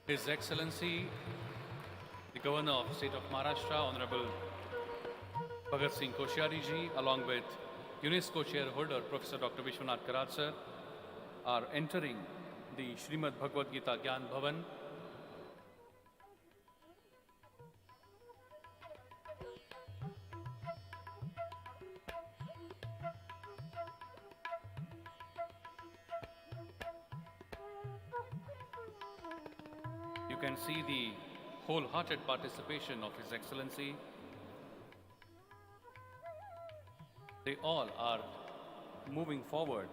His Excellency, the Governor of the State of Maharashtra, Honorable Bhagat Singh Koshyari ji, along with UNESCO Chairholder Professor Dr. Vishwanath Karat sir, are entering the Srimad-Bhagavatam Gyan Bhavan. You can see the wholehearted participation of His Excellency. They all are moving forward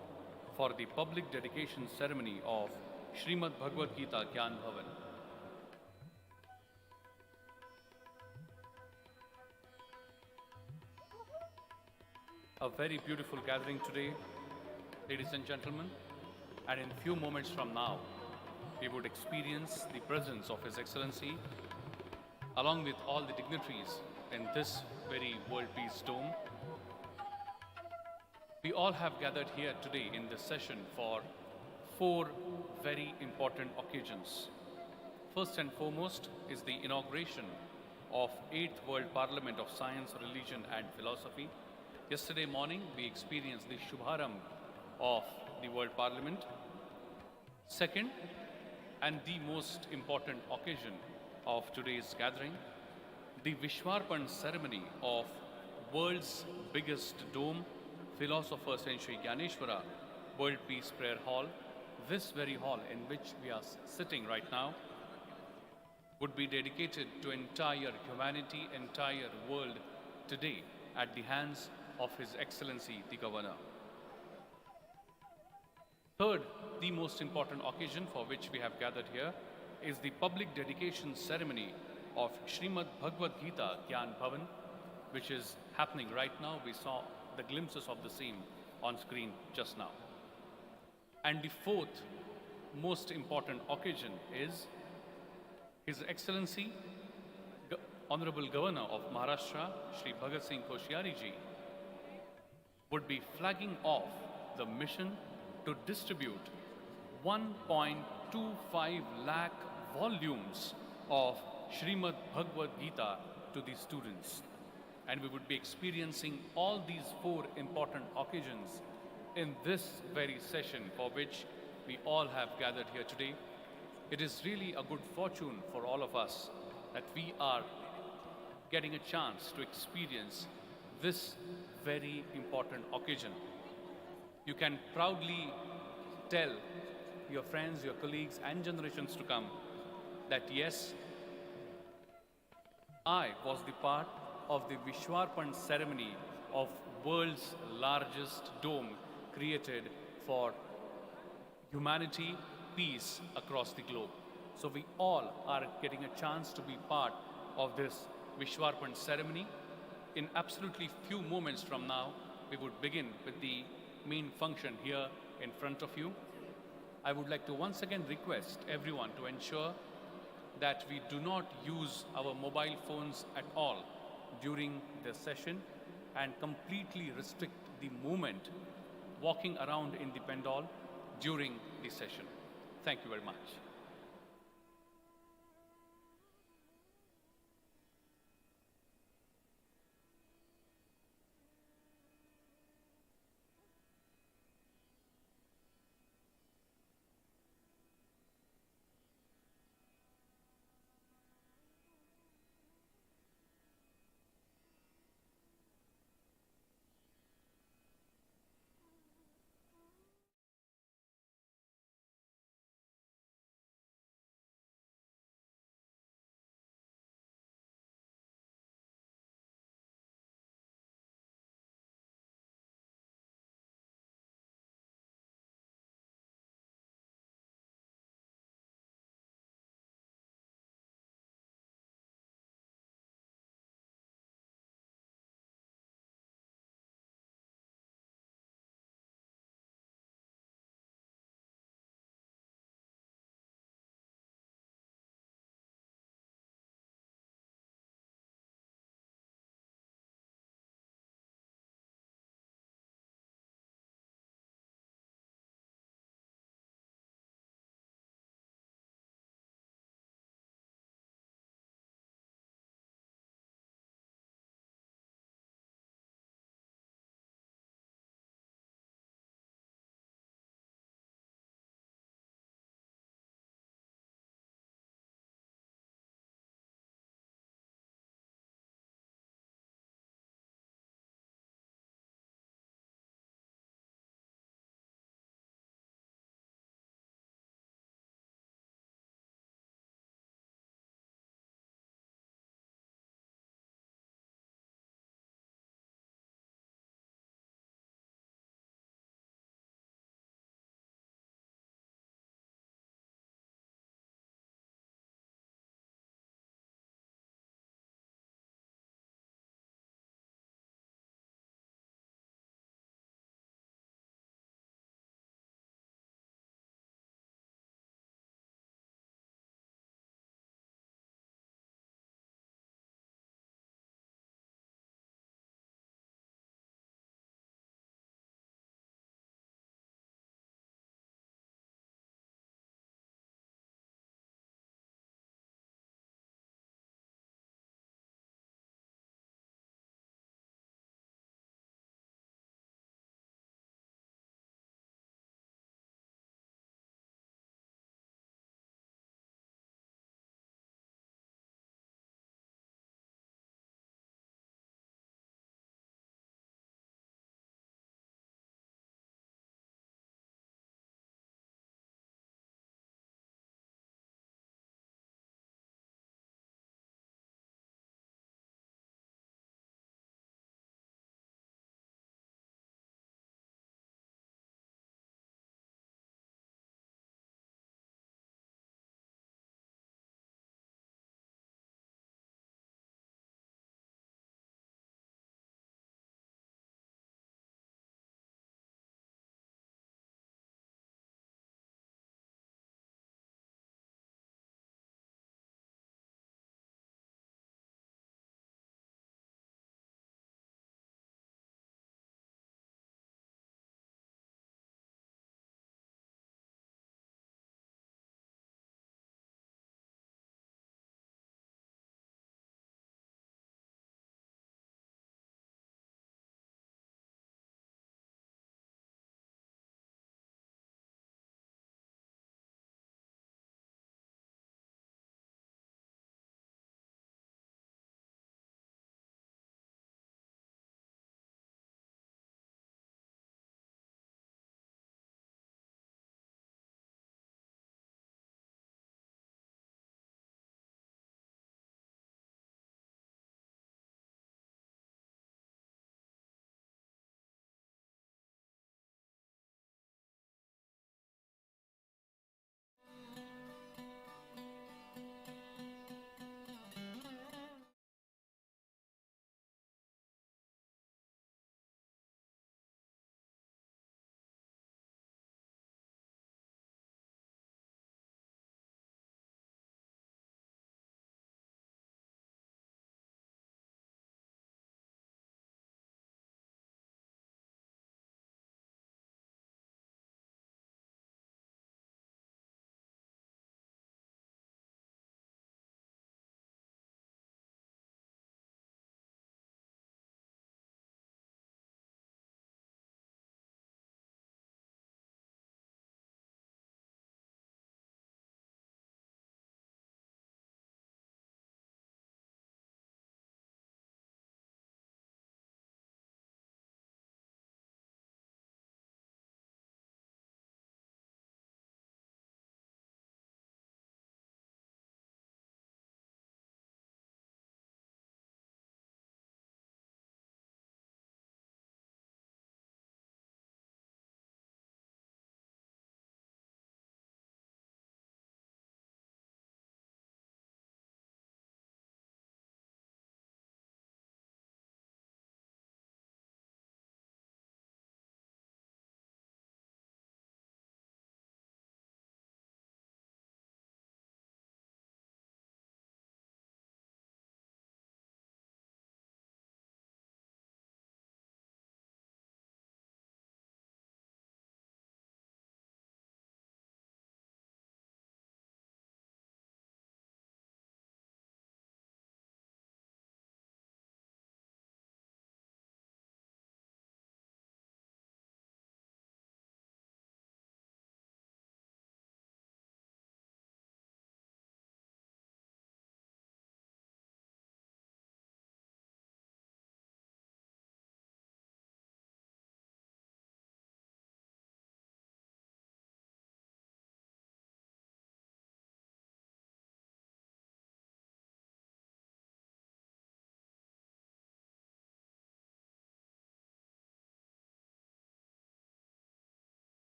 for the public dedication ceremony of Srimad-Bhagavatam Gyan Bhavan. A very beautiful gathering today, ladies and gentlemen, and in few moments from now, we would experience the presence of His Excellency along with all the dignitaries in this very World Peace Dome. We all have gathered here today in this session for four very important occasions. First and foremost is the inauguration of 8th World Parliament of Science, Religion and Philosophy. Yesterday morning, we experienced the Shubharam of the World Parliament. Second, and the most important occasion of today's gathering, the Vishwarpan ceremony of world's biggest dome, Philosopher's Century Gyaneshwara World Peace Prayer Hall. This very hall in which we are sitting right now would be dedicated to entire humanity, entire world today at the hands of His Excellency the Governor. Third, the most important occasion for which we have gathered here is the public dedication ceremony of Srimad-Bhagavatam Gyan Bhavan, which is happening right now. We saw the glimpses of the same on screen just now. And the fourth most important occasion is His Excellency, Honorable Governor of Maharashtra, Shri Bhagat Singh Koshyari ji, would be flagging off the mission to distribute 1.25 lakh volumes of Srimad Bhagavad Gita to the students. And we would be experiencing all these four important occasions in this very session for which we all have gathered here today. It is really a good fortune for all of us that we are getting a chance to experience this very important occasion. You can proudly tell your friends, your colleagues and generations to come that yes, I was the part of the Vishwarpan ceremony of world's largest dome created for humanity, peace across the globe. So we all are getting a chance to be part of this Vishwarpan ceremony. In absolutely few moments from now, we would begin with the main function here in front of you. I would like to once again request everyone to ensure that we do not use our mobile phones at all during the session and completely restrict the movement walking around in the pandal during the session. Thank you very much.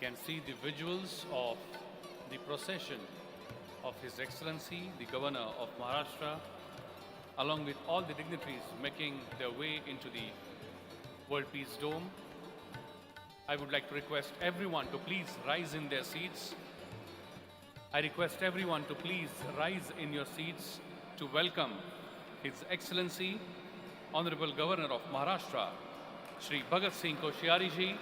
can see the visuals of the procession of His Excellency, the Governor of Maharashtra, along with all the dignitaries making their way into the World Peace Dome. I would like to request everyone to please rise in their seats. I request everyone to please rise in your seats to welcome His Excellency, Honorable Governor of Maharashtra, Shri Bhagat Singh Koshyari ji.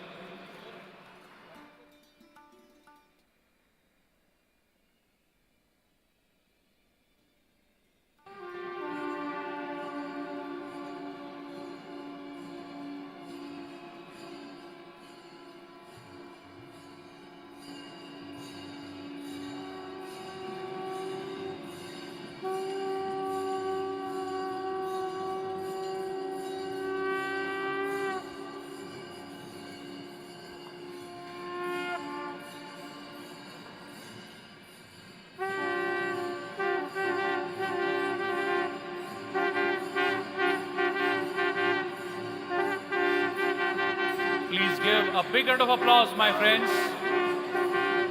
Please give a big round of applause, my friends.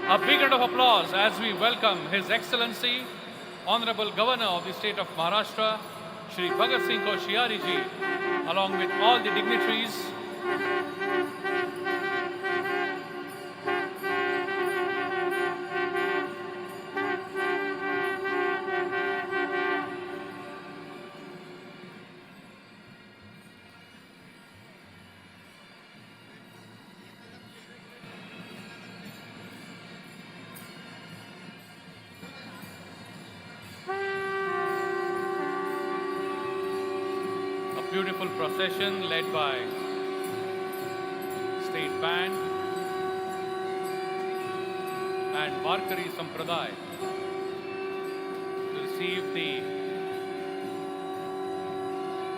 A big round of applause as we welcome His Excellency, Honorable Governor of the state of Maharashtra, Shri Bhagat Singh Koshyari ji, along with all the dignitaries. Beautiful procession led by state band and Varkari Sampradaya to receive the.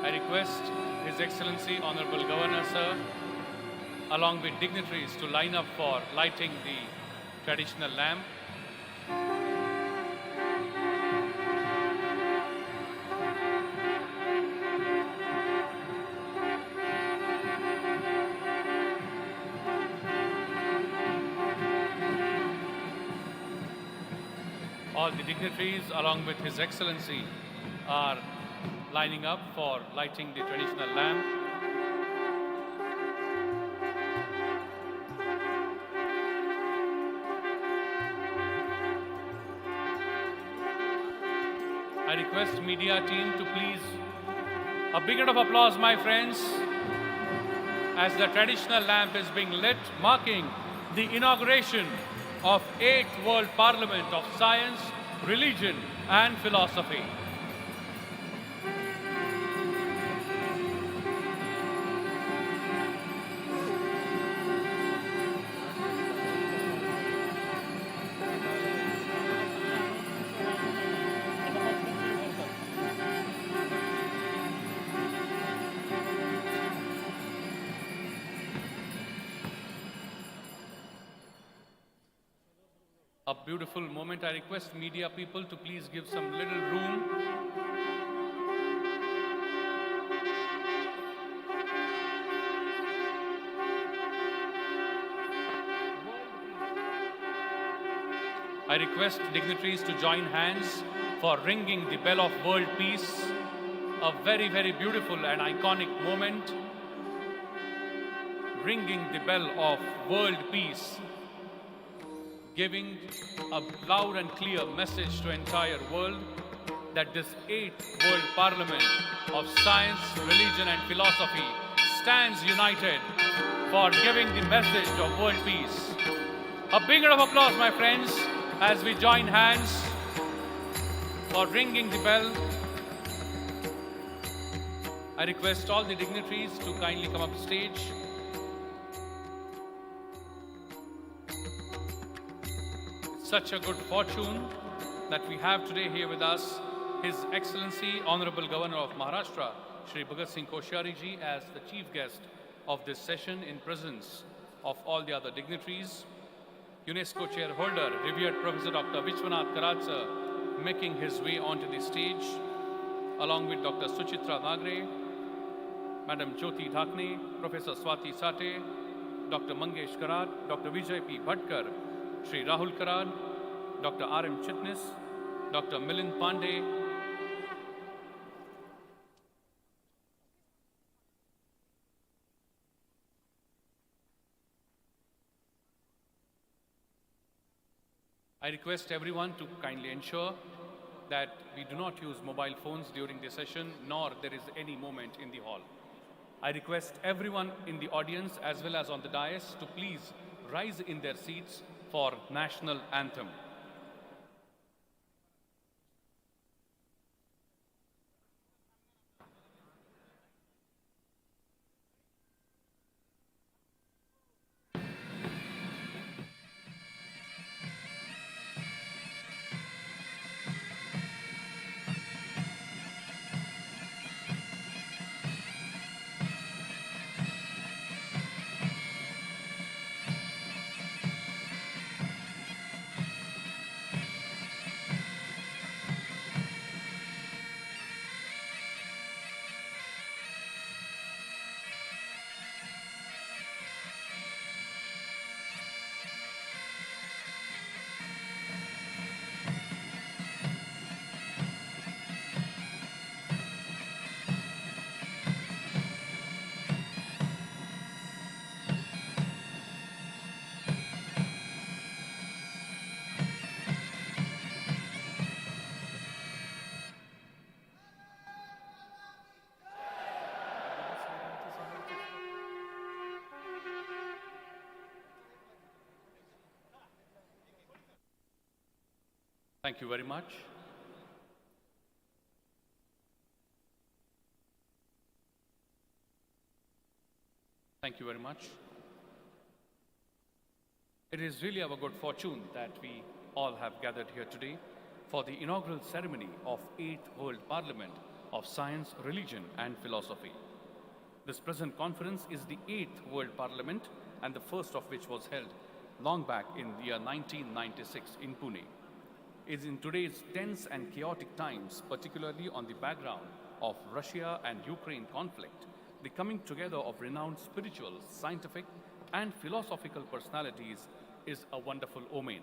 I request His Excellency Honorable Governor Sir, along with dignitaries, to line up for lighting the traditional lamp. All the dignitaries, along with His Excellency, are lining up for lighting the traditional lamp. I request media team to please, a big round of applause, my friends, as the traditional lamp is being lit, marking the inauguration of 8th World Parliament of Science, Religion and Philosophy. A beautiful moment. I request media people to please give some little room. I request dignitaries to join hands for ringing the bell of world peace. A very, very beautiful and iconic moment. Ringing the bell of world peace, giving a loud and clear message to entire world that this 8th World Parliament of Science, Religion and Philosophy stands united for giving the message of world peace. A big round of applause, my friends, as we join hands for ringing the bell. I request all the dignitaries to kindly come up stage. Such a good fortune that we have today here with us His Excellency, Honorable Governor of Maharashtra, Shri Bhagat Singh Koshyari ji, as the chief guest of this session in presence of all the other dignitaries. UNESCO chair holder, revered Professor Dr. Vishwanath Karatsa, making his way onto the stage, along with Dr. Suchitra Nagre, Madam Jyoti Dhakne, Professor Swati Sate, Dr. Mangesh Karad, Dr. Vijay P. Bhatkar, Shri Rahul Karad, Dr. R.M. Chitnis, Dr. Milind Pandey, I request everyone to kindly ensure that we do not use mobile phones during the session, nor there is any movement in the hall. I request everyone in the audience as well as on the dais to please rise in their seats for National Anthem. Thank you very much. Thank you very much. It is really our good fortune that we all have gathered here today for the inaugural ceremony of 8th World Parliament of Science, Religion and Philosophy. This present conference is the 8th World Parliament and the first of which was held long back in the year 1996 in Pune. It is in today's tense and chaotic times, particularly on the background of Russia and Ukraine conflict, the coming together of renowned spiritual, scientific and philosophical personalities is a wonderful omen.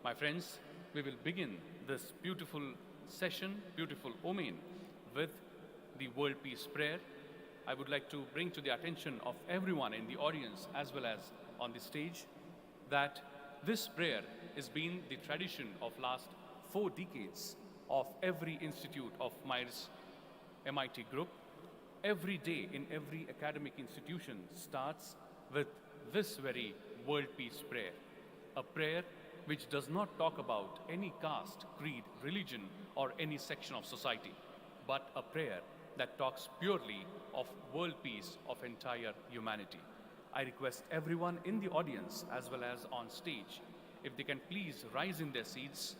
My friends, we will begin this beautiful session, beautiful omen, with the World Peace Prayer. I would like to bring to the attention of everyone in the audience as well as on the stage that this prayer has been the tradition of last 4 decades of every institute of MIR's MIT group. Every day in every academic institution starts with this very World Peace Prayer, a prayer which does not talk about any caste, creed, religion, or any section of society, but a prayer that talks purely of world peace of entire humanity. I request everyone in the audience as well as on stage, if they can please rise in their seats,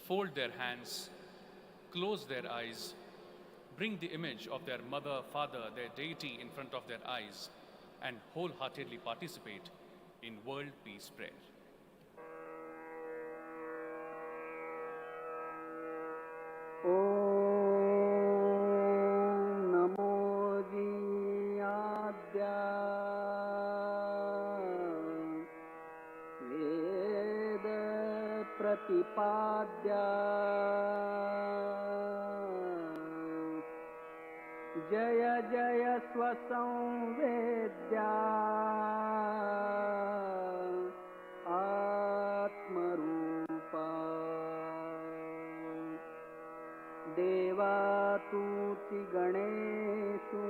fold their hands, close their eyes, bring the image of their mother, father, their deity in front of their eyes, and wholeheartedly participate in World Peace Prayer. प्रतिपाद्या जय जय स्वसंवेद्या आत्मरूपा देवातुति गणेषु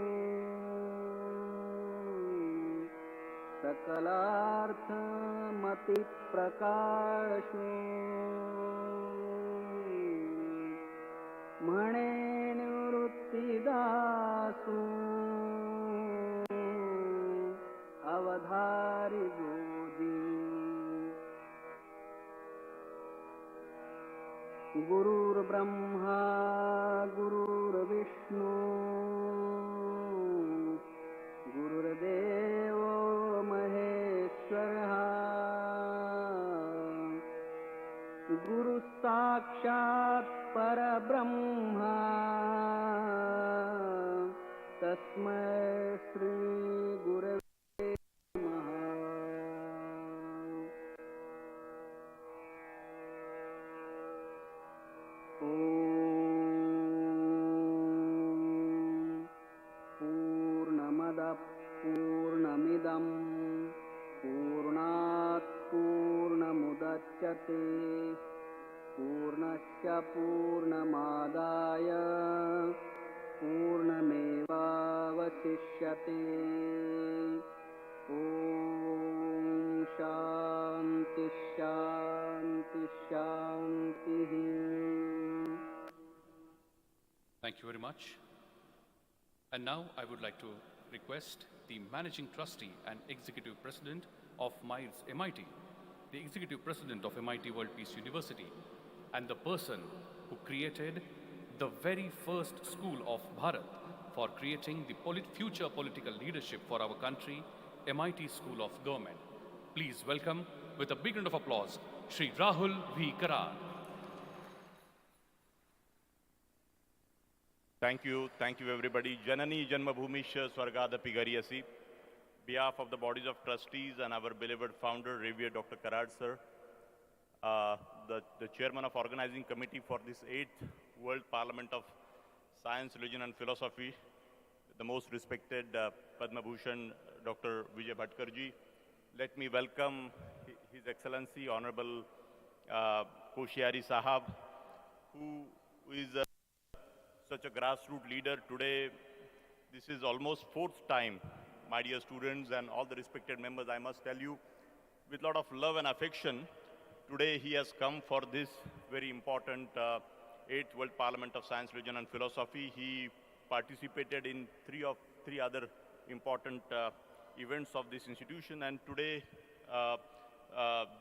सकलार्थमति प्रकाशु म्हणे निवृत्तिदासु अवधारि गोदी गुरुर्ब्रह्मा गुरुर्विष्णु गुरुर्देवो महेश्वरः गुरु साक्षात् परब्रह्मा तस्मै श्री गुरवे नमः। ॐ पूर्णमदः पूर्णमिदं पूर्णात् पूर्णमुदच्यते पूर्णस्य पूर्णमादाय पूर्णमेवावशिष्यते ॐ शान्ति शान्ति शान्तिः. Thank you very much. And now I would like to request the Managing Trustee and Executive President of MIT, the Executive President of MIT World Peace University, and the person who created the very first school of Bharat for creating the future political leadership for our country, MIT School of Government. Please welcome, with a big round of applause, Shri Rahul V. Karar. Thank you everybody. Janani Janmabhumisha Swargadapi Gariyasi. Behalf of the bodies of trustees and our beloved founder, Revered Dr. Karad sir, the chairman of organizing committee for this 8th World Parliament of Science, Religion and Philosophy, the most respected Padma Bhushan Dr. Vijay Bhatkarji. Let me welcome His Excellency Honorable Koshyari Sahab, who is such a grassroots leader today. This is almost 4th time, my dear students and all the respected members, I must tell you, with a lot of love and affection, today he has come for this very important 8th World Parliament of Science, Religion and Philosophy. He participated in three other important events of this institution, and today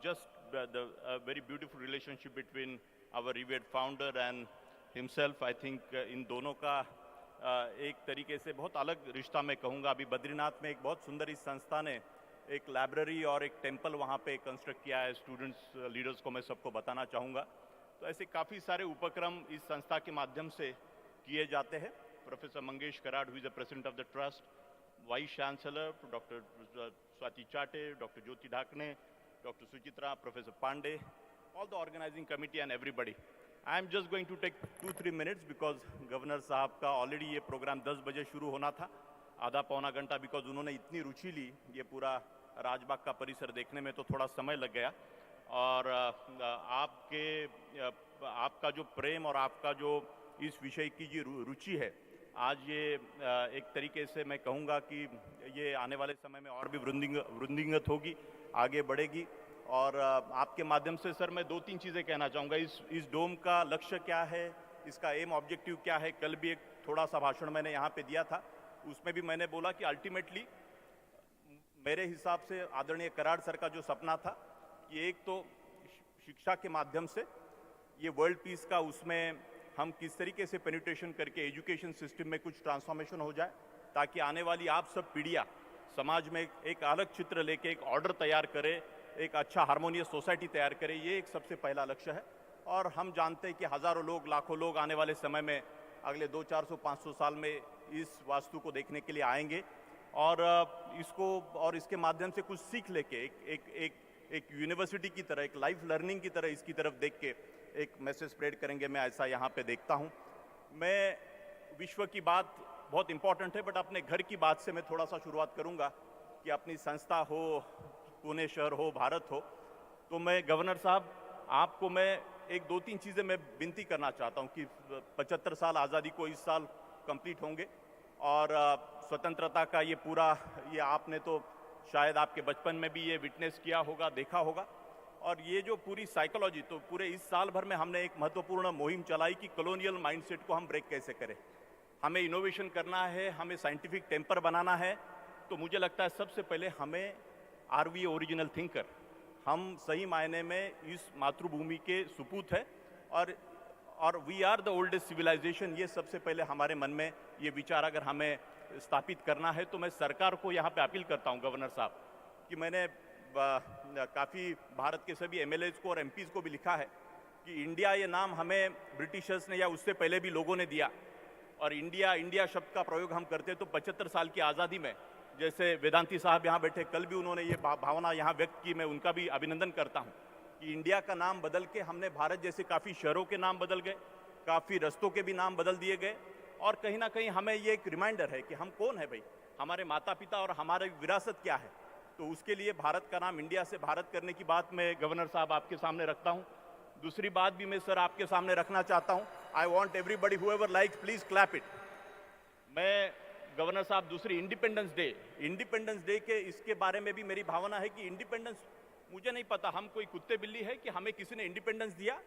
just the very beautiful relationship between our revered founder and himself. I think इन दोनों का एक तरीके से बहुत अलग रिश्ता मैं कहूँगा. अभी बद्रीनाथ में एक बहुत सुंदर इस संस्था ने एक लाइब्रेरी और एक टेम्पल वहाँ पे कंस्ट्रक्ट किया है. स्टूडेंट्स लीडर्स को मैं सबको बताना चाहूँगा. तो ऐसे काफ़ी सारे उपक्रम इस संस्था के माध्यम से किए जाते हैं. Professor Mangesh Karad, who is the president of the trust, vice chancellor doctor Swati Chate, doctor Jyoti Dhakne, doctor Suchitra, professor Pande, all the organizing committee and everybody. I am just going to take 2-3 minutes because governor साहब का ऑलरेडी ये प्रोग्राम 10 बजे शुरू होना था. आधा पौना घंटा बिकॉज उन्होंने इतनी रुचि ली ये पूरा राजबाग का परिसर देखने में, तो थोड़ा समय लग गया. और आपका जो प्रेम और आपका जो इस विषय की जो रुचि है, आज ये एक तरीके से मैं कहूँगा कि ये आने वाले समय में और भी वृद्धिंगत होगी, आगे बढ़ेगी. और आपके माध्यम से सर मैं 2-3 चीज़ें कहना चाहूँगा. इस डोम का लक्ष्य क्या है, इसका एम ऑब्जेक्टिव क्या है. कल भी एक थोड़ा सा भाषण मैंने यहाँ पे दिया था, उसमें भी मैंने बोला कि अल्टीमेटली मेरे हिसाब से आदरणीय कराड सर का जो सपना था कि एक तो शिक्षा के माध्यम से ये वर्ल्ड पीस का, उसमें हम किस तरीके से पेनिट्रेशन करके एजुकेशन सिस्टम में कुछ ट्रांसफॉर्मेशन हो जाए, ताकि आने वाली आप सब पीढ़ियाँ समाज में एक अलग चित्र लेके एक ऑर्डर तैयार करे, एक अच्छा हार्मोनियस सोसाइटी तैयार करे. ये एक सबसे पहला लक्ष्य है. और हम जानते हैं कि हज़ारों लोग, लाखों लोग आने वाले समय में अगले 200-400-500 साल में इस वास्तु को देखने के लिए आएंगे, और इसको और इसके माध्यम से कुछ सीख लेके एक यूनिवर्सिटी की तरह, एक लाइफ लर्निंग की तरह इसकी तरफ देख के एक मैसेज स्प्रेड करेंगे. मैं ऐसा यहाँ पे देखता हूँ. मैं विश्व की बात बहुत इंपॉर्टेंट है, बट अपने घर की बात से मैं थोड़ा सा शुरुआत करूँगा कि अपनी संस्था हो, पुणे शहर हो, भारत हो. तो मैं गवर्नर साहब आपको मैं एक 2-3 चीज़ें मैं विनती करना चाहता हूँ कि 75 साल आज़ादी को इस साल कंप्लीट होंगे, और स्वतंत्रता का ये पूरा, ये आपने तो शायद आपके बचपन में भी ये विटनेस किया होगा, देखा होगा. और ये जो पूरी साइकोलॉजी, तो पूरे इस साल भर में हमने एक महत्वपूर्ण मुहिम चलाई कि कॉलोनियल माइंडसेट को हम ब्रेक कैसे करें. हमें इनोवेशन करना है, हमें साइंटिफिक टेम्पर बनाना है. तो मुझे लगता है सबसे पहले हमें आर वी ओरिजिनल थिंकर, हम सही मायने में इस मातृभूमि के सुपूत है, और we are the oldest civilization. ये सबसे पहले हमारे मन में ये विचार अगर हमें स्थापित करना है, तो मैं सरकार को यहाँ पे अपील करता हूँ गवर्नर साहब कि मैंने काफ़ी भारत के सभी MLAs को और MPs को भी लिखा है कि इंडिया ये नाम हमें ब्रिटिशर्स ने या उससे पहले भी लोगों ने दिया, और इंडिया शब्द का प्रयोग हम करते तो 75 साल की आज़ादी में, जैसे वेदांती साहब यहाँ बैठे, कल भी उन्होंने ये भावना यहाँ व्यक्त की, मैं उनका भी अभिनंदन करता हूँ कि इंडिया का नाम बदल के हमने भारत जैसे काफ़ी शहरों के नाम बदल गए, काफ़ी रस्तों के भी नाम बदल दिए गए, और कहीं ना कहीं हमें ये एक रिमाइंडर है कि हम कौन है भाई, हमारे माता पिता और हमारी विरासत क्या है। तो उसके लिए भारत का नाम इंडिया से भारत करने की बात मैं गवर्नर साहब आपके सामने रखता हूँ। दूसरी बात भी मैं सर आपके सामने रखना चाहता हूँ, I want everybody whoever likes please clap it. मैं गवर्नर साहब दूसरी इंडिपेंडेंस डे के इसके बारे में भी मेरी भावना है कि इंडिपेंडेंस, मुझे नहीं पता हम कोई कुत्ते बिल्ली है कि हमें किसी ने इंडिपेंडेंस दिया,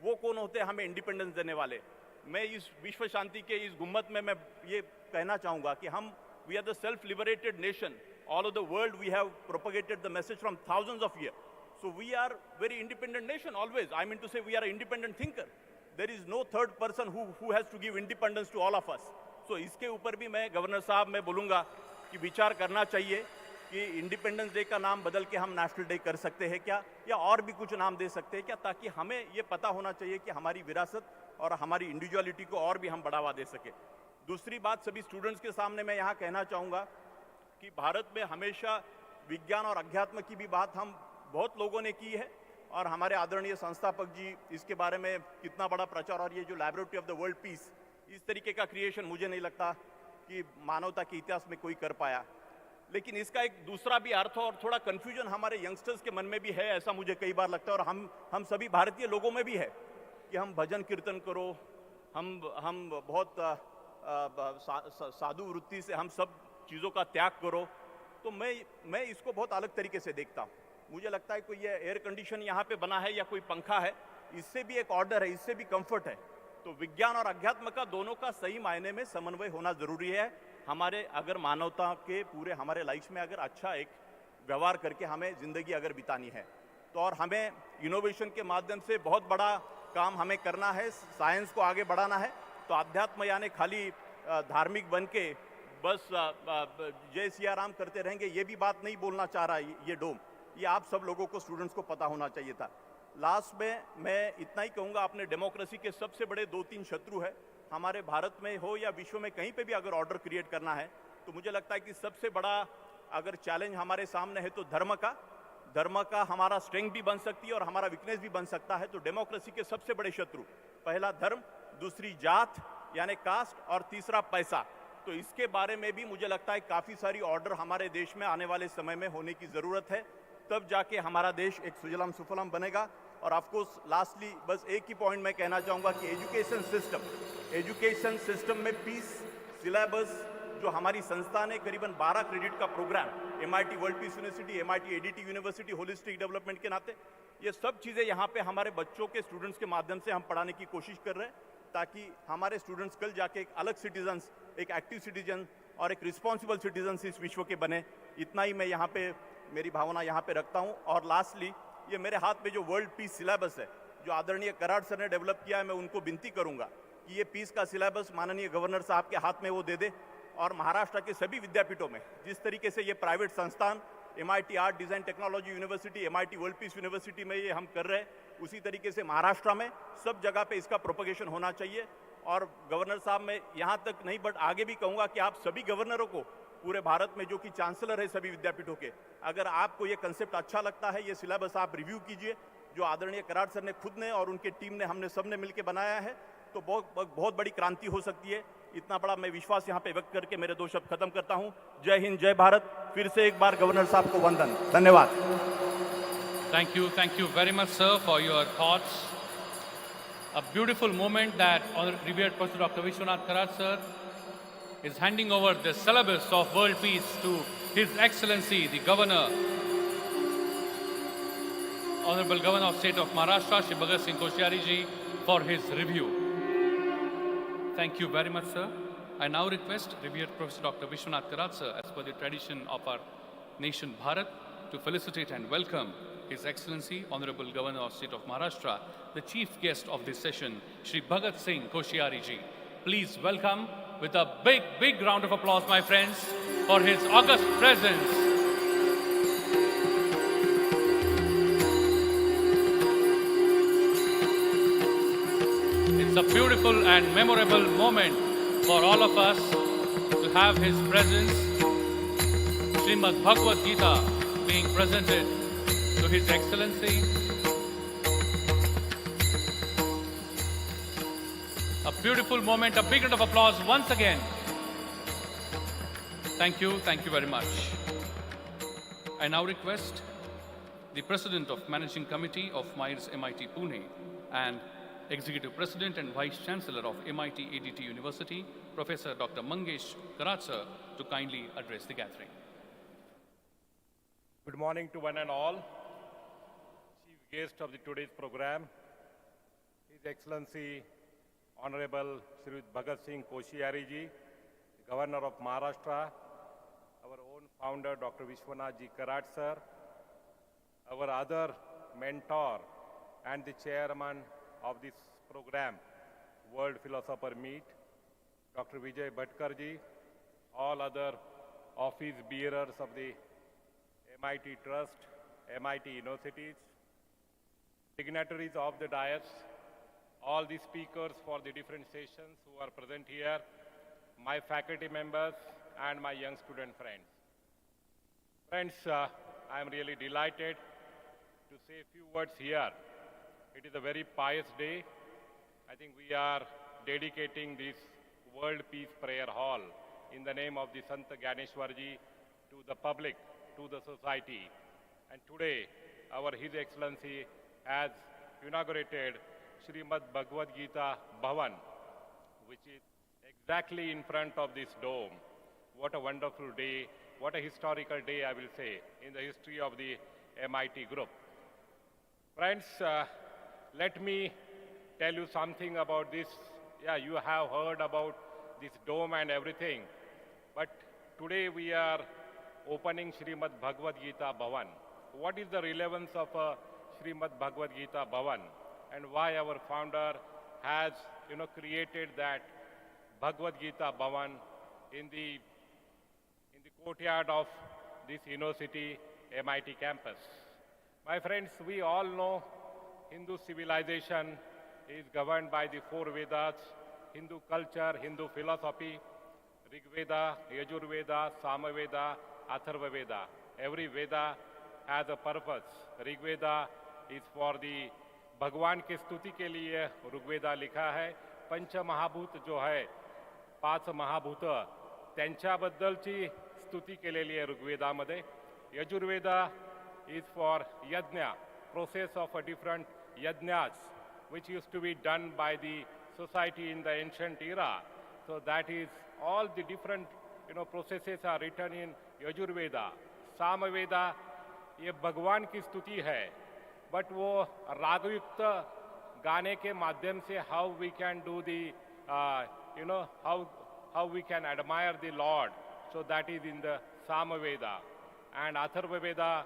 वो कौन होते हैं हमें इंडिपेंडेंस देने वाले। मैं इस विश्व शांति के इस गुम्मत में मैं ये कहना चाहूँगा कि हम we are the self liberated nation, all over the world we have propagated the message from thousands of years. So we are very independent nation always. I mean to say we are an independent thinker. There is no third person who has to give independence to all of us. So इसके ऊपर भी मैं governor साहब मैं बोलूँगा कि विचार करना चाहिए कि इंडिपेंडेंस डे का नाम बदल के हम नेशनल डे कर सकते हैं क्या, या और भी कुछ नाम दे सकते हैं क्या, ताकि हमें ये पता होना चाहिए कि हमारी विरासत और हमारी इंडिविजुअलिटी को और भी हम बढ़ावा दे सके। दूसरी बात सभी स्टूडेंट्स के सामने मैं यहाँ कहना चाहूँगा कि भारत में हमेशा विज्ञान और अध्यात्म की भी बात हम बहुत लोगों ने की है, और हमारे आदरणीय संस्थापक जी इसके बारे में कितना बड़ा प्रचार, और ये जो laboratory of the world peace, इस तरीके का क्रिएशन मुझे नहीं लगता कि मानवता के इतिहास में कोई कर पाया। लेकिन इसका एक दूसरा भी अर्थ और थोड़ा कन्फ्यूजन हमारे यंगस्टर्स के मन में भी है, ऐसा मुझे कई बार लगता है, और हम सभी भारतीय लोगों में भी है कि हम भजन कीर्तन करो, हम बहुत साधु वृत्ति से हम सब चीज़ों का त्याग करो। तो मैं इसको बहुत अलग तरीके से देखता हूँ। मुझे लगता है कोई ये एयर कंडीशन यहाँ पे बना है या कोई पंखा है, इससे भी एक ऑर्डर है, इससे भी कंफर्ट है। तो विज्ञान और अध्यात्म का दोनों का सही मायने में समन्वय होना जरूरी है। हमारे अगर मानवता के पूरे हमारे लाइफ में अगर अच्छा एक व्यवहार करके हमें जिंदगी अगर बितानी है तो, और हमें इनोवेशन के माध्यम से बहुत बड़ा काम हमें करना है, साइंस को आगे बढ़ाना है। तो अध्यात्म यानी खाली धार्मिक बन के बस जय सिया राम करते रहेंगे, ये भी बात नहीं बोलना चाह रहा ये डोम, ये आप सब लोगों को स्टूडेंट्स को पता होना चाहिए था। लास्ट में मैं इतना ही कहूँगा, अपने डेमोक्रेसी के सबसे बड़े 2-3 शत्रु है हमारे भारत में हो या विश्व में कहीं पे भी अगर ऑर्डर क्रिएट करना है, तो मुझे लगता है कि सबसे बड़ा अगर चैलेंज हमारे सामने है तो धर्म का हमारा स्ट्रेंथ भी बन सकती है और हमारा वीकनेस भी बन सकता है। तो डेमोक्रेसी के सबसे बड़े शत्रु, पहला धर्म, दूसरी जात यानी कास्ट, और तीसरा पैसा। तो इसके बारे में भी मुझे लगता है काफ़ी सारी ऑर्डर हमारे देश में आने वाले समय में होने की ज़रूरत है, तब जाके हमारा देश एक सुजलाम सुफलाम बनेगा। और ऑफकोर्स लास्टली बस एक ही पॉइंट मैं कहना चाहूँगा कि एजुकेशन सिस्टम में पीस सिलेबस जो हमारी संस्था ने करीबन 12 क्रेडिट का programme, MIT World Peace University, MIT ADT University, holistic development के नाते ये सब चीज़ें यहाँ पे हमारे बच्चों के स्टूडेंट्स के माध्यम से हम पढ़ाने की कोशिश कर रहे हैं, ताकि हमारे स्टूडेंट्स कल जाके एक अलग सिटीजन्स, एक एक्टिव सिटीजन और एक रिस्पॉन्सिबल सिटीजन्स इस विश्व के बने। इतना ही मैं यहाँ पे मेरी भावना यहाँ पे रखता हूँ। और लास्टली ये मेरे हाथ में जो वर्ल्ड पीस सिलेबस है जो आदरणीय कराड़ सर ने डेवलप किया है, मैं उनको विनती करूँगा कि ये पीस का सिलेबस माननीय गवर्नर साहब के हाथ में वो दे दे, और महाराष्ट्र के सभी विद्यापीठों में जिस तरीके से ये प्राइवेट संस्थान MIT art design technology university, MIT World Peace university में ये हम कर रहे हैं, उसी तरीके से महाराष्ट्र में सब जगह पे इसका प्रोपगेशन होना चाहिए। और गवर्नर साहब मैं यहाँ तक नहीं बट आगे भी कहूँगा कि आप सभी गवर्नरों को पूरे भारत में जो कि चांसलर है सभी विद्यापीठों के, अगर आपको ये कंसेप्ट अच्छा लगता है, ये सिलेबस आप रिव्यू कीजिए जो आदरणीय कराड़ सर ने खुद ने और उनके टीम ने हमने सब ने मिलकर बनाया है, तो बहुत बड़ी क्रांति हो सकती है। इतना बड़ा मैं विश्वास यहाँ पे व्यक्त करके मेरे 2 शब्द खत्म करता हूँ। जय हिंद, जय भारत। फिर से एक बार गवर्नर साहब को वंदन, धन्यवाद। Thank you very much, sir, for your thoughts. A beautiful moment that revered Professor Dr. Vishwanath Karad sir is handing over the syllabus of world peace to His Excellency the Governor, Honorable Governor of State of Maharashtra, Shri Bhagat Singh Koshyari ji, for his review. Thank you very much, sir. I now request revered Professor Dr. Vishwanath Karad sir, as per the tradition of our nation Bharat, to felicitate and welcome His Excellency, Honorable Governor of State of Maharashtra, the chief guest of this session, Shri Bhagat Singh Koshyari ji. Please welcome with a big round of applause, my friends, for his august presence. It's a beautiful and memorable moment for all of us to have his presence, Srimad-Bhagavatam being presented to His Excellency. A beautiful moment, a big round of applause once again. Thank you very much. I now request the President of Managing Committee of MIRES MIT Pune and Executive President and Vice Chancellor of MIT ADT University, Professor Dr. Mangesh Karatsa, to kindly address the gathering. Good morning to one and all. Chief guest of today's program, His Excellency Honorable Shri Bhagat Singh Koshyari ji, the Governor of Maharashtra, our own founder Dr. Vishwanath ji Karat sir, our other mentor and the chairman of this program, World Philosopher Meet, Dr. Vijay Bhatkar ji, all other office bearers of the MIT Trust, MIT Universities, dignitaries of the dais, all the speakers for the different sessions who are present here, my faculty members and my young student friends. Friends, I am really delighted to say a few words here. It is a very pious day. I think we are dedicating this World Peace Prayer Hall in the name of the Sant Gyaneshwarji to the public, to the society. And today, our His Excellency has inaugurated Srimad-Bhagavatam Bhavan, which is exactly in front of this dome. What a wonderful day, what a historical day, I will say, in the history of the MIT group. Friends, let me tell you something about this. Yeah, you have heard about this dome and everything, but today we are opening Srimad-Bhagavatam Bhavan. What is the relevance of Srimad-Bhagavatam Bhavan, and why our founder has created that Bhagavad Gita Bhavan in the courtyard of this university, MIT campus? My friends, we all know Hindu civilization is governed by the four Vedas, Hindu culture, Hindu philosophy, Rig Veda, Yajur Veda, Samaveda, Atharva Veda. Every Veda has a purpose. Rig Veda is for the भगवान की स्तुति के लिए ऋग्वेदा लिखा है. पंच महाभूत जो है, पाच महाभूत त्यांच्याबद्दलची स्तुती केलेली आहे ऋग्वेदामध्ये. Yajurveda is for yajna, process of a different yajnas, which used to be done by the society in the ancient era. So that is all the different processes are written in Yajurveda. Samaveda ये भगवान की स्तुति है, but वो रागयुक्त गाने के माध्यम से how we can do the how we can admire the Lord. So that is in the Samaveda. And Atharva Veda,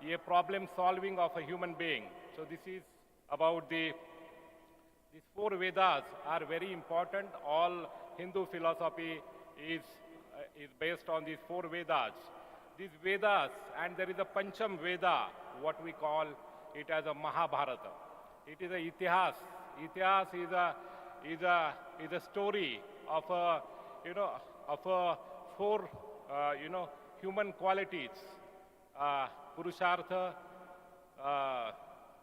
ये problem solving of a human being. So this is about these four Vedas are very important. All Hindu philosophy is based on these four Vedas. These Vedas, and there is a Pancham Veda, what we call it as a Mahabharata. It is a Itihas. Itihas is a story of four human qualities: Purushartha,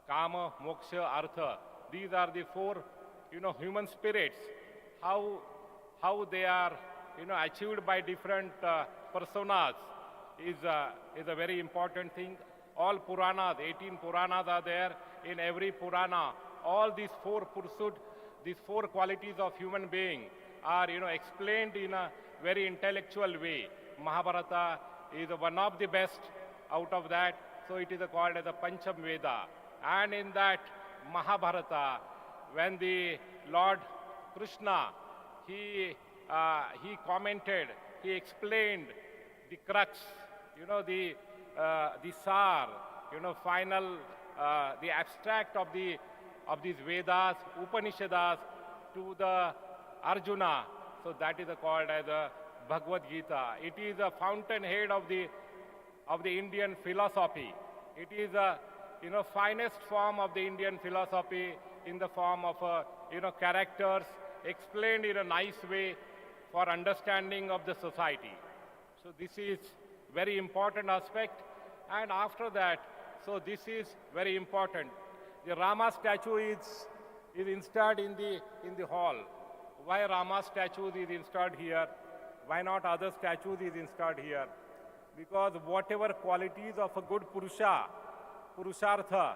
Kama, Moksha, Artha. These are the four human spirits. How they are achieved by different personas is a very important thing. All Puranas, 18 Puranas are there. In every Purana, all these four pursuits, these four qualities of human being are explained in a very intellectual way. Mahabharata is one of the best out of that, so it is called as a Pancham Veda. And in that Mahabharata, when the Lord Krishna, he commented, he explained the crux, the sar, final, the abstract of these Vedas, Upanishads to the Arjuna. So that is called as a Bhagavad Gita. It is a fountainhead of the Indian philosophy. It is a finest form of the Indian philosophy in the form of characters explained in a nice way for understanding of the society. So this is very important aspect. And after that, so this is very important. The Rama statue is installed in the hall. why Rama statues is installed here, why not other statues is installed here? Because whatever qualities of a good Purusha, Purushartha,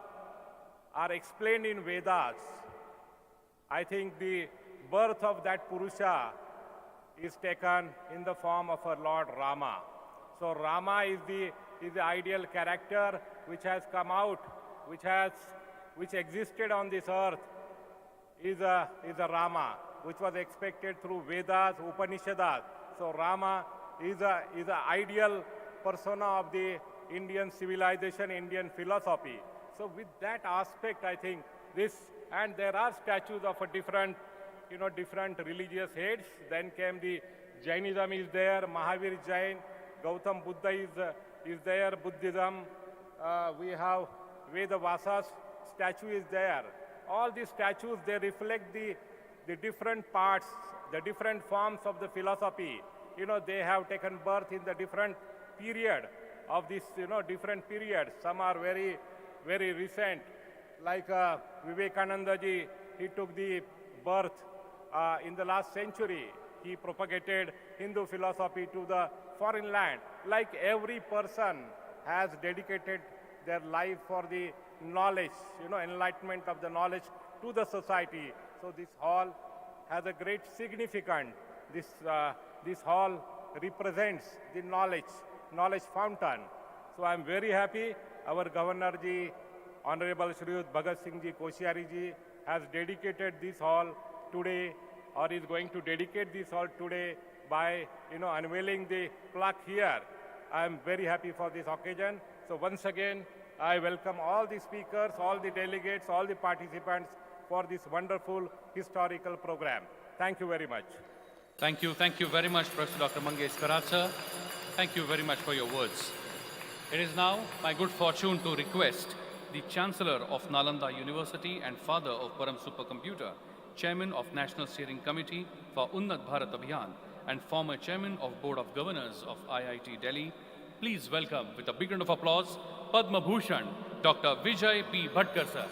are explained in Vedas, I think the birth of that Purusha is taken in the form of our Lord Rama. So Rama is the ideal character which has come out, which existed on this earth, is a Rama, which was expected through Vedas, Upanishads. So Rama is a ideal persona of the Indian civilization, Indian philosophy. So with that aspect, I think this, and there are statues of a different religious heads. Then came the Jainism is there, Mahavir Jain, Gautam Buddha is there, Buddhism. We have Vedavasa's statue is there. All these statues, they reflect the different parts, the different forms of the philosophy. They have taken birth in the different period of this, different periods. Some are very, very recent, like Vivekananda ji, he took the birth in the last century. He propagated Hindu philosophy to the foreign land. Like every person has dedicated their life for the knowledge, enlightenment of the knowledge to the society. So this hall has a great significance. This hall represents the knowledge fountain. So I am very happy our Governor ji, Honorable Shri Bhagat Singh ji, Koshyari ji has dedicated this hall today, or is going to dedicate this hall today by unveiling the plaque here. I am very happy for this occasion. So once again, I welcome all the speakers, all the delegates, all the participants for this wonderful historical program. Thank you very much. Thank you very much, Professor Dr. Mangesh Karatsa. Thank you very much for your words. It is now my good fortune to request the Chancellor of Nalanda University and father of Param Supercomputer, Chairman of National Steering Committee for Unnat Bharat Abhiyan and former Chairman of Board of Governors of IIT Delhi, please welcome with a big round of applause, Padma Bhushan, Dr. Vijay P. Bhatkar sir.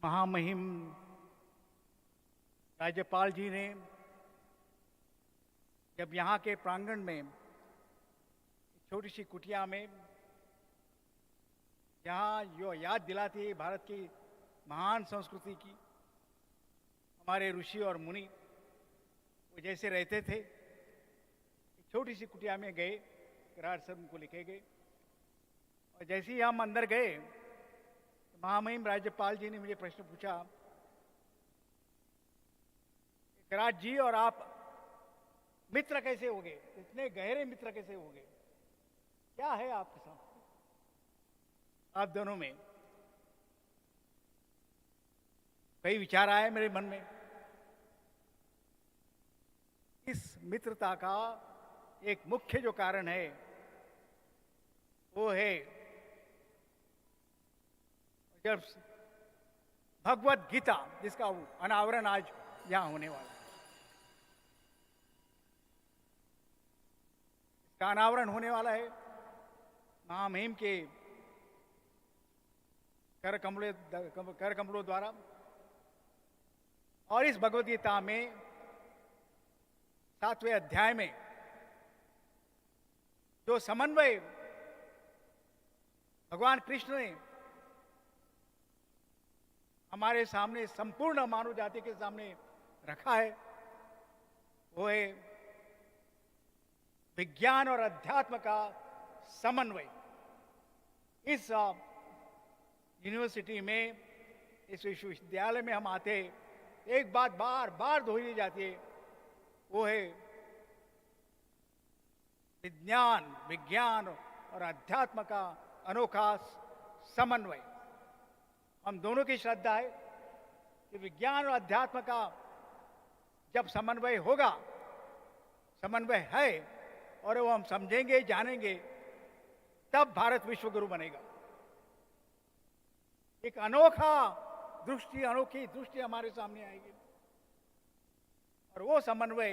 महामहिम राज्यपाल जी ने जब यहाँ के प्रांगण में छोटी सी कुटिया में यहाँ जो याद दिलाती है भारत की महान संस्कृति की, हमारे ऋषि और मुनि वो जैसे रहते थे, छोटी सी कुटिया में गए, करार सर उनको लिखे गए, और जैसे ही हम अंदर गए महामहिम राज्यपाल जी ने मुझे प्रश्न पूछा, करार जी और आप मित्र कैसे हो गए, इतने गहरे मित्र कैसे हो गए, क्या है आपके साथ आप दोनों में? कई विचार आए मेरे मन में। इस मित्रता का एक मुख्य जो कारण है वो है जब भगवत गीता, जिसका अनावरण आज यहां होने वाला है, इसका अनावरण होने वाला है महामहिम के कर कमलों द्वारा, और इस भगवत गीता में 7वें अध्याय में जो समन्वय भगवान कृष्ण ने हमारे सामने, संपूर्ण मानव जाति के सामने रखा है, वो है विज्ञान और अध्यात्म का समन्वय। इस यूनिवर्सिटी में, इस विश्वविद्यालय में हम आते, एक बात बार बार दोहरी जाती है, वो है विज्ञान और अध्यात्म का अनोखा समन्वय। हम दोनों की श्रद्धा है कि विज्ञान और अध्यात्म का जब समन्वय होगा, समन्वय है और वो हम समझेंगे, जानेंगे, तब भारत विश्व गुरु बनेगा। एक अनोखा दृष्टि, अनोखी दृष्टि हमारे सामने आएगी। और वो समन्वय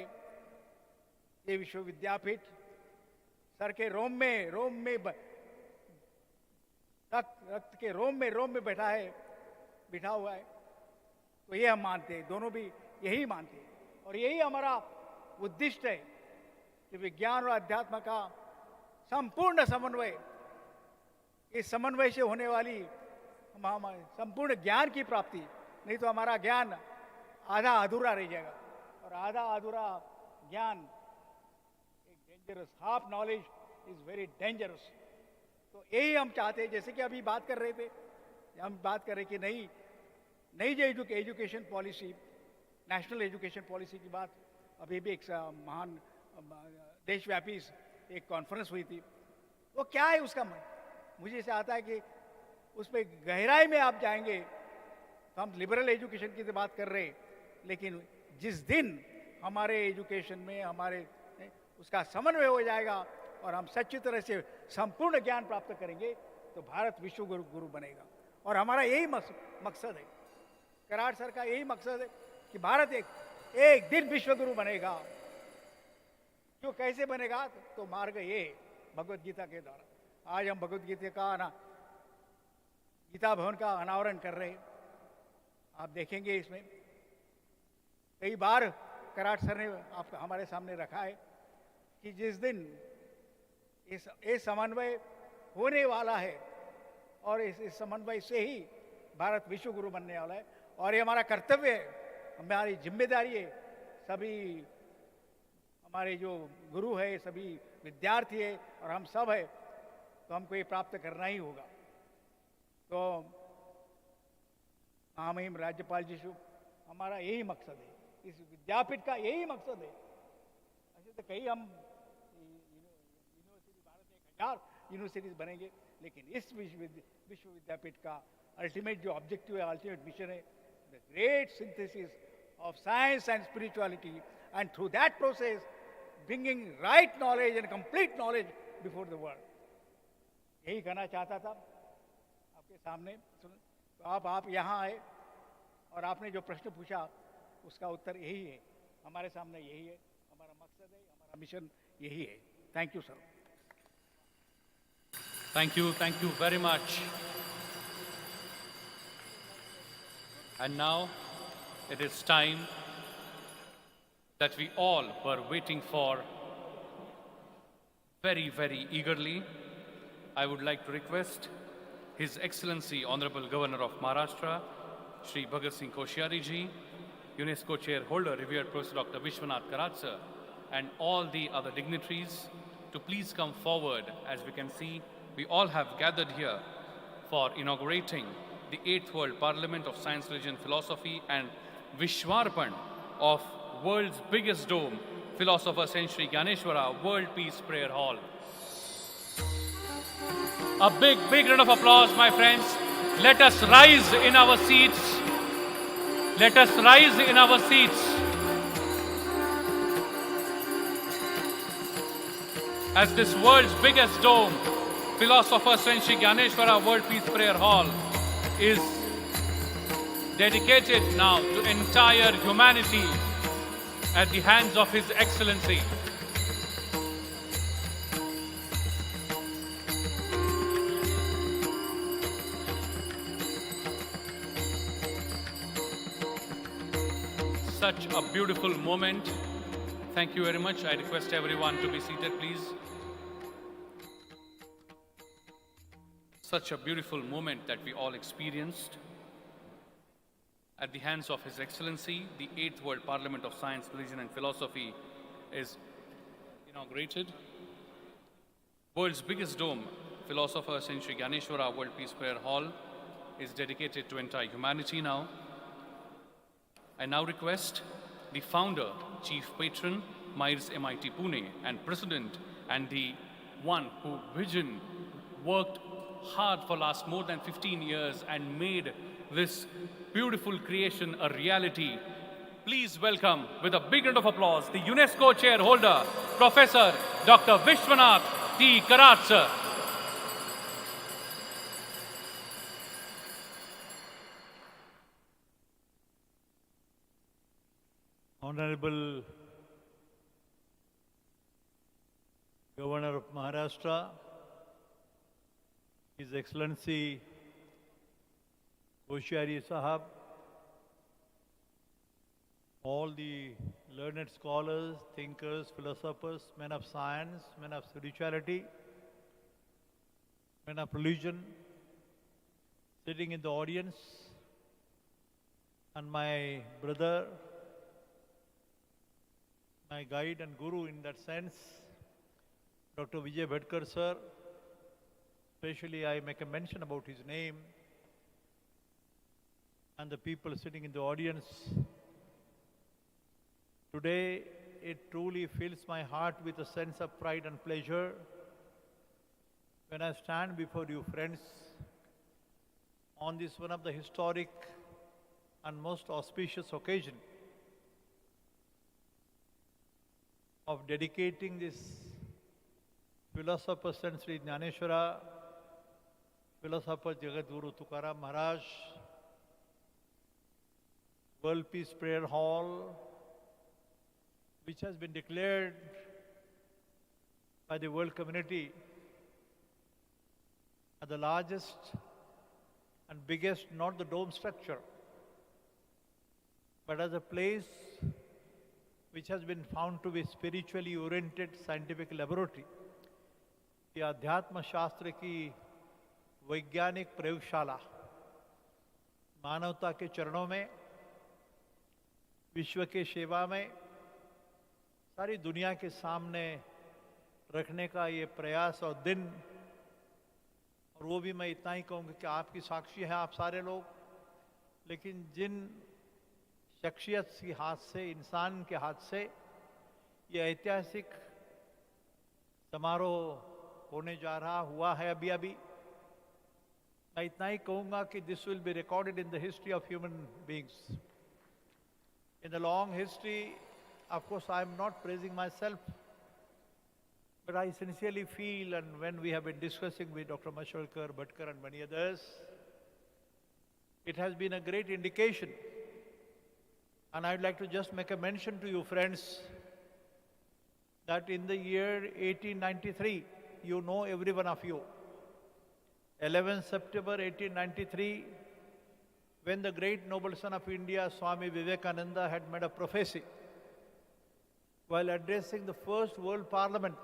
ये विश्वविद्यापीठ सर के रोम में रक्त के रोम में बैठा हुआ है। तो ये हम मानते हैं, दोनों भी यही मानते हैं, और यही हमारा उद्दिष्ट है कि विज्ञान और अध्यात्म का संपूर्ण समन्वय, इस समन्वय से होने वाली संपूर्ण ज्ञान की प्राप्ति, नहीं तो हमारा ज्ञान आधा अधूरा रह जाएगा, और आधा अधूरा ज्ञान एक dangerous, half knowledge is very dangerous. तो यही हम चाहते हैं, जैसे कि अभी बात कर रहे थे, हम बात कर रहे कि नई जो education policy, national education policy की बात अभी भी एक महान देशव्यापी एक कॉन्फ्रेंस हुई थी। वो क्या है उसका मुझे ऐसा आता है कि उसमें गहराई में आप जाएंगे तो हम लिबरल एजुकेशन की बात कर रहे हैं, लेकिन जिस दिन हमारे एजुकेशन में उसका समन्वय हो जाएगा और हम सच्ची तरह से संपूर्ण ज्ञान प्राप्त करेंगे तो भारत विश्व गुरु बनेगा। और हमारा यही मकसद है, कराड़ सर का यही मकसद है कि भारत एक दिन विश्व गुरु बनेगा। क्यों, कैसे बनेगा? तो मार्ग ये भगवत गीता के द्वारा। आज हम भगवत गीता का गीता भवन का अनावरण कर रहे हैं। आप देखेंगे इसमें कई बार कराड़ सर ने हमारे सामने रखा है कि जिस दिन इस समन्वय होने वाला है और इस समन्वय से ही भारत विश्व गुरु बनने वाला है, और ये हमारा कर्तव्य है, हमारी जिम्मेदारी है। सभी हमारे जो गुरु है, सभी विद्यार्थी है और हम सब है, तो हमको ये प्राप्त करना ही होगा। तो महामहिम राज्यपाल जी से हमारा यही मकसद है, इस विद्यापीठ का यही मकसद है। ऐसे तो कई हम यूनिवर्सिटी, भारत में 1000 यूनिवर्सिटीज बनेंगे, लेकिन इस विश्वविद्यापीठ का अल्टीमेट जो ऑब्जेक्टिव है, अल्टीमेट मिशन है, the great synthesis of science and spirituality, and through that process bringing right knowledge and complete knowledge before the world. यही कहना चाहता था आपके सामने। तो आप यहाँ आए और आपने जो प्रश्न पूछा उसका उत्तर यही है, हमारे सामने यही है, हमारा मकसद है, हमारा मिशन यही है। Thank you sir. Thank you very much. And now it is time that we all were waiting for very, very eagerly. I would like to request His Excellency Honorable Governor of Maharashtra, Shri Bhagat Singh Koshyari ji, UNESCO Chair Holder, revered Professor Dr. Vishwanath Karatsa, and all the other dignitaries to please come forward. As we can see, we all have gathered here for inaugurating the 8th World Parliament of Science, Religion, Philosophy and Vishwarpan of world's biggest dome, Philosopher Saint Shri Gyaneshwara World Peace Prayer Hall. A big round of applause, my friends. Let us rise in our seats. Let us rise in our seats as this world's biggest dome, Philosopher Saint Shri Gyaneshwara World Peace Prayer Hall, is dedicated now to entire humanity at the hands of His Excellency. Such a beautiful moment. Thank you very much. I request everyone to be seated, please. Such a beautiful moment that we all experienced. At the hands of His Excellency, the 8th World Parliament of Science, Religion and Philosophy is inaugurated. World's biggest dome, Philosopher Saint Shri Gyaneshwara World Peace Prayer Hall, is dedicated to entire humanity now. I now request the founder, chief patron, Myers MIT Pune, and president, and the one who worked hard for last more than 15 years and made this beautiful creation a reality. Please welcome with a big round of applause the UNESCO chair holder, Professor Dr. Vishwanath T. Karatsa. Honorable Governor of Maharashtra, His Excellency Koshyari Sahab, all the learned scholars, thinkers, philosophers, men of science, men of spirituality, men of religion, sitting in the audience, and my brother, my guide and guru in that sense, Dr. Vijay Bhatkar sir. Especially I make a mention about his name, and the people sitting in the audience. Today, it truly fills my heart with a sense of pride and pleasure when I stand before you friends on this one of the historic and most auspicious occasion of dedicating this philosopher saint Sri Jnaneshwara, philosopher Jagat Guru Tukaram Maharaj, World Peace Prayer Hall, which has been declared by the world community as the largest and biggest, not the dome structure, but as a place which has been found to be spiritually oriented scientific laboratory. ये अध्यात्म शास्त्र की वैज्ञानिक प्रयोगशाला मानवता के चरणों में, विश्व के सेवा में, सारी दुनिया के सामने रखने का ये प्रयास और दिन, और वो भी मैं इतना ही कहूँगा कि आपकी साक्षी हैं आप सारे लोग, लेकिन जिन शख्सियत के हाथ से, इंसान के हाथ से ये ऐतिहासिक समारोह होने जा रहा हुआ है अभी अभी, मैं इतना ही कहूँगा कि this will be recorded in the history of human beings. In the long history, of course, I am not praising myself, but I sincerely feel, and when we have been discussing with Dr. Mashalkar, Bhatkar and many others, it has been a great indication. And I'd like to just make a mention to you, friends, that in the year 1893, you know, every one of you, 11 September 1893, when the great noble son of India, Swami Vivekananda, had made a prophecy while addressing the first World Parliament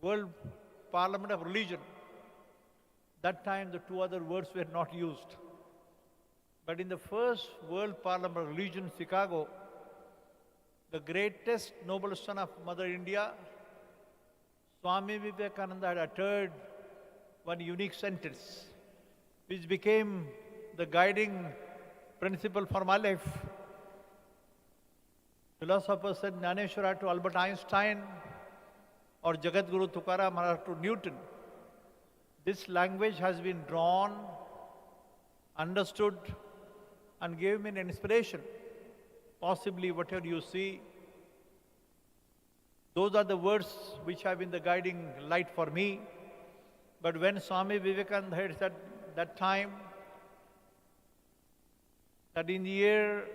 of Religion. That time the two other words were not used. But in the first World Parliament of Religion, Chicago, the greatest noble son of Mother India, Swami Vivekananda, had uttered one unique sentence, which became the guiding principle for my life. Philosopher said Jnaneshwara to Albert Einstein, or Jagat Guru Tukaram Maharaj to Newton. This language has been drawn, understood, and gave me an inspiration. Possibly whatever you see, those are the words which have been the guiding light for me. But when Swami Vivekananda had said that time, that in the year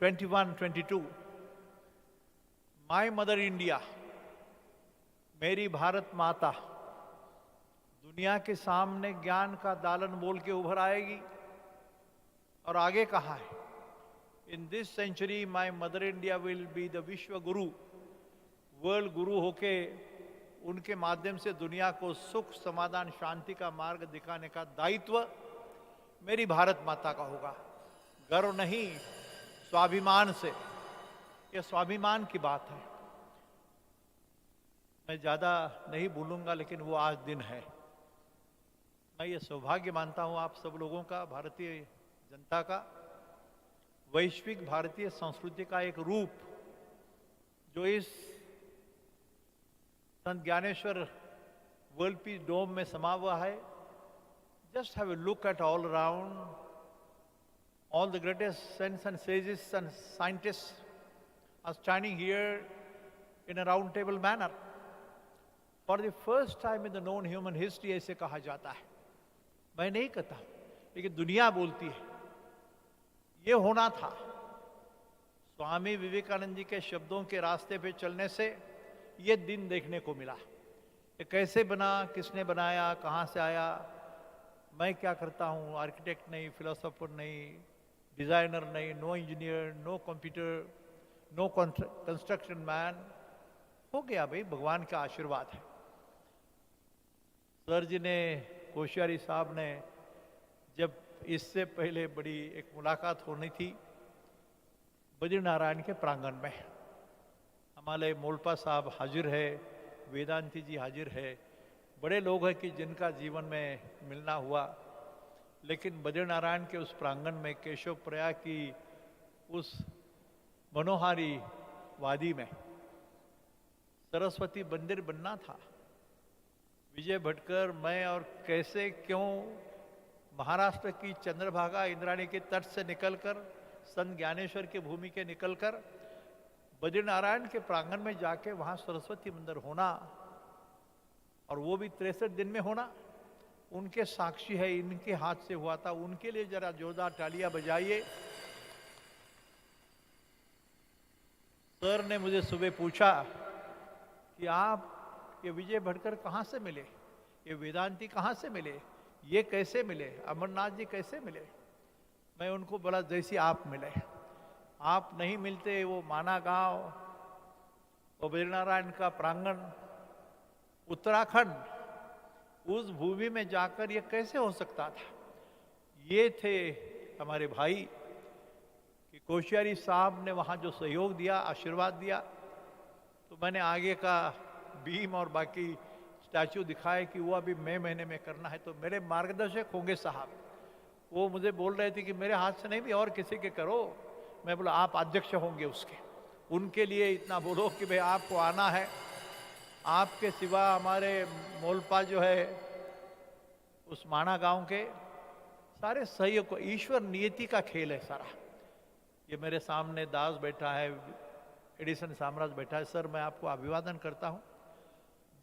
21-22, my mother India, मेरी भारत माता, दुनिया के सामने ज्ञान का दालन बोल के उभर आएगी. और आगे कहा है, in this century my mother India will be the Vishwa Guru, world Guru होके उनके माध्यम से दुनिया को सुख, समाधान, शांति का मार्ग दिखाने का दायित्व मेरी भारत माता का होगा. गर्व नहीं, स्वाभिमान से. यह स्वाभिमान की बात है. मैं ज़्यादा नहीं बोलूँगा, लेकिन वो आज दिन है. मैं ये सौभाग्य मानता हूँ आप सब लोगों का, भारतीय जनता का, वैश्विक भारतीय संस्कृति का एक रूप जो इस संत ज्ञानेश्वर वर्ल्ड पीस डोम में समा हुआ है. Just have a look at all around. All the greatest saints and sages and scientists are standing here in a round table manner. For the first time in the known human history ऐसे कहा जाता है. मैं नहीं कहता, लेकिन दुनिया बोलती है. ये होना था. स्वामी विवेकानंद जी के शब्दों के रास्ते पे चलने से ये दिन देखने को मिला। ये कैसे बना, किसने बनाया, कहाँ से आया, मैं क्या करता हूँ, आर्किटेक्ट नहीं, फिलोसोफर नहीं, डिज़ाइनर नहीं, no engineer, no computer, no construction man, हो गया भाई, भगवान का आशीर्वाद है। सर जी ने, कोश्यारी साहब ने, जब इससे पहले बड़ी एक मुलाकात होनी थी बद्रीनारायण के प्रांगण में, हमारे मोलपा साहब हाजिर है, वेदांती जी हाजिर है, बड़े लोग हैं कि जिनका जीवन में मिलना हुआ। लेकिन बद्रीनारायण के उस प्रांगण में, केशव प्रयाग की उस मनोहारी वादी में सरस्वती मंदिर बनना था। विजय भटकर, मैं और कैसे क्यों महाराष्ट्र की चंद्रभागा इंद्राणी के तट से निकलकर, संत ज्ञानेश्वर की भूमि के निकलकर बद्रीनारायण के प्रांगण में जाके वहाँ सरस्वती मंदिर होना, और वो भी 63 दिन में होना, उनके साक्षी है, इनके हाथ से हुआ था। उनके लिए जरा जोरदार तालियां बजाइए। सर ने मुझे सुबह पूछा कि आप ये विजय भटकर कहाँ से मिले, ये वेदांती कहाँ से मिले, ये कैसे मिले, अमरनाथ जी कैसे मिले। मैं उनको बोला जैसे आप मिले, आप नहीं मिलते वो माना गांव, वो बद्रीनारायण का प्रांगण, उत्तराखंड, उस भूमि में जाकर ये कैसे हो सकता था। ये थे हमारे भाई कि कोश्यारी साहब ने वहाँ जो सहयोग दिया, आशीर्वाद दिया। तो मैंने आगे का बीम और बाकी स्टैचू दिखाए कि वो अभी मई महीने में करना है। तो मेरे मार्गदर्शक होंगे साहब, वो मुझे बोल रहे थे कि मेरे हाथ से नहीं भी और किसी के करो। मैं बोला आप अध्यक्ष होंगे उसके, उनके लिए इतना बोलो कि भाई आपको आना है। आपके सिवा हमारे मोलपा जो है उस माना गांव के सारे सहयोग को, ईश्वर नियति का खेल है सारा। ये मेरे सामने दास बैठा है, एडिसन साम्राज्य बैठा है। सर मैं आपको अभिवादन करता हूँ।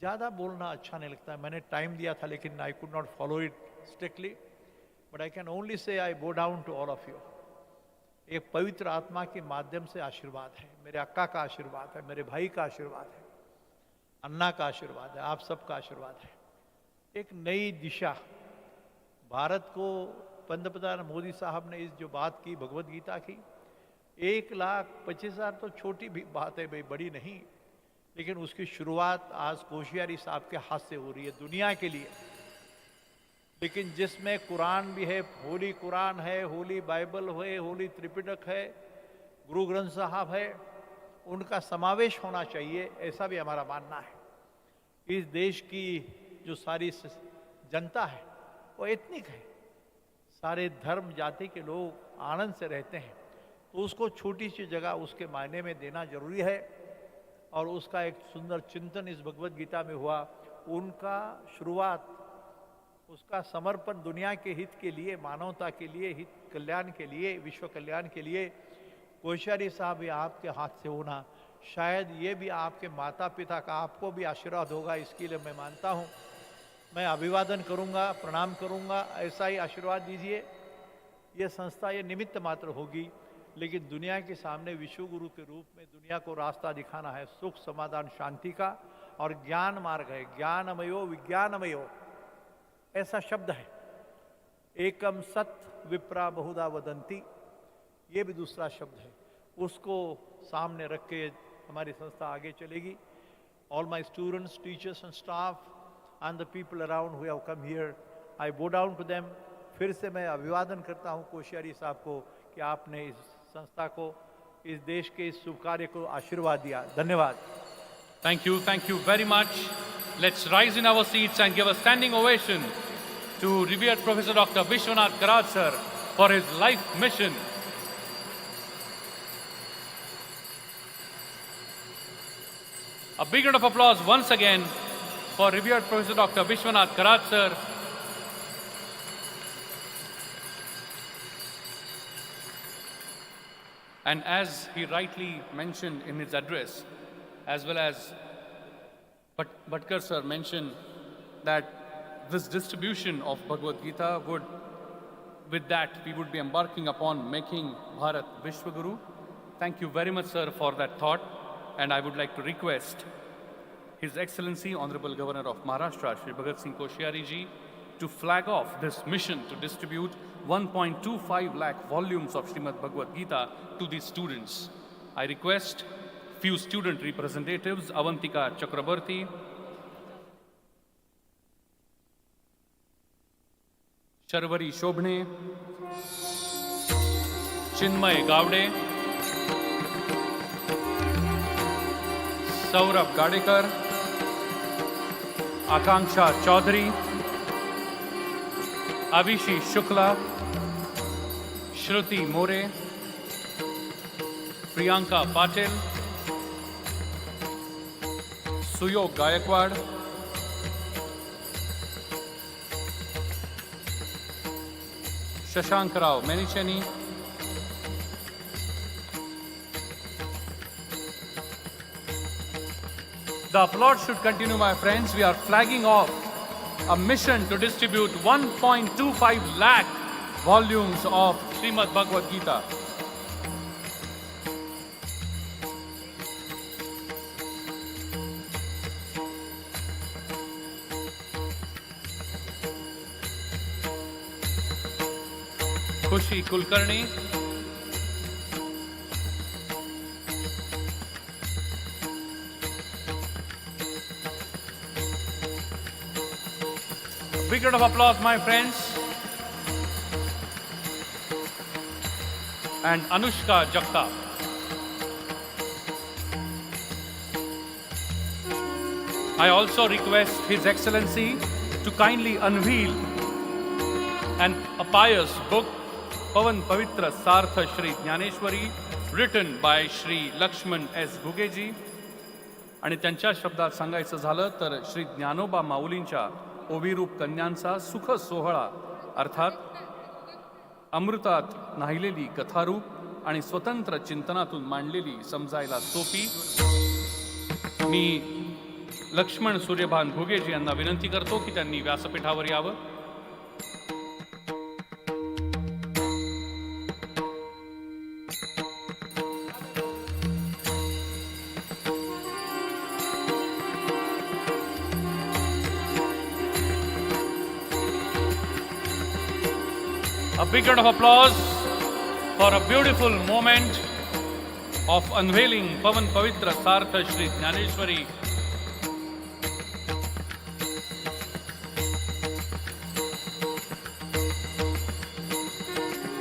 ज़्यादा बोलना अच्छा नहीं लगता है, मैंने टाइम दिया था लेकिन I could not follow it strictly, but I can only say I bow down to all of you. एक पवित्र आत्मा के माध्यम से आशीर्वाद है, मेरे अक्का का आशीर्वाद है, मेरे भाई का आशीर्वाद है, अन्ना का आशीर्वाद है, आप सबका आशीर्वाद है। एक नई दिशा भारत को, पंतप्रधान मोदी साहब ने इस जो बात की भगवत गीता की, 1,25,000 तो छोटी भी बात है भाई, बड़ी नहीं, लेकिन उसकी शुरुआत आज कोश्यारी साहब के हाथ से हो रही है दुनिया के लिए। लेकिन जिसमें कुरान भी है, होली कुरान है, होली बाइबल है, होली त्रिपिटक है, गुरु ग्रंथ साहब है, उनका समावेश होना चाहिए, ऐसा भी हमारा मानना है। इस देश की जो सारी जनता है वो एथनिक है, सारे धर्म जाति के लोग आनंद से रहते हैं, तो उसको छोटी सी जगह उसके मायने में देना जरूरी है। और उसका एक सुंदर चिंतन इस भगवत गीता में हुआ। उनका शुरुआत, उसका समर्पण दुनिया के हित के लिए, मानवता के लिए, हित कल्याण के लिए, विश्व कल्याण के लिए, कोश्यारी साहब ये आपके हाथ से होना, शायद ये भी आपके माता पिता का आपको भी आशीर्वाद होगा, इसके लिए मैं मानता हूँ। मैं अभिवादन करूँगा, प्रणाम करूँगा, ऐसा ही आशीर्वाद दीजिए। ये संस्था ये निमित्त मात्र होगी, लेकिन दुनिया के सामने विश्व गुरु के रूप में दुनिया को रास्ता दिखाना है, सुख समाधान शांति का, और ज्ञान मार्ग है, ज्ञानमयो विज्ञानमयो ऐसा शब्द है। एकम सत विप्रा बहुधा वदंती, ये भी दूसरा शब्द है, उसको सामने रख के हमारी संस्था आगे चलेगी। All my students, teachers and staff and the people around who have come here, I bow down to them. फिर से मैं अभिवादन करता हूँ कोश्यारी साहब को कि आपने इस संस्था को, इस देश के इस शुभ कार्य को आशीर्वाद दिया। धन्यवाद। Thank you very much. Let's rise in our seats and give a standing ovation to revered Professor Dr. Vishwanath Karad sir for his life mission. A big round of applause once again for revered Professor Dr. Vishwanath Karad sir. And as he rightly mentioned in his address, as well as Bhatkar sir mentioned, that this distribution of Bhagavad Gita with that we would be embarking upon making Bharat Vishwaguru, Thank you very much, sir, for that thought. And I would like to request His Excellency, Honorable Governor of Maharashtra, Shri Bhagat Singh Koshyari ji, to flag off this mission to distribute 1.25 lakh volumes of Srimad-Bhagavatam to the students. I request few student representatives, Avantika Chakrabarti, Sharvari Shobhne, Chinmay Gavde, Saurabh Gadekar, Akanksha Chaudhary, Avishi Shukla, Shruti More, Priyanka Patil, Suyog Gaikwad, Shashank Rao Menicheni, the applause should continue, my friends. We are flagging off a mission to distribute 1.25 lakh volumes of Srimad Bhagavad Gita. Khushi Kulkarni, a big round of applause, my friends. And Anushka Jagtap. I also request His Excellency to kindly unveil a pious book, Pavan Pavitra Sartha Shri Jnaneshwari, written by Shri Lakshman S. Gugeji. आणि त्यांच्या शब्दात सांगायचं झालं तर श्री ज्ञानोबा माऊलींच्या ओविरूप कन्यांचा सुख सोहळा अर्थात अमृतात न्हायलेली कथारूप आणि स्वतंत्र चिंतनातून मांडलेली समजायला सोपी. मी लक्ष्मण सूर्यभान घुगेजी यांना विनंती करतो की त्यांनी व्यासपीठावर यावं. A big round of applause for a beautiful moment of unveiling Pavan Pavitra Sartha Shri Jnaneshwari.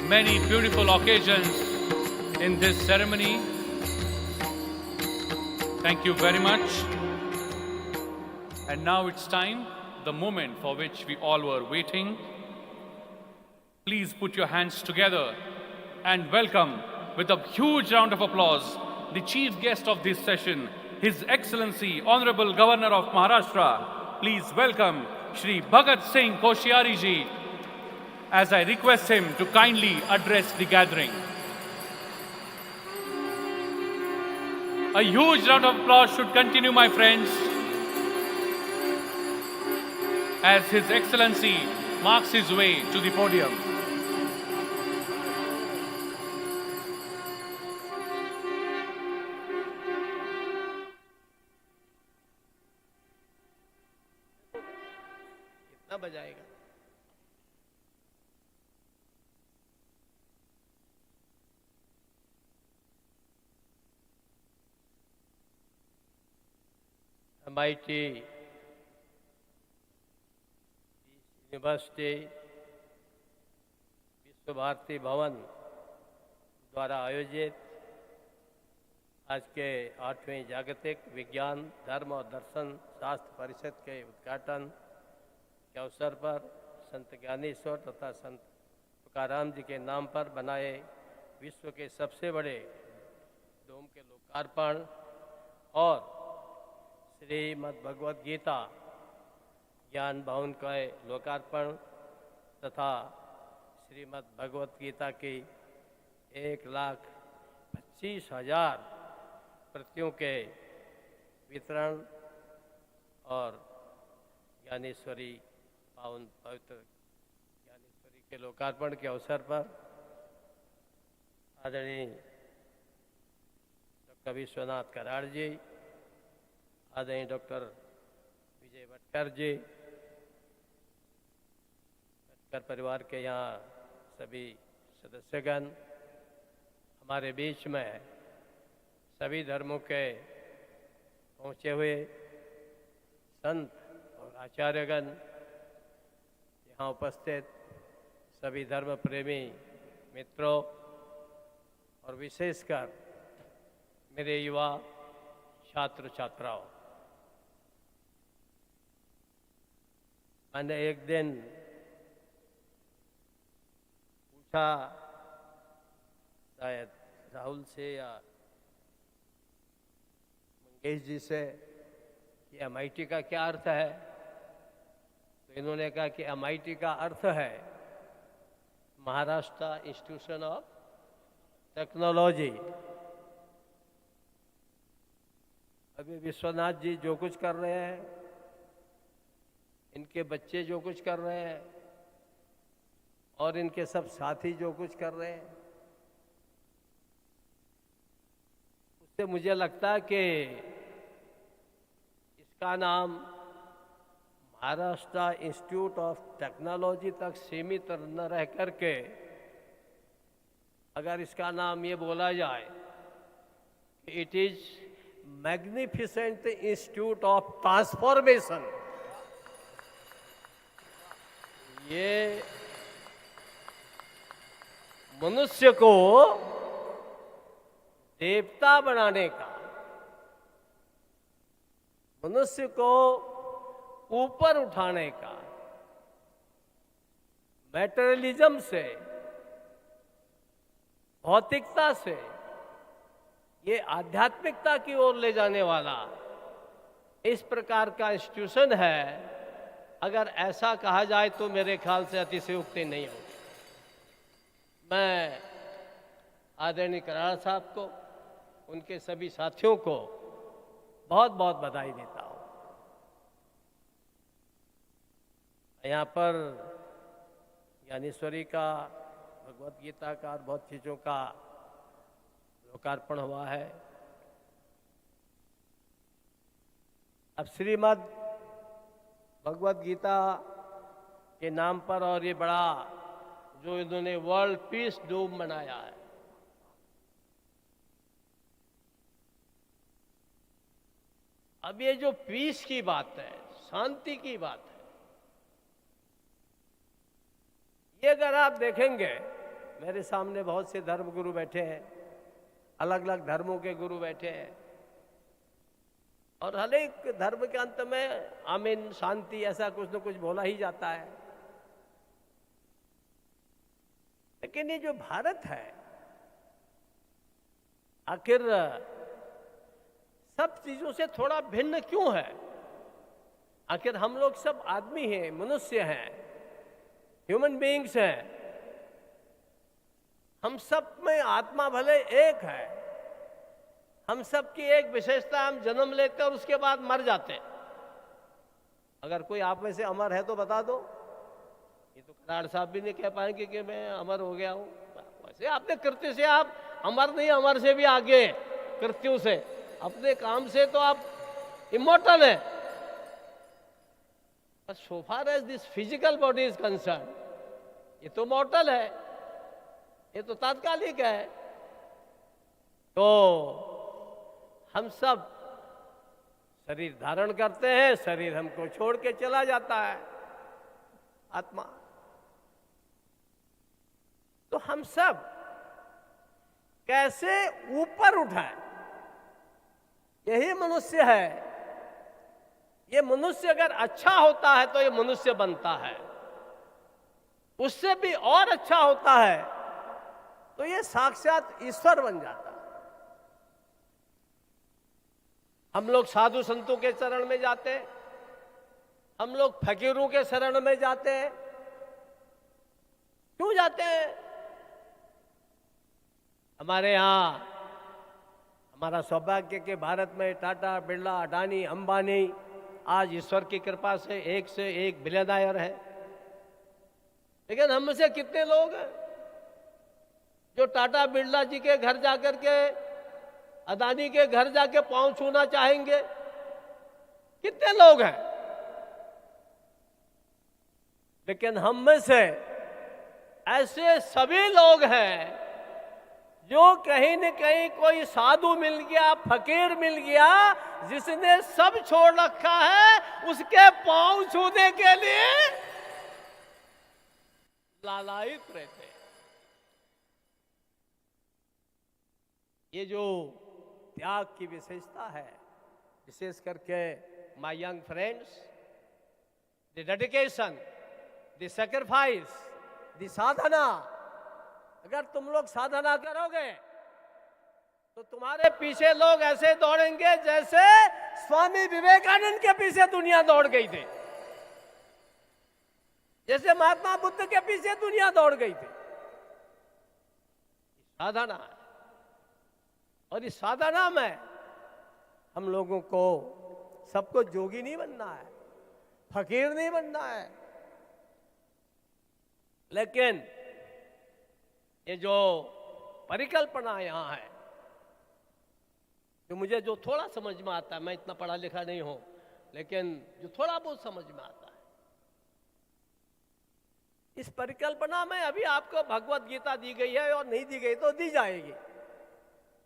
Many beautiful occasions in this ceremony. Thank you very much. And now it's time, the moment for which we all were waiting. Please put your hands together and welcome with a huge round of applause the chief guest of this session, His Excellency Honorable Governor of Maharashtra. Please welcome Shri Bhagat Singh Koshyari ji as I request him to kindly address the gathering. A huge round of applause should continue, my friends, as His Excellency marks his way to the podium. बजाएगा MIT university विश्व भारती भवन द्वारा आयोजित आज के 8वें जागतिक विज्ञान धर्म और दर्शन शास्त्र परिषद के उद्घाटन के अवसर पर संत ज्ञानेश्वर तथा संत तुकाराम जी के नाम पर बनाए विश्व के सबसे बड़े डोम के लोकार्पण और श्रीमद् गीता ज्ञान भवन का लोकार्पण तथा श्रीमद् गीता की 1,25,000 प्रतियों के वितरण और ज्ञानेश्वरी पावन पवित्र ज्ञानेश्वरी के लोकार्पण के अवसर पर आदरणीय डॉक्टर विश्वनाथ कराड़ जी, आदरणीय डॉक्टर विजय भटकर जी, भटकर परिवार के यहाँ सभी सदस्यगण, हमारे बीच में सभी धर्मों के पहुँचे हुए संत और आचार्यगण, यहाँ उपस्थित सभी धर्म प्रेमी मित्रों और विशेषकर मेरे युवा छात्र छात्राओं, मैंने एक दिन पूछा शायद राहुल से या मंगेश जी से कि MIT का क्या अर्थ है, तो इन्होंने कहा कि MIT का अर्थ है महाराष्ट्र इंस्टीट्यूशन ऑफ टेक्नोलॉजी। अभी विश्वनाथ जी जो कुछ कर रहे हैं, इनके बच्चे जो कुछ कर रहे हैं और इनके सब साथी जो कुछ कर रहे हैं, उससे मुझे लगता है कि इसका नाम महाराष्ट्र इंस्टीट्यूट ऑफ टेक्नोलॉजी तक सीमित न रह करके अगर इसका नाम ये बोला जाए कि it is magnificent institute of transformation, ये मनुष्य को देवता बनाने का, मनुष्य को ऊपर उठाने का, मैटेरियलिज्म से, भौतिकता से ये आध्यात्मिकता की ओर ले जाने वाला इस प्रकार का इंस्टीट्यूशन है। अगर ऐसा कहा जाए तो मेरे ख्याल से अतिशयोक्ति नहीं होगी। मैं आदरणीय कराड़ साहब को, उनके सभी साथियों को बहुत बहुत बधाई देता हूँ। यहाँ पर ज्ञानेश्वरी का, भगवत गीता का और बहुत चीज़ों का लोकार्पण हुआ है। अब श्रीमद् भगवत गीता के नाम पर और ये बड़ा जो इन्होंने वर्ल्ड पीस डोम बनाया है, अब ये जो पीस की बात है, शांति की बात है, ये अगर आप देखेंगे, मेरे सामने बहुत से धर्म गुरु बैठे हैं, अलग अलग धर्मों के गुरु बैठे हैं और हर एक धर्म के अंत में आमीन, शांति, ऐसा कुछ न कुछ बोला ही जाता है। लेकिन ये जो भारत है, आखिर सब चीजों से थोड़ा भिन्न क्यों है? आखिर हम लोग सब आदमी हैं, मनुष्य हैं, ह्यूमन बीइंग्स हैं। हम सब में आत्मा भले एक है, हम सब की एक विशेषता, हम जन्म लेते और उसके बाद मर जाते हैं। अगर कोई आप में से अमर है तो बता दो। ये तो कराड़ साहब भी नहीं कह पाएंगे कि मैं अमर हो गया हूं। वैसे अपने कृत्य से आप अमर नहीं, अमर से भी आगे कृत्यों से, अपने काम से तो आप इमॉर्टल है। But so far as this physical body is concerned, ये तो मॉर्टल है, ये तो तात्कालिक है। तो हम सब शरीर धारण करते हैं, शरीर हमको छोड़ के चला जाता है, आत्मा। तो हम सब कैसे ऊपर उठाएं, यही मनुष्य है। ये मनुष्य अगर अच्छा होता है तो ये मनुष्य बनता है, उससे भी और अच्छा होता है तो ये साक्षात ईश्वर बन जाता है। हम लोग साधु संतों के शरण में जाते हैं, हम लोग फकीरों के शरण में जाते हैं। क्यों जाते हैं? हमारे यहाँ हमारा सौभाग्य के भारत में टाटा, बिरला, अडानी, अंबानी आज ईश्वर की कृपा से एक बिलियनर है। लेकिन हम में से कितने लोग हैं जो टाटा, बिरला जी के घर जाकर के अदानी के घर जाके पांव छूना चाहेंगे? कितने लोग हैं? लेकिन हम में से ऐसे सभी लोग हैं जो कहीं न कहीं कोई साधु मिल गया, फकीर मिल गया, जिसने सब छोड़ रखा है, उसके पांव छूने के लिए लालायित रहते हैं। ये जो त्याग की विशेषता है, विशेष करके my young friends, the dedication, the sacrifice, the sadhana, अगर तुम लोग साधना करोगे तो तुम्हारे पीछे लोग ऐसे दौड़ेंगे जैसे स्वामी विवेकानंद के पीछे दुनिया दौड़ गई थी, जैसे महात्मा बुद्ध के पीछे दुनिया दौड़ गई थी। साधना है, और इस साधना में हम लोगों को सबको जोगी नहीं बनना है, फकीर नहीं बनना है, लेकिन ये जो परिकल्पना यहां है, जो मुझे जो थोड़ा समझ में आता है, मैं इतना पढ़ा लिखा नहीं हूं, लेकिन जो थोड़ा बहुत समझ में आता है, इस परिकल्पना में अभी आपको भगवत गीता दी गई है, और नहीं दी गई तो दी जाएगी,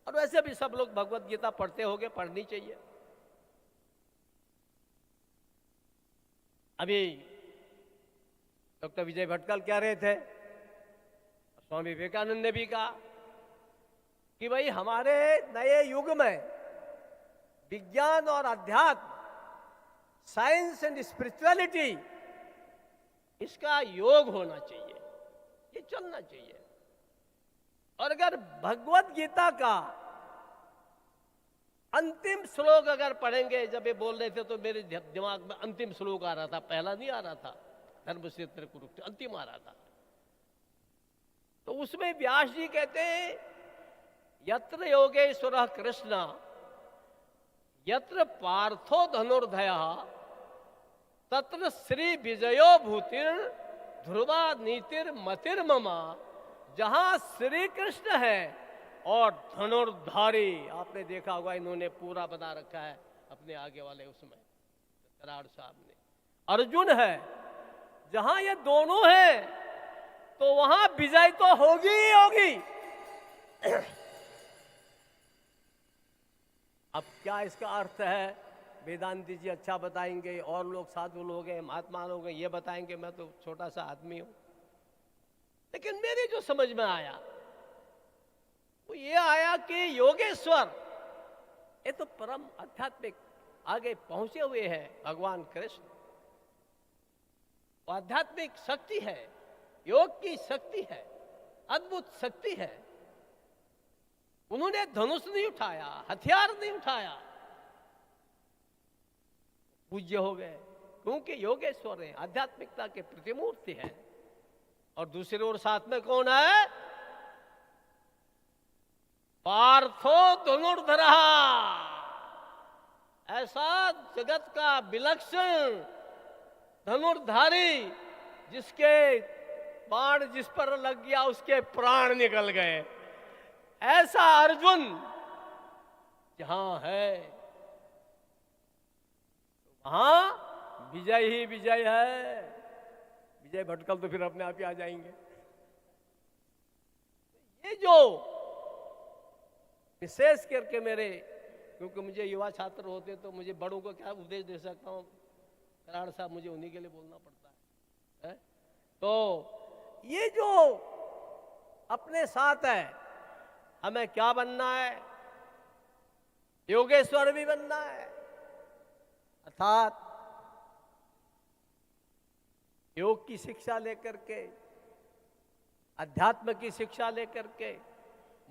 और वैसे भी सब लोग भगवत गीता पढ़ते होंगे, पढ़नी चाहिए। अभी डॉक्टर विजय भटकल कह रहे थे, स्वामी विवेकानंद ने भी कहा कि भाई हमारे नए युग में विज्ञान और अध्यात्म, साइंस एंड स्पिरिचुअलिटी, इसका योग होना चाहिए, ये चलना चाहिए। और अगर भगवत गीता का अंतिम श्लोक अगर पढ़ेंगे, जब ये बोल रहे थे तो मेरे दिमाग में अंतिम श्लोक आ रहा था, पहला नहीं आ रहा था, धर्म क्षेत्र कुरुक्षेत्र अंतिम आ रहा था। तो उसमें व्यास जी कहते हैं, यत्र योगेश्वर कृष्ण यत्र पार्थो धनुर्धय तत्र श्री विजयो भूतिर ध्रुवा नीतिर मतिर ममा। जहां श्री कृष्ण है और धनुर्धारी, आपने देखा होगा इन्होंने पूरा बना रखा है अपने आगे वाले उसमें, कराड़ साहब ने, अर्जुन है, जहां ये दोनों हैं तो वहां विजय तो होगी ही होगी। अब क्या इसका अर्थ है, वेदांती जी अच्छा बताएंगे, और लोग साधु लोग हैं, महात्मा लोग हैं, ये बताएंगे, मैं तो छोटा सा आदमी हूं। लेकिन मेरी जो समझ में आया वो ये आया कि योगेश्वर ये तो परम आध्यात्मिक आगे पहुंचे हुए हैं भगवान कृष्ण, वो आध्यात्मिक शक्ति है, योग की शक्ति है, अद्भुत शक्ति है। उन्होंने धनुष नहीं उठाया, हथियार नहीं उठाया, पूज्य हो गए, क्योंकि योगेश्वर हैं, आध्यात्मिकता के प्रतिमूर्ति हैं। और दूसरी ओर साथ में कौन है? पार्थो धनुर्धरा, ऐसा जगत का विलक्षण धनुर्धारी, जिसके बाण जिस पर लग गया उसके प्राण निकल गए, ऐसा अर्जुन जहां है वहां विजय ही विजय है। विजय भटकल तो फिर अपने आप ही आ जाएंगे। ये जो विशेष करके मेरे, क्योंकि मुझे युवा छात्र होते तो मुझे बड़ों को क्या उपदेश दे सकता हूँ, कराड़ साहब मुझे उन्हीं के लिए बोलना पड़ता है। तो ये जो अपने साथ है, हमें क्या बनना है? योगेश्वर भी बनना है, अर्थात योग की शिक्षा लेकर के, अध्यात्म की शिक्षा लेकर के,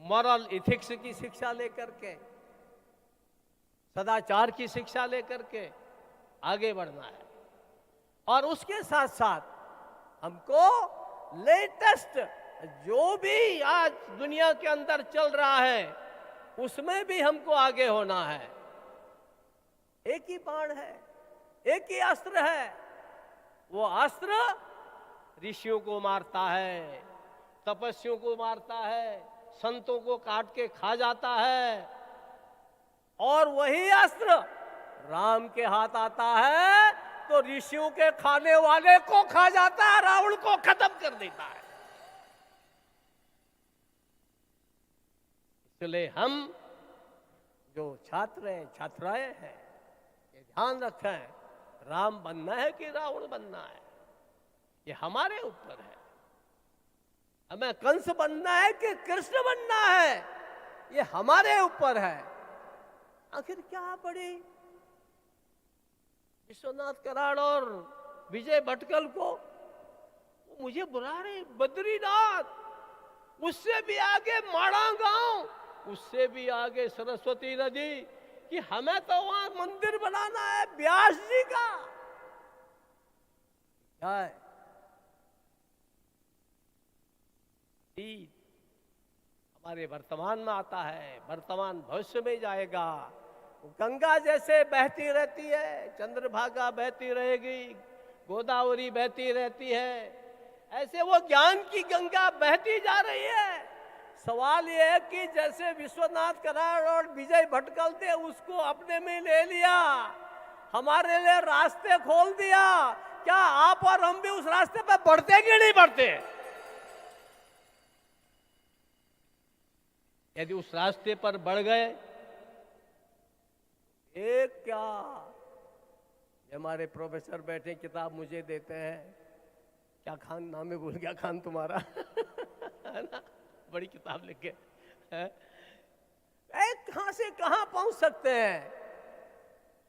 मॉरल इथिक्स की शिक्षा लेकर के, सदाचार की शिक्षा लेकर के आगे बढ़ना है। और उसके साथ साथ हमको लेटेस्ट जो भी आज दुनिया के अंदर चल रहा है उसमें भी हमको आगे होना है। एक ही बाण है, एक ही अस्त्र है, वो अस्त्र ऋषियों को मारता है, तपस्वियों को मारता है, संतों को काट के खा जाता है, और वही अस्त्र राम के हाथ आता है तो ऋषियों के खाने वाले को खा जाता है, रावण को खत्म कर देता है। इसलिए हम जो छात्र हैं, छात्राएं हैं, ये ध्यान रखें, राम बनना है कि रावण बनना है, ये हमारे ऊपर है। हमें कंस बनना है कि कृष्ण बनना है, ये हमारे ऊपर है। आखिर क्या पड़ी विश्वनाथ कराड़ और विजय भटकल को? मुझे बुला रहे बद्रीनाथ, उससे भी आगे माड़ा गांव, उससे भी आगे सरस्वती नदी, कि हमें तो वहां मंदिर बनाना है व्यास जी का। क्या है? हमारे वर्तमान में आता है, वर्तमान भविष्य में जाएगा। गंगा जैसे बहती रहती है, चंद्रभागा बहती रहेगी, गोदावरी बहती रहती है, ऐसे वो ज्ञान की गंगा बहती जा रही है। सवाल ये है कि जैसे विश्वनाथ कराड़ और विजय भटकल थे, उसको अपने में ले लिया, हमारे लिए रास्ते खोल दिया, क्या आप और हम भी उस रास्ते पे बढ़ते कि नहीं बढ़ते? यदि उस रास्ते पर बढ़ गए, एक क्या, हमारे प्रोफेसर बैठे किताब मुझे देते हैं, क्या खान नाम है, भूल गया खान तुम्हारा है ना, बड़ी किताब लिख के, कहां से कहां पहुंच सकते हैं।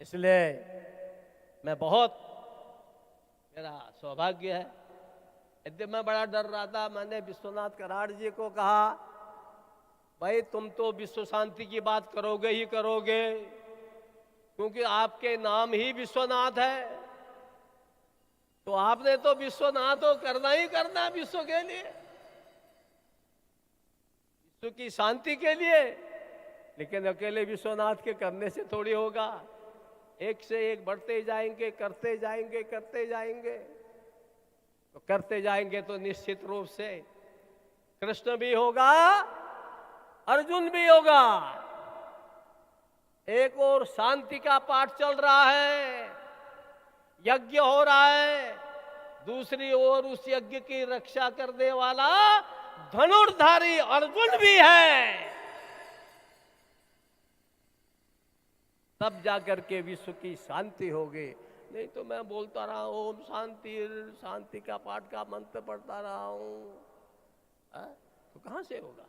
इसलिए मैं बहुत, मेरा सौभाग्य है, यदि मैं बड़ा डर रहा था, मैंने विश्वनाथ कराड़ जी को कहा, भाई तुम तो विश्व शांति की बात करोगे ही करोगे, क्योंकि आपके नाम ही विश्वनाथ है, तो आपने तो विश्वनाथ हो करना ही करना है विश्व के लिए, विश्व की शांति के लिए। लेकिन अकेले विश्वनाथ के करने से थोड़ी होगा, एक से एक बढ़ते जाएंगे, करते जाएंगे, करते जाएंगे, तो करते जाएंगे तो निश्चित रूप से कृष्ण भी होगा, अर्जुन भी होगा। एक और शांति का पाठ चल रहा है, यज्ञ हो रहा है, दूसरी ओर उस यज्ञ की रक्षा करने वाला धनुर्धारी अर्जुन भी है। तब जाकर के विश्व की शांति होगी। नहीं तो मैं बोलता रहा ओम शांति शांति का पाठ का मंत्र पढ़ता रहा हूं, तो कहां से होगा?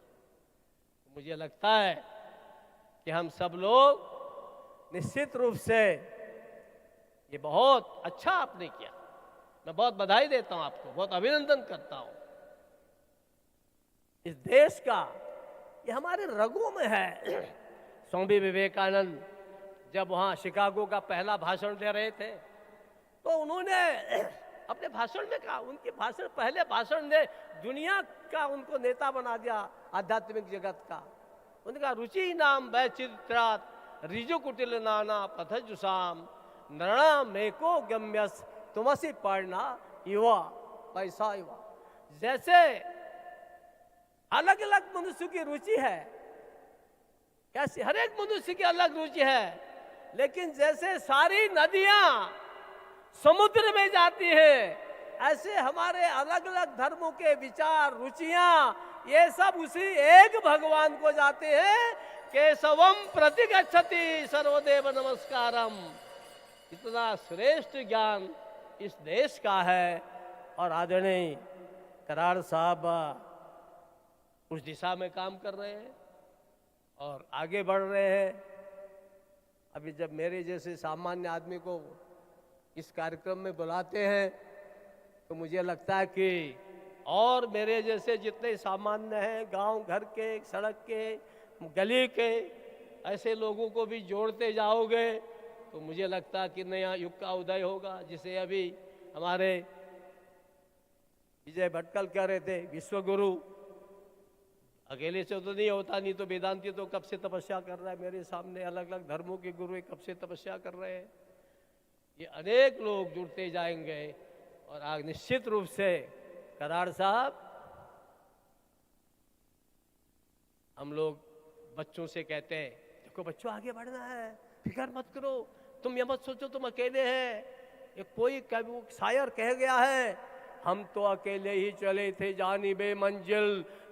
मुझे लगता है कि हम सब लोग निश्चित रूप से, ये बहुत अच्छा आपने किया, मैं बहुत बधाई देता हूं आपको, बहुत अभिनंदन करता हूं। इस देश का, ये हमारे रगों में है। स्वामी विवेकानंद जब वहां शिकागो का पहला भाषण दे रहे थे, तो उन्होंने अपने भाषण में कहा, उनके भाषण, पहले भाषण ने दुनिया का उनको नेता बना दिया, आध्यात्मिक जगत का। उन्होंने कहा, रुचि नाम वैचित्रात रिजु कुटिल नाना पथजुषाम नृणाम एको गम्यस तुमसी पढ़ना युवा पैसा युवा। जैसे अलग अलग मनुष्य की रुचि है, कैसे हर एक मनुष्य की अलग रुचि है, लेकिन जैसे सारी नदियां समुद्र में जाती है, ऐसे हमारे अलग अलग धर्मों के विचार, रुचियां, ये सब उसी एक भगवान को जाते हैं। केशवम प्रतिगच्छति सर्वदेव नमस्कारम। इतना श्रेष्ठ ज्ञान इस देश का है, और आदरणीय कराड़ साहब उस दिशा में काम कर रहे हैं और आगे बढ़ रहे हैं। अभी जब मेरे जैसे सामान्य आदमी को इस कार्यक्रम में बुलाते हैं, तो मुझे लगता है कि और मेरे जैसे जितने सामान्य हैं, गांव घर के, सड़क के, गली के, ऐसे लोगों को भी जोड़ते जाओगे, तो मुझे लगता है कि नया युग का उदय होगा। जिसे अभी हमारे विजय भटकल कह रहे थे, विश्वगुरु अकेले से तो नहीं होता, नहीं तो वेदांती तो कब से तपस्या कर रहा है मेरे सामने, अलग अलग धर्मों के गुरु कब से तपस्या कर रहे हैं। ये अनेक लोग जुड़ते जाएंगे, और आज निश्चित रूप से कराड़ साहब, हम लोग बच्चों से कहते हैं, देखो को बच्चों आगे बढ़ना है, फिक्र मत करो, तुम ये मत सोचो तुम अकेले हैं। ये कोई शायर कह गया है, हम तो अकेले ही चले थे जानिबे मंजिल,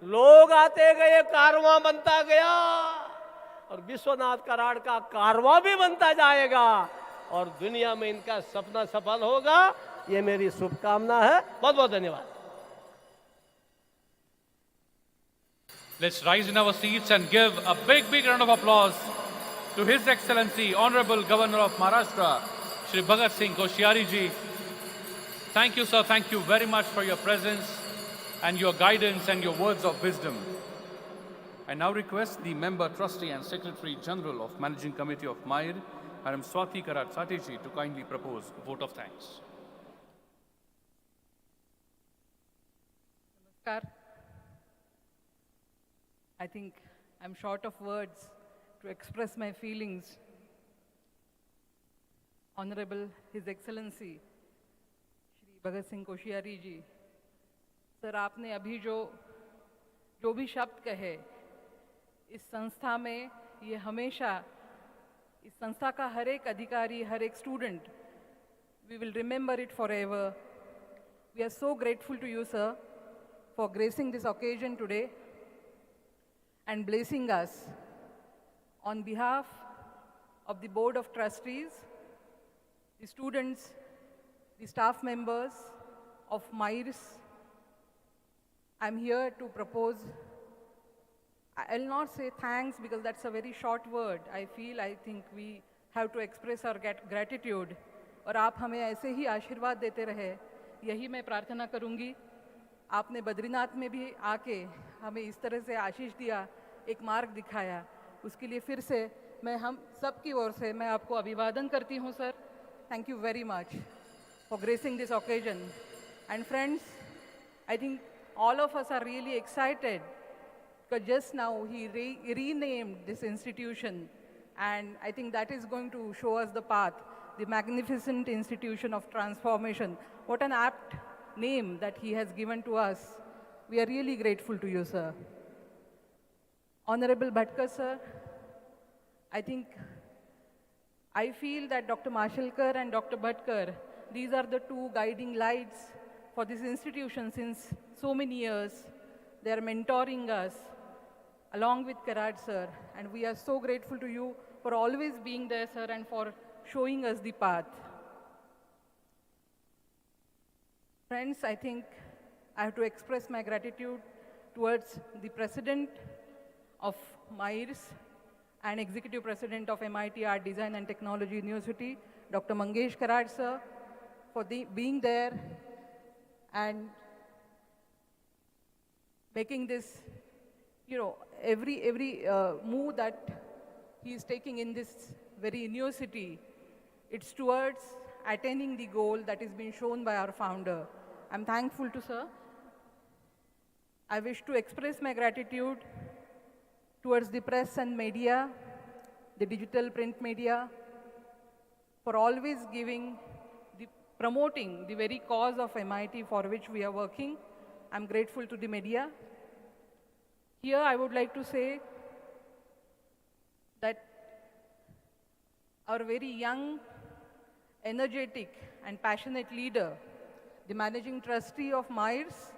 लोग आते गए कारवां बनता गया, और विश्वनाथ कराड़ का कारवां भी बनता जाएगा और दुनिया में इनका सपना सफल होगा। ये मेरी शुभकामना है। बहुत बहुत धन्यवाद। Let's rise in our seats and give a big round of applause to His Excellency Honorable Governor of Maharashtra, Shri Bhagat Singh Koshyari ji. Thank you, sir. Thank you very much for your presence and your guidance and your words of wisdom. I now request the Member, Trustee and Secretary General of Managing Committee of MAIR, Madam Swati Karat Satiji, to kindly propose vote of thanks. Namaskar. I think I'm short of words to express my feelings. Honorable His Excellency Shri Bhagat Singh Koshyari ji, sir आपने अभी जो भी शब्द कहे, इस संस्था में ये हमेशा, इस संस्था का हर एक अधिकारी, हर एक student, we will remember it forever. We are so grateful to you, sir, for gracing this occasion today and blessing us. On behalf of the Board of Trustees, the students, the staff members of MAIRS, I'm here to propose, I'll not say thanks because that's a very short word. I think we have to express our gratitude. और आप हमें ऐसे ही आशीर्वाद देते रहे, यही मैं प्रार्थना करूंगी। आपने बद्रीनाथ में भी आके हमें इस तरह से आशीष दिया, एक मार्ग दिखाया, उसके लिए फिर से मैं हम सब की ओर से मैं आपको अभिवादन करती हूँ sir. Thank you very much for gracing this occasion. And friends, I think all of us are really excited because just now he renamed this institution, and I think that is going to show us the path, the magnificent institution of transformation. What an apt name that he has given to us. We are really grateful to you, sir. Honorable Bhatkar, sir, I feel that Dr. Mashalkar and Dr. Bhatkar, these are the two guiding lights for this institution since so many years. They are mentoring us along with Karat, sir, and we are so grateful to you for always being there, sir, and for showing us the path. Friends, I think I have to express my gratitude towards the President of MAIRS and Executive President of MIT Art, Design and Technology University, Dr. Mangesh Karat, sir, for being there and making this, every move that he is taking in this very university, it's towards attaining the goal that is being shown by our founder. I'm thankful to sir. I wish to express my gratitude towards the press and media, the digital print media, for always promoting the very cause of MIT for which we are working. I'm grateful to the media. Here I would like to say that our very young, energetic and passionate leader, the managing trustee of MAIRS,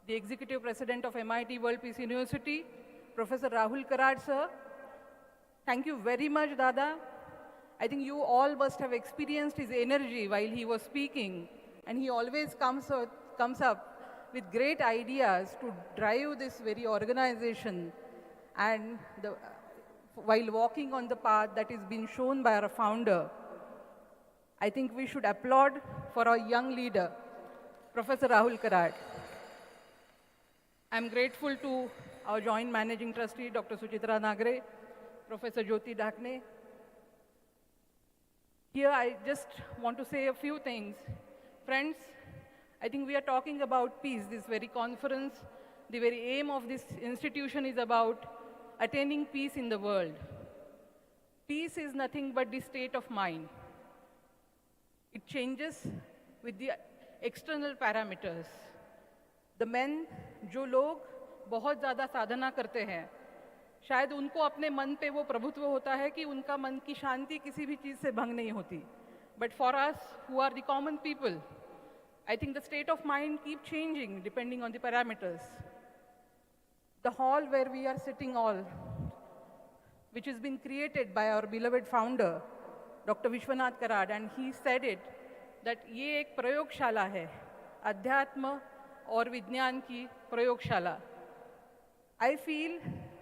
the executive president of MIT World Peace University, Professor Rahul Karat, sir. Thank you very much, Dada. I think you all must have experienced his energy while he was speaking, and he always comes up with great ideas to drive this very organization, and while walking on the path that is being shown by our founder. I think we should applaud for our young leader, Professor Rahul Karat. I'm grateful to our joint managing trustee, Dr. Suchitra Nagre, Professor Jyoti Dakne. Here I just want to say a few things. Friends, I think we are talking about peace, this very conference. The very aim of this institution is about attaining peace in the world. Peace is nothing but the state of mind. It changes with the external parameters. The men, जो लोग बहुत ज़्यादा साधना करते हैं, शायद उनको अपने मन पे वो प्रभुत्व होता है कि उनका मन की शांति किसी भी चीज़ से भंग नहीं होती. But for us who are the common people, I think the state of mind keep changing depending on the parameters. The hall where we are sitting all, which has been created by our beloved founder, Dr. Vishwanath Karad, and he said it, that ये एक प्रयोगशाला है, अध्यात्म और विज्ञान की प्रयोगशाला. I feel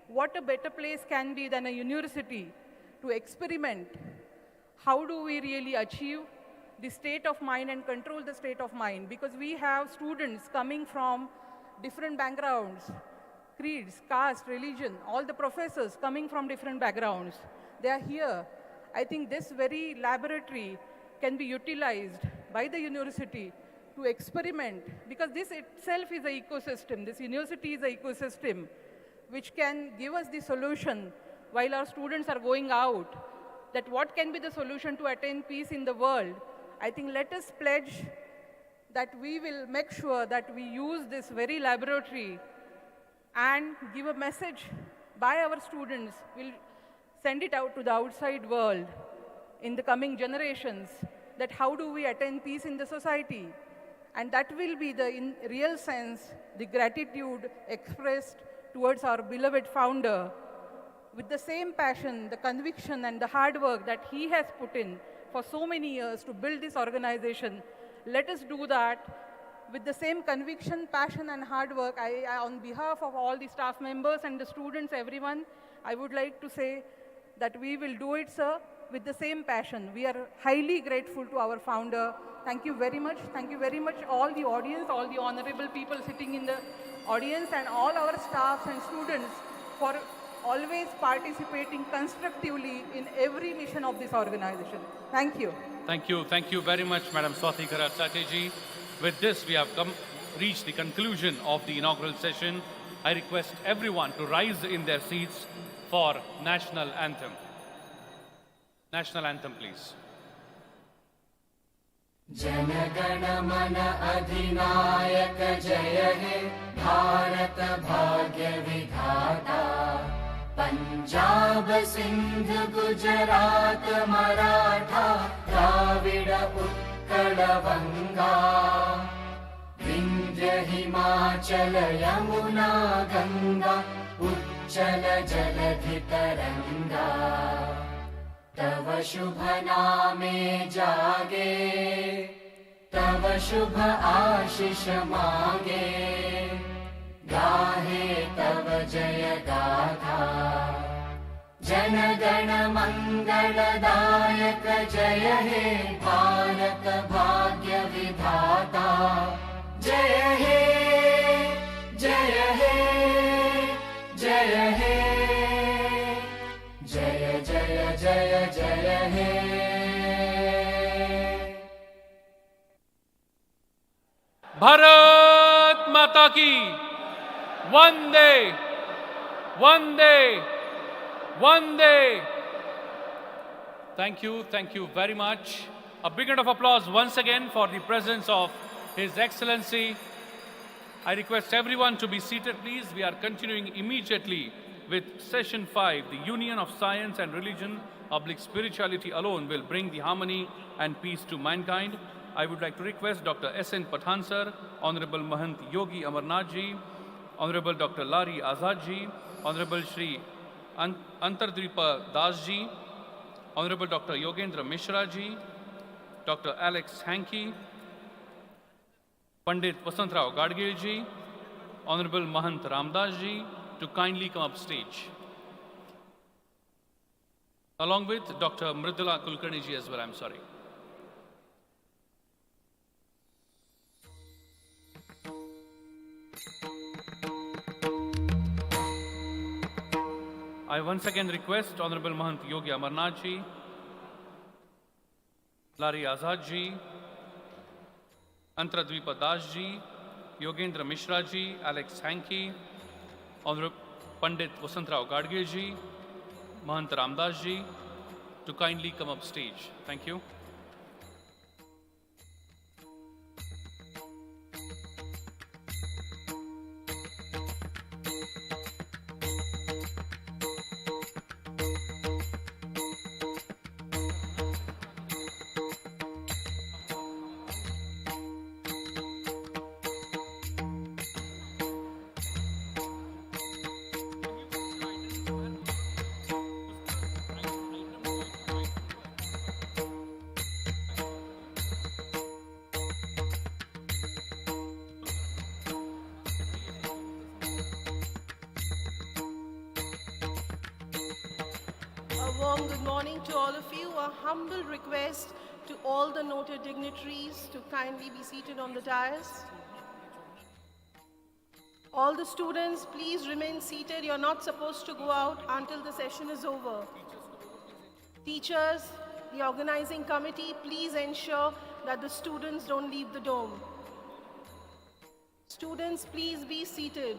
what a better place can be than a university to experiment. How do we really achieve the state of mind and control the state of mind? Because we have students coming from different backgrounds, creeds, caste, religion, all the professors coming from different backgrounds. They are here. I think this very laboratory can be utilized by the university to experiment, because this itself is an ecosystem. This university is an ecosystem which can give us the solution while our students are going out, that what can be the solution to attain peace in the world. I think let us pledge that we will make sure that we use this very laboratory and give a message by our students. We'll send it out to the outside world in the coming generations, that how do we attain peace in the society. And that will be the, in real sense, the gratitude expressed towards our beloved founder, with the same passion, the conviction and the hard work that he has put in for so many years to build this organization. Let us do that with the same conviction, passion and hard work. On behalf of all the staff members and the students, everyone, I would like to say that we will do it, sir, with the same passion. We are highly grateful to our founder. Thank you very much. Thank you very much, all the audience, all the honorable people sitting in the audience, and all our staffs and students for always participating constructively in every mission of this organization. Thank you. Thank you. Thank you very much, Madam Swati Karatsate-ji. With this, we have reached the conclusion of the inaugural session. I request everyone to rise in their seats for National Anthem. National Anthem, please. जनगण मन अधिनायक जय हे भारत भाग्य विधाता पंजाब सिंध गुजरात मराठा द्राविड उत्कल बंगा विंध्य हिमाचल यमुना गंगा उच्चल जलधि तरंगा तव शुभ नामे जागे तव शुभ आशीष मांगे गाहे तव जय गाथा जन गण मंगलदायक जय हे भारत भाग्य विधाता जय हे जय हे जय हे जय जय जय जय हे Bharat Mata Ki Vande Vande Vande. Thank you very much. A big round of applause once again for the presence of His Excellency. I request everyone to be seated, please. We are continuing immediately with session 5. The union of science and religion / spirituality alone will bring the harmony and peace to mankind. I would like to request Dr. S.N. Pathan sir, Honorable Mahant Yogi Amarnath ji, Honorable Dr. Lari Azad ji, Honorable Shri Antardripa Das ji, Honorable Dr. Yogendra Mishra ji, Dr. Alex Hankey, Pandit Vasantrao Gadgil ji, Honorable Mahant Ramdas ji to kindly come up stage. Along with Dr. Mridula Kulkarni ji as well, I'm sorry. I once again request Honorable Mahant Yogi Amarnath ji, Lari Azad ji, Antradvipa Das ji, Yogendra Mishra ji, Alex Hankey, Honorable Pandit Vasantrao Gadgil ji, Mahant Ramdas ji to kindly come up stage. Thank you. warm good morning to all of you. A humble request to all the noted dignitaries to kindly be seated on the dais. All the students, please remain seated. You're not supposed to go out until the session is over. Teachers, the organizing committee, please ensure that the students don't leave the dome. Students, please be seated.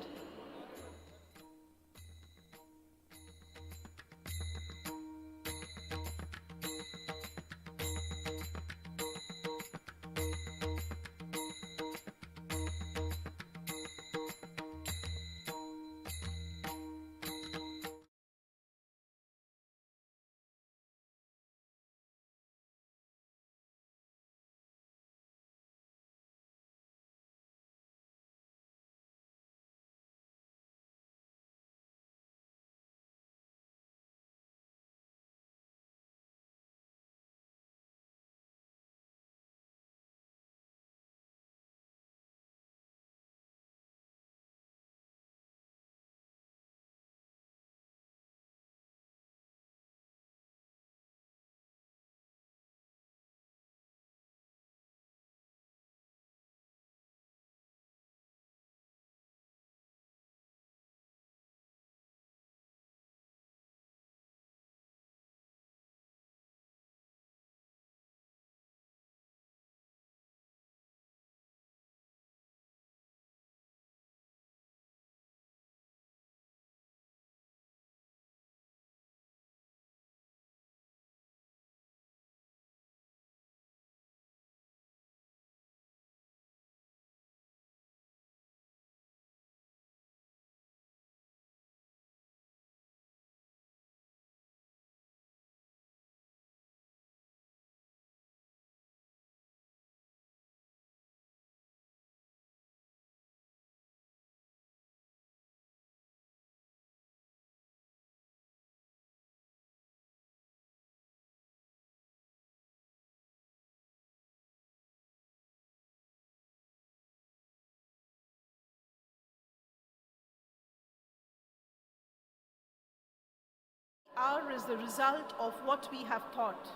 Hour is the result of what we have thought.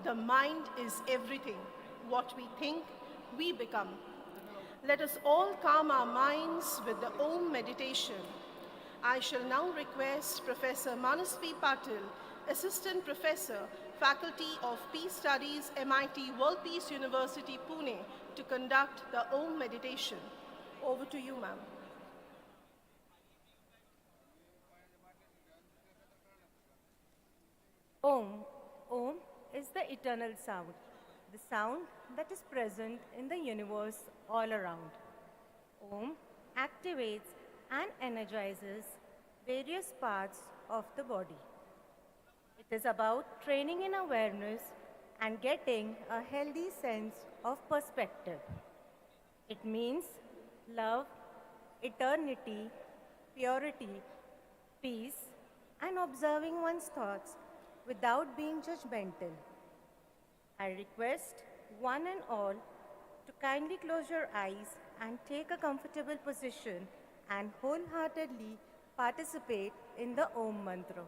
The mind is everything. What we think, we become. Let us all calm our minds with the Om meditation. I shall now request Professor Manasvi Patil, Assistant Professor, Faculty of Peace Studies, MIT World Peace University, Pune, to conduct the Om meditation. Over to you, ma'am. Om. Om is the eternal sound, the sound that is present in the universe all around. Om activates and energizes various parts of the body. It is about training in awareness and getting a healthy sense of perspective. It means love, eternity, purity, peace, and observing one's thoughts without being judgmental. I request one and all to kindly close your eyes and take a comfortable position and wholeheartedly participate in the Om mantra.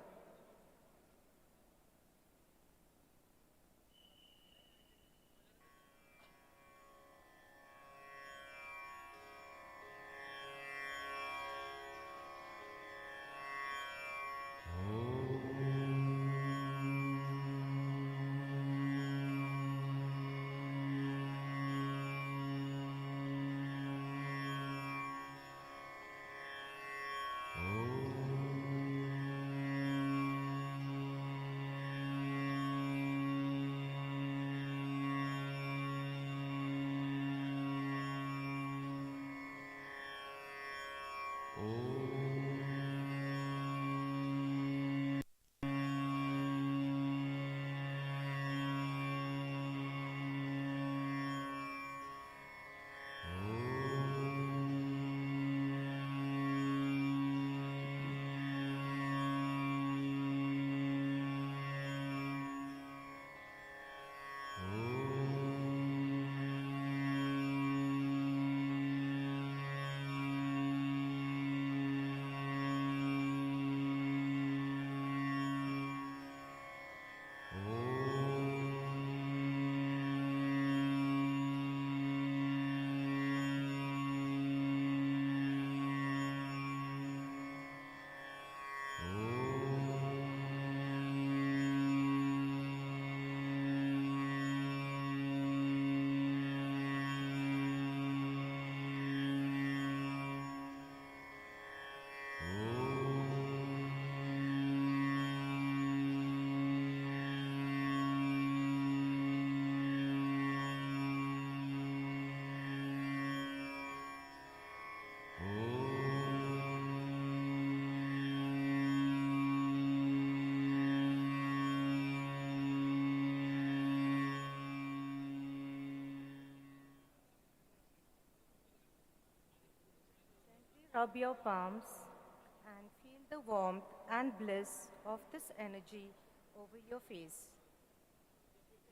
rub your palms and feel the warmth and bliss of this energy over your face.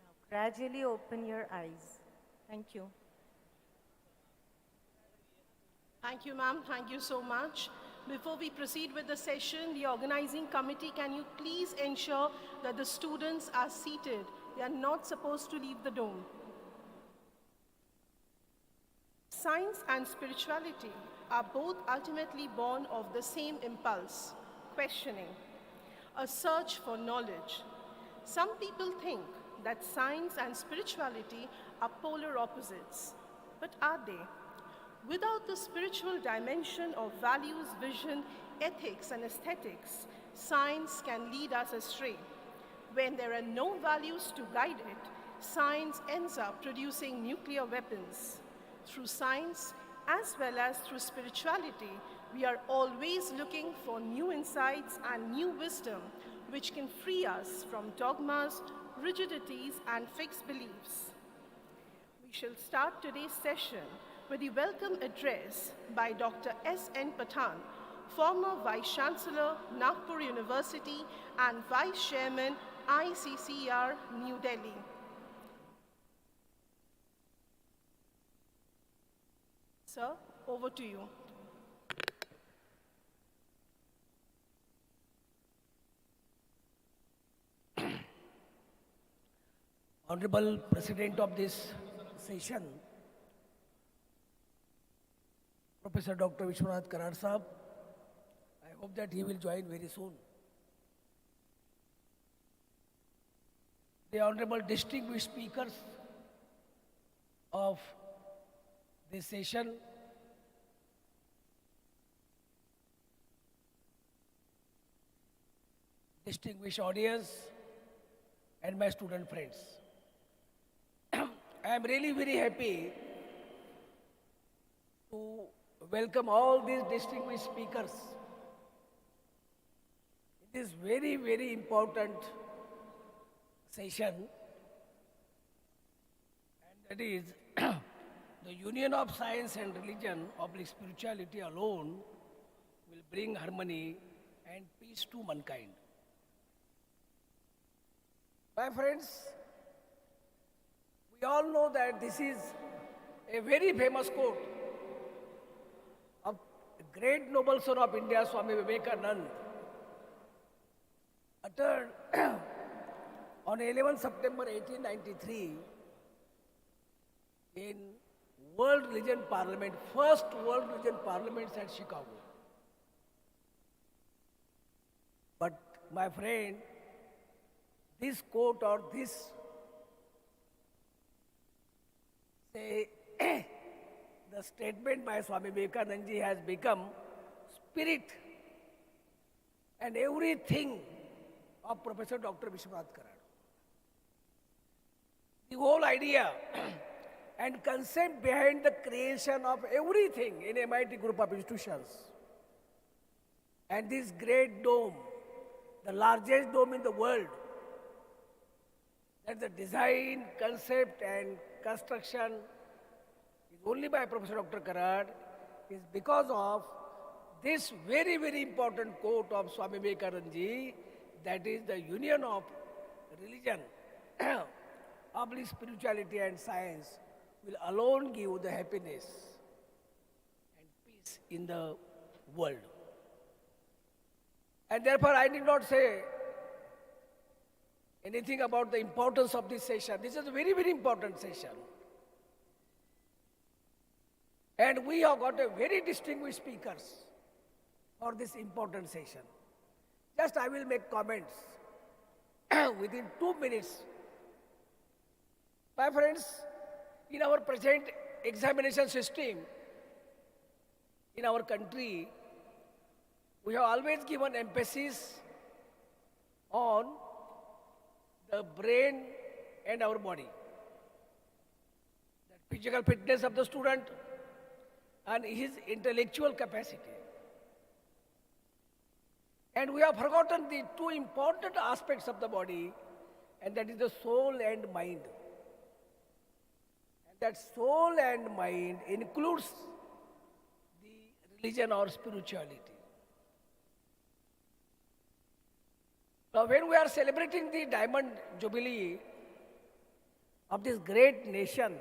Now gradually open your eyes. Thank you. Thank you, ma'am. Thank you so much. Before we proceed with the session, the organizing committee, can you please ensure that the students are seated? They are not supposed to leave the dome. Science and spirituality are both ultimately born of the same impulse, questioning, a search for knowledge. Some people think that science and spirituality are polar opposites, but are they? Without the spiritual dimension of values, vision, ethics, and aesthetics, science can lead us astray. When there are no values to guide it, science ends up producing nuclear weapons. Through science, as well as through spirituality, we are always looking for new insights and new wisdom, which can free us from dogmas, rigidities, and fixed beliefs. We shall start today's session with the welcome address by Dr. S.N. Pathan, former Vice-Chancellor, Nagpur University and Vice Chairman, ICCR, New Delhi. Sir, over to you. Honorable President of this session, Professor Dr. Vishwanath Karad Sahab, I hope that he will join very soon. The Honorable distinguished speakers of this session, distinguished audience, and my student friends. I am really very happy to welcome all these distinguished speakers in this very, very important session, and that is the union of science and religion, oblique spirituality alone, will bring harmony and peace to mankind. My friends, we all know that this is a very famous quote of the great noble son of India, Swami Vivekananda, uttered on 11 September 1893 in World Religion Parliament, first World Religion Parliament at Chicago. But my friend, this quote or this say the statement by Swami Vivekananda ji has become spirit and everything of Professor Dr. Vishwanath Karad. The whole idea and concept behind the creation of everything in a mighty group of institutions. And this great dome, the largest dome in the world, that the design, concept and construction is only by Professor Dr. Karad, is because of this very, very important quote of Swami Vivekananda ji, that is the union of religion, oblique spirituality and science will alone give the happiness and peace in the world. And therefore I did not say anything about the importance of this session. This is a very, very important session. And we have got a very distinguished speakers for this important session. Just I will make comments within 2 minutes. My friends, in our present examination system in our country, we have always given emphasis on the brain and our body. The physical fitness of the student and his intellectual capacity. And we have forgotten the two important aspects of the body, and that is the soul and mind. And that soul and mind includes the religion or spirituality. Now, when we are celebrating the Diamond Jubilee of this great nation,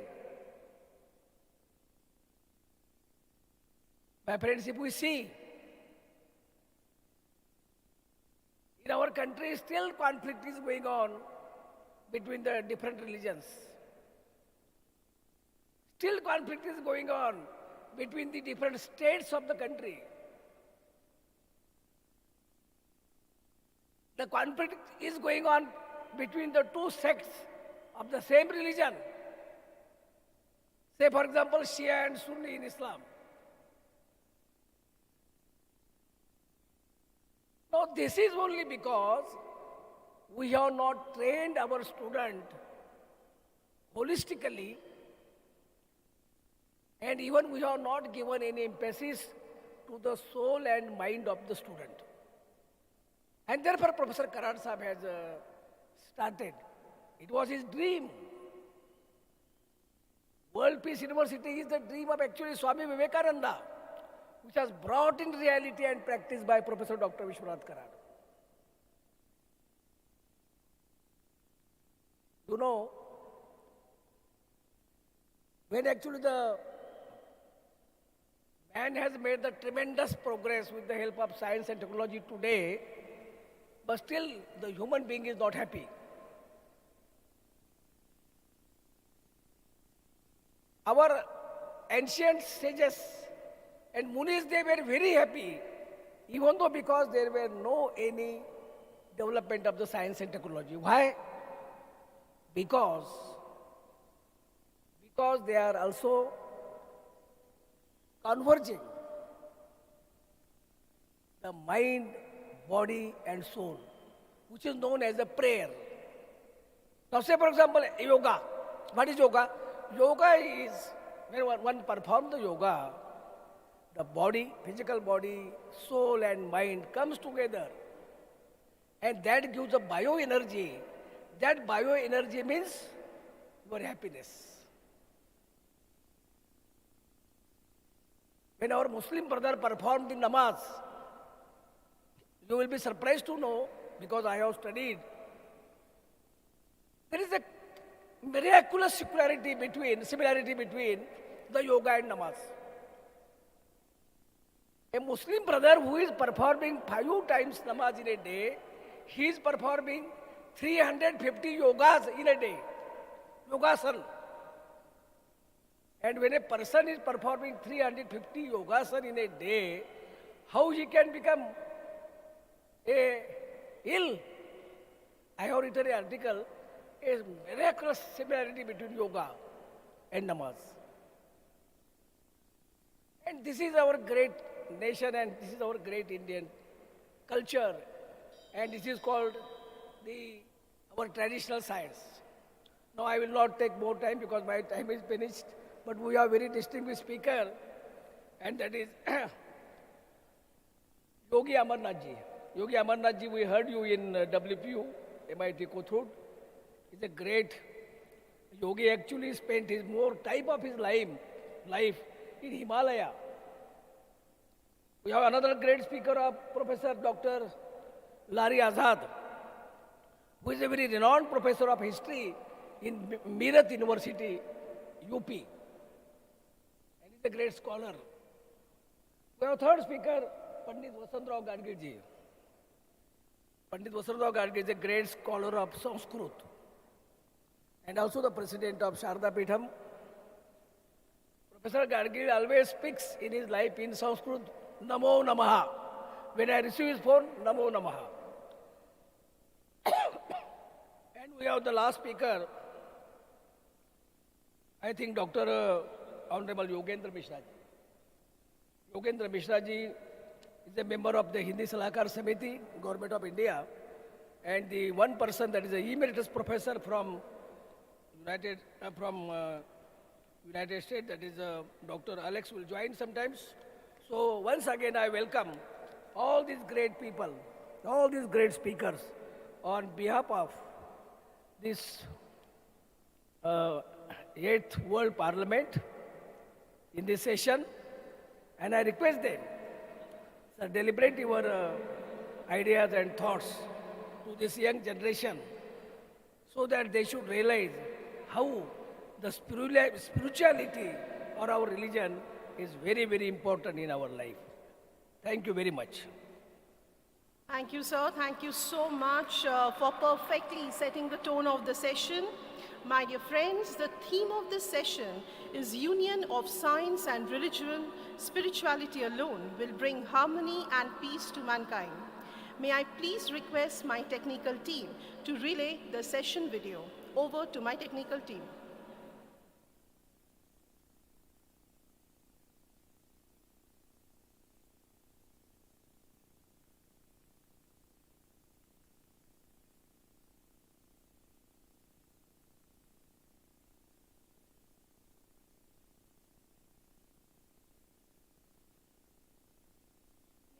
my friends, if we see, in our country still conflict is going on between the different religions. Still conflict is going on between the different states of the country. The conflict is going on between the two sects of the same religion. Say, for example, Shia and Sunni in Islam. Now, this is only because we have not trained our student holistically, and even we have not given any emphasis to the soul and mind of the student. And therefore, Professor Karan Sahab has started. It was his dream. World Peace University is the dream of actually Swami Vivekananda, which was brought in reality and practiced by Professor Dr. Vishwanath Karan. You know, when actually the man has made the tremendous progress with the help of science and technology today, but still the human being is not happy. Our ancient sages and munis, they were very happy, even though because there were no any development of the science and technology. Why? Because they are also converging the mind, body and soul, which is known as a prayer. Now say for example, yoga. What is yoga? Yoga is, when one performs the yoga, the body, physical body, soul and mind comes together, and that gives a bioenergy. That bioenergy means your happiness. When our Muslim brother performed the namaz, you will be surprised to know, because I have studied, there is a miraculous similarity between the yoga and namaz. A Muslim brother who is performing 5 times namaz in a day, he is performing 350 yogas in a day, yogasan. And when a person is performing 350 yogasan in a day, how he can become ill? I have written an article, a miraculous similarity between yoga and namaz. And this is our great nation and this is our great Indian culture, and this is called our traditional science. Now I will not take more time because my time is finished, but we have a very distinguished speaker, and that is Yogi Amarnath Ji. Yogi Amarnath Ji, we heard you in WPU, MIT Kothur. He's a great yogi. Actually spent his more time of his life in Himalaya. We have another great speaker of Professor Dr. Lari Azad, who is a very renowned professor of history in Meerut University, UP. And he's a great scholar. We have a third speaker, Pandit Vasantrao Gadgil Ji. Pandit Vasantrao Gadgil is a great scholar of Sanskrit and also the president of Sharda Pitham. Professor Gadgil always speaks in his life in Sanskrit, Namo Namaha. When I receive his phone, Namo Namaha. And we have the last speaker, I think Dr. Honorable Yogendra Mishra Ji. Yogendra Mishra Ji is a member of the Hindi Salahkar Samiti, Government of India, and the one person that is an emeritus professor from United States, that is Dr. Alex, will join sometimes. So once again I welcome all these great people, all these great speakers on behalf of this 8th World Parliament in this session, and I request them deliberate your ideas and thoughts to this young generation so that they should realize how the spirituality or our religion is very, very important in our life. Thank you very much. Thank you, sir. Thank you so much for perfectly setting the tone of the session. My dear friends, the theme of this session is Union of Science and Religion. Spirituality alone will bring harmony and peace to mankind. May I please request my technical team to relay the session video. Over to my technical team.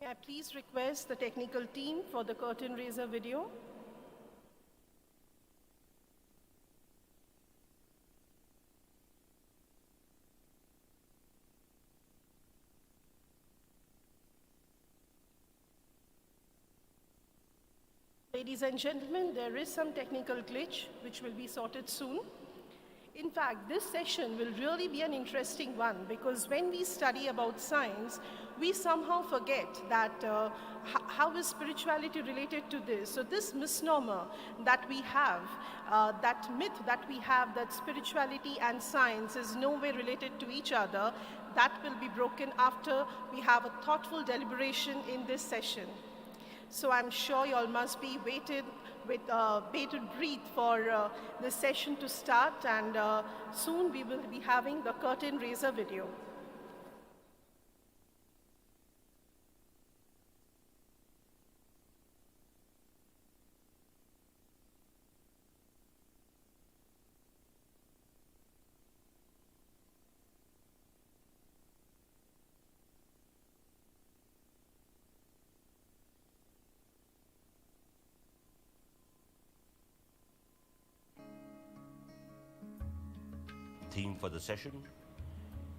May I please request the technical team for the curtain raiser video? Ladies and gentlemen, there is some technical glitch which will be sorted soon. In fact, this session will really be an interesting one because when we study about science, we somehow forget that how is spirituality related to this. So this misnomer that we have, that myth that we have that spirituality and science is no way related to each other, that will be broken after we have a thoughtful deliberation in this session. So I'm sure you all must be waited with bated breath for this session to start, and soon we will be having the curtain raiser video. Theme for the session,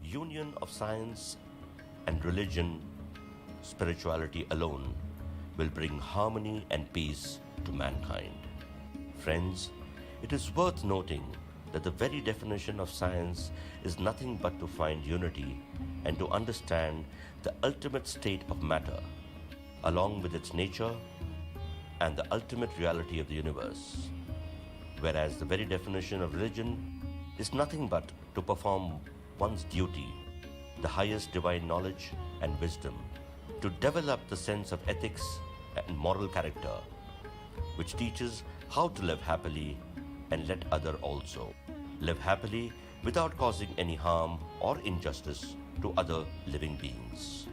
Union of Science and Religion. Spirituality alone will bring harmony and peace to mankind. Friends, it is worth noting that the very definition of science is nothing but to find unity and to understand the ultimate state of matter, along with its nature and the ultimate reality of the universe. Whereas the very definition of religion is nothing but to perform one's duty, the highest divine knowledge and wisdom, to develop the sense of ethics and moral character, which teaches how to live happily and let other also live happily without causing any harm or injustice to other living beings.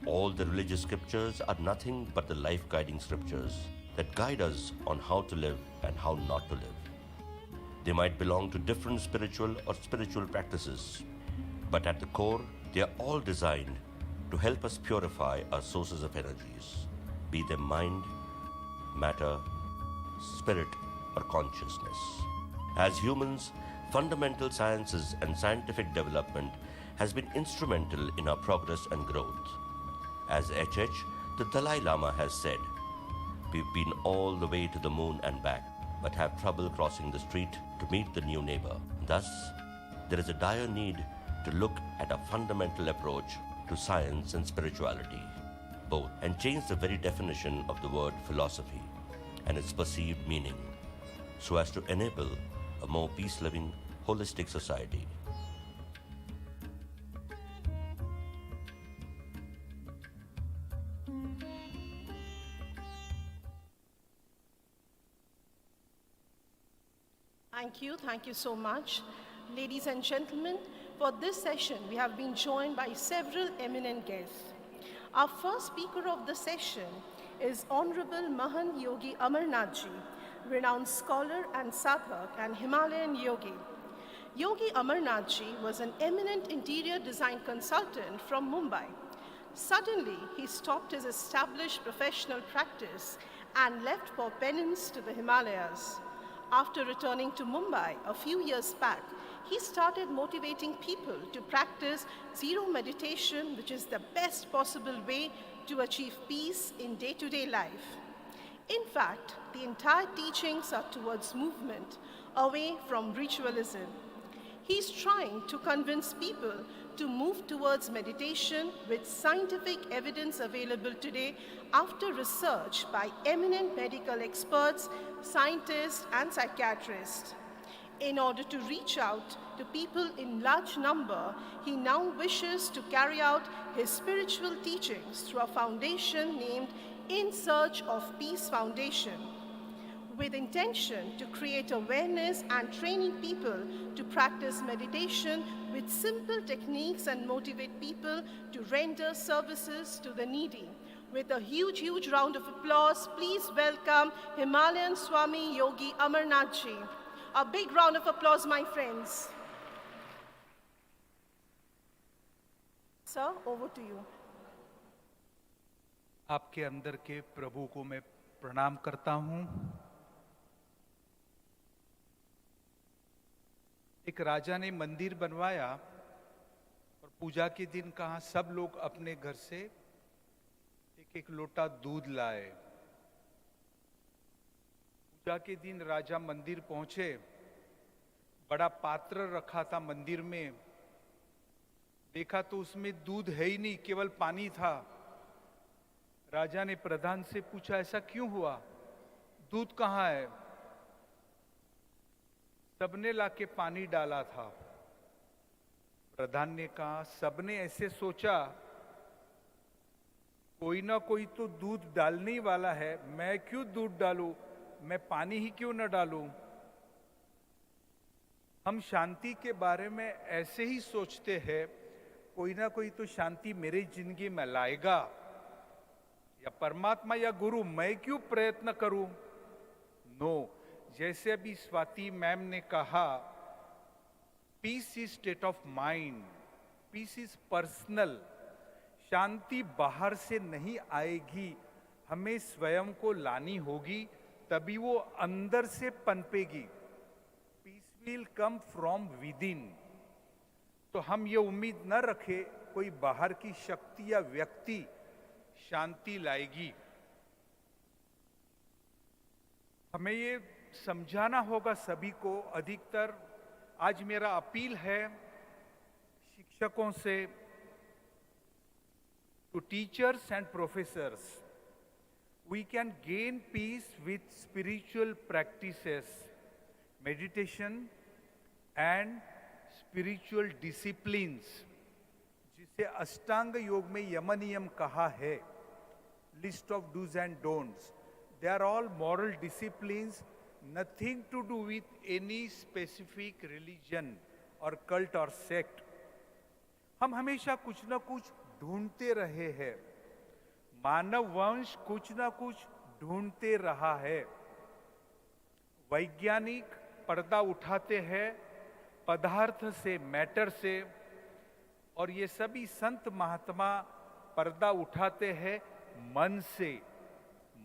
All the religious scriptures are nothing but the life-guiding scriptures that guide us on how to live and how not to live. They might belong to different spiritual or spiritual practices, but at the core, they are all designed to help us purify our sources of energies, be them mind, matter, spirit, or consciousness. As humans, fundamental sciences and scientific development has been instrumental in our progress and growth. As HH, the Dalai Lama has said, we've been all the way to the moon and back, but have trouble crossing the street to meet the new neighbor. Thus, there is a dire need to look at a fundamental approach to science and spirituality, both, and change the very definition of the word philosophy and its perceived meaning, so as to enable a more peace-loving, holistic society. Thank you so much. Ladies and gentlemen, for this session, we have been joined by several eminent guests. Our first speaker of the session is Honorable Mahan Yogi Amarnath Ji, renowned scholar and sadhak and Himalayan yogi. Yogi Amarnath Ji was an eminent interior design consultant from Mumbai. Suddenly, he stopped his established professional practice and left for penance to the Himalayas. After returning to Mumbai a few years back, he started motivating people to practice zero meditation, which is the best possible way to achieve peace in day-to-day life. In fact, the entire teachings are towards movement, away from ritualism. He's trying to convince people to move towards meditation with scientific evidence available today after research by eminent medical experts, scientists, and psychiatrists. In order to reach out to people in large number, he now wishes to carry out his spiritual teachings through a foundation named In Search of Peace Foundation, with intention to create awareness and training people to practice meditation with simple techniques and motivate people to render services to the needy. With a huge round of applause, please welcome Himalayan Swami Yogi Amarnath Ji. A big round of applause, my friends. Sir, over to you. आपके अंदर के प्रभु को मैं प्रणाम करता हूं। एक राजा ने मंदिर बनवाया और पूजा के दिन कहा सब लोग अपने घर से एक एक लोटा दूध लाए। पूजा के दिन राजा मंदिर पहुंचे, बड़ा पात्र रखा था मंदिर में, देखा तो उसमें दूध है ही नहीं, केवल पानी था। राजा ने प्रधान से पूछा ऐसा क्यों हुआ, दूध कहाँ है? सबने लाके पानी डाला था। प्रधान ने कहा सबने ऐसे सोचा कोई ना कोई तो दूध डालने वाला है, मैं क्यों दूध डालूं, मैं पानी ही क्यों न डालूं। हम शांति के बारे में ऐसे ही सोचते हैं, कोई ना कोई तो शांति मेरी जिंदगी में लाएगा, या परमात्मा या गुरु, मैं क्यों प्रयत्न करूं। नो, जैसे अभी स्वाति मैम ने कहा, peace is state of mind, peace is personal. शांति बाहर से नहीं आएगी, हमें स्वयं को लानी होगी, तभी वो अंदर से पनपेगी। Peace will come from within. तो हम ये उम्मीद न रखें कोई बाहर की शक्ति या व्यक्ति शांति लाएगी। हमें ये समझाना होगा सभी को। अधिकतर आज मेरा अपील है शिक्षकों से, to teachers and professors, we can gain peace with spiritual practices, meditation and spiritual disciplines, जिसे अष्टांग योग में यम नियम कहा है, list of do's and don'ts. They are all moral disciplines, nothing to do with any specific religion or cult or sect. हम हमेशा कुछ ना कुछ ढूंढते रहे हैं, मानव वंश कुछ ना कुछ ढूंढते रहा है। वैज्ञानिक पर्दा उठाते हैं पदार्थ से, मैटर से, और ये सभी संत महात्मा पर्दा उठाते हैं मन से,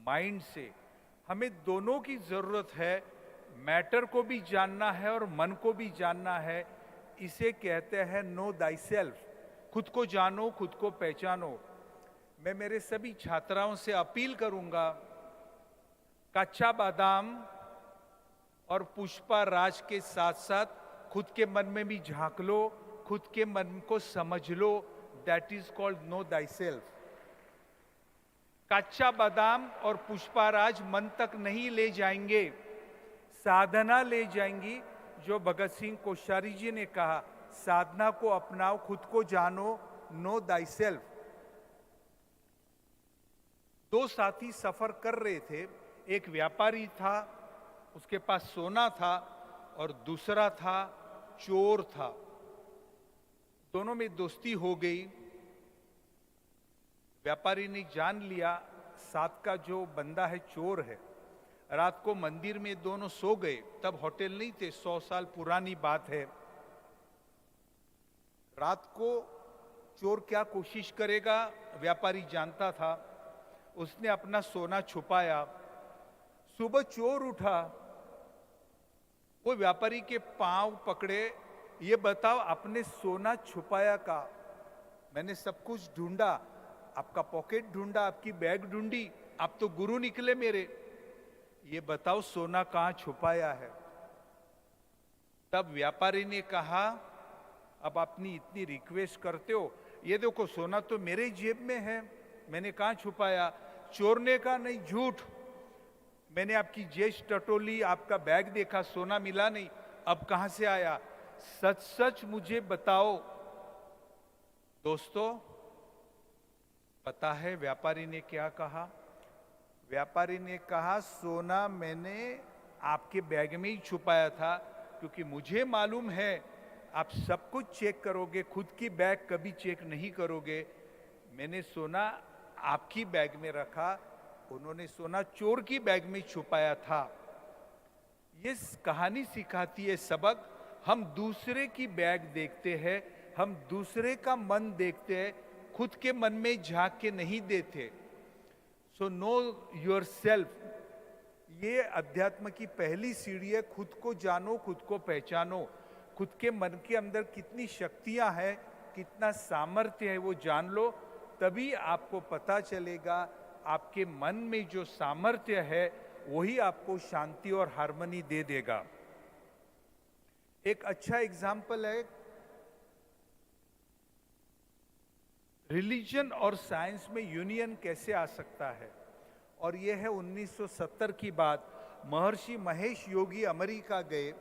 माइंड से। हमें दोनों की जरूरत है, मैटर को भी जानना है और मन को भी जानना है। इसे कहते हैं नो दाई सेल्फ, खुद को जानो, खुद को पहचानो। मैं मेरे सभी छात्राओं से अपील करूंगा, कच्चा बादाम और पुष्पा राज के साथ साथ खुद के मन में भी झांक लो, खुद के मन को समझ लो। That is called know thyself. कच्चा बादाम और पुष्पाराज मन तक नहीं ले जाएंगे, साधना ले जाएंगी। जो भगत सिंह कोश्यारी जी ने कहा, साधना को अपनाओ, खुद को जानो, नो दाई सेल्फ। दो साथी सफर कर रहे थे, एक व्यापारी था, उसके पास सोना था, और दूसरा था चोर था। दोनों में दोस्ती हो गई। व्यापारी ने जान लिया साथ का जो बंदा है चोर है। रात को मंदिर में दोनों सो गए, तब होटल नहीं थे, 100 साल पुरानी बात है। रात को चोर क्या कोशिश करेगा व्यापारी जानता था, उसने अपना सोना छुपाया। सुबह चोर उठा, वो व्यापारी के पांव पकड़े ये बताओ आपने सोना छुपाया का? मैंने सब कुछ ढूंढा, आपका पॉकेट ढूंढा, आपकी बैग ढूंढी, आप तो गुरु निकले मेरे, ये बताओ सोना कहां छुपाया है? तब व्यापारी ने कहा, अब अपनी इतनी रिक्वेस्ट करते हो, ये देखो सोना तो मेरे जेब में है, मैंने कहां छुपाया? चोरने का नहीं, झूठ। मैंने आपकी जेब टटोली, आपका बैग देखा, सोना मिला नहीं, अब कहां से आया? सच सच मुझे बताओ। दोस्तों, पता है व्यापारी ने क्या कहा? व्यापारी ने कहा, सोना मैंने आपके बैग में ही छुपाया था, क्योंकि मुझे मालूम है आप सब कुछ चेक करोगे, खुद की बैग कभी चेक नहीं करोगे। मैंने सोना आपकी बैग में रखा, उन्होंने सोना चोर की बैग में छुपाया था। ये कहानी सिखाती है सबक, हम दूसरे की बैग देखते हैं, हम दूसरे का मन देखते हैं, खुद के मन में झांक के नहीं देते। सो नो योर सेल्फ, ये अध्यात्म की पहली सीढ़ी है। खुद को जानो, खुद को पहचानो, खुद के मन के अंदर कितनी शक्तियां हैं, कितना सामर्थ्य है वो जान लो, तभी आपको पता चलेगा आपके मन में जो सामर्थ्य है वही आपको शांति और हार्मनी दे देगा। एक अच्छा एग्जाम्पल है, रिलीजन और साइंस में यूनियन कैसे आ सकता है, और यह है 1970 की बात। महर्षि महेश योगी अमेरिका गए,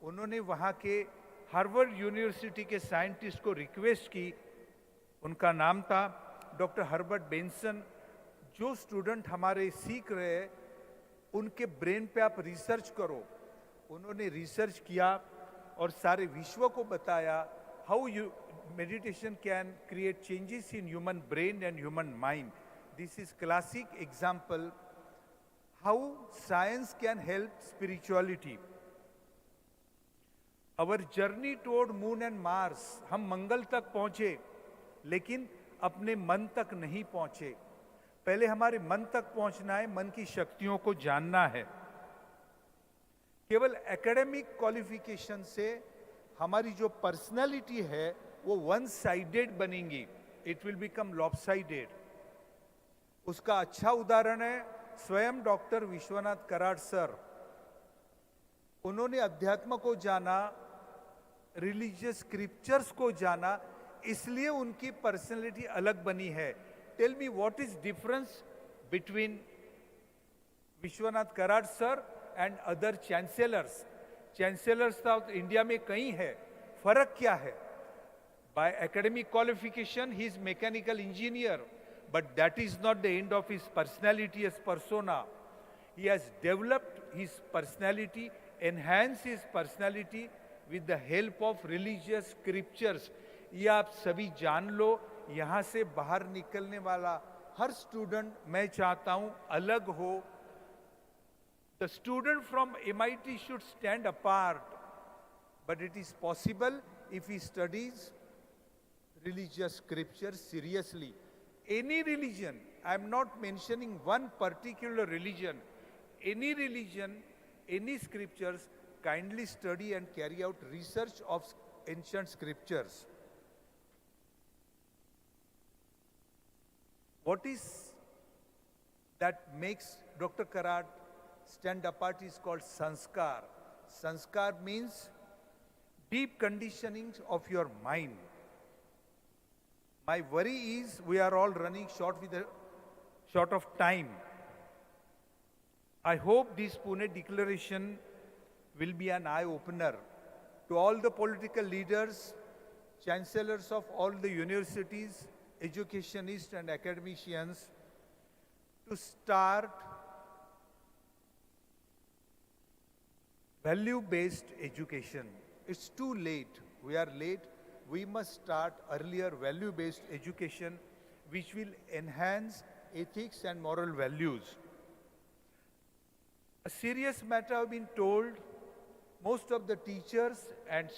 उन्होंने वहाँ के हार्वर्ड यूनिवर्सिटी के साइंटिस्ट को रिक्वेस्ट की, उनका नाम था डॉक्टर हर्बर्ट बेंसन, जो स्टूडेंट हमारे सीख रहे हैं उनके ब्रेन पे आप रिसर्च करो। उन्होंने रिसर्च किया और सारे विश्व को बताया how meditation can create changes in human brain and human mind. This is classic example how science can help spirituality. Our journey toward moon and Mars, हम मंगल तक पहुंचे लेकिन अपने मन तक नहीं पहुंचे। पहले हमारे मन तक पहुंचना है, मन की शक्तियों को जानना है। केवल एकेडमिक क्वालिफिकेशन से हमारी जो पर्सनालिटी है वो वन साइडेड बनेंगी, इट विल बिकम लॉपसाइडेड। उसका अच्छा उदाहरण है स्वयं डॉक्टर विश्वनाथ कराड सर। उन्होंने अध्यात्म को जाना, रिलीजियस स्क्रिप्चर्स को जाना, इसलिए उनकी पर्सनैलिटी अलग बनी है। Tell me what is difference between Vishwanath Karad sir and other chancellors. Chancellors तो इंडिया में कई है, फर्क क्या है? By academic qualification, he is mechanical engineer, but that is not the end of his personality as persona. He has developed his personality, enhanced his personality with the help of religious scriptures. ये आप सभी जान लो। यहाँ से बाहर निकलने वाला हर student मैं चाहता हूँ अलग हो। The student from MIT should stand apart, but it is possible if he studies religious scriptures seriously. Any religion, I am not mentioning one particular religion, any religion, any scriptures, kindly study and carry out research of ancient scriptures. What is that makes Dr. Karat stand apart is called sanskar. Sanskar means deep conditioning of your mind. My worry is we are all running short of time. I hope this Pune declaration will be an eye-opener to all the political leaders, chancellors of all the universities, educationists and academicians to start value-based education. It's too late. We are late. We must start earlier value-based education which will enhance ethics and moral values. A serious matter I've been told, most of the teachers and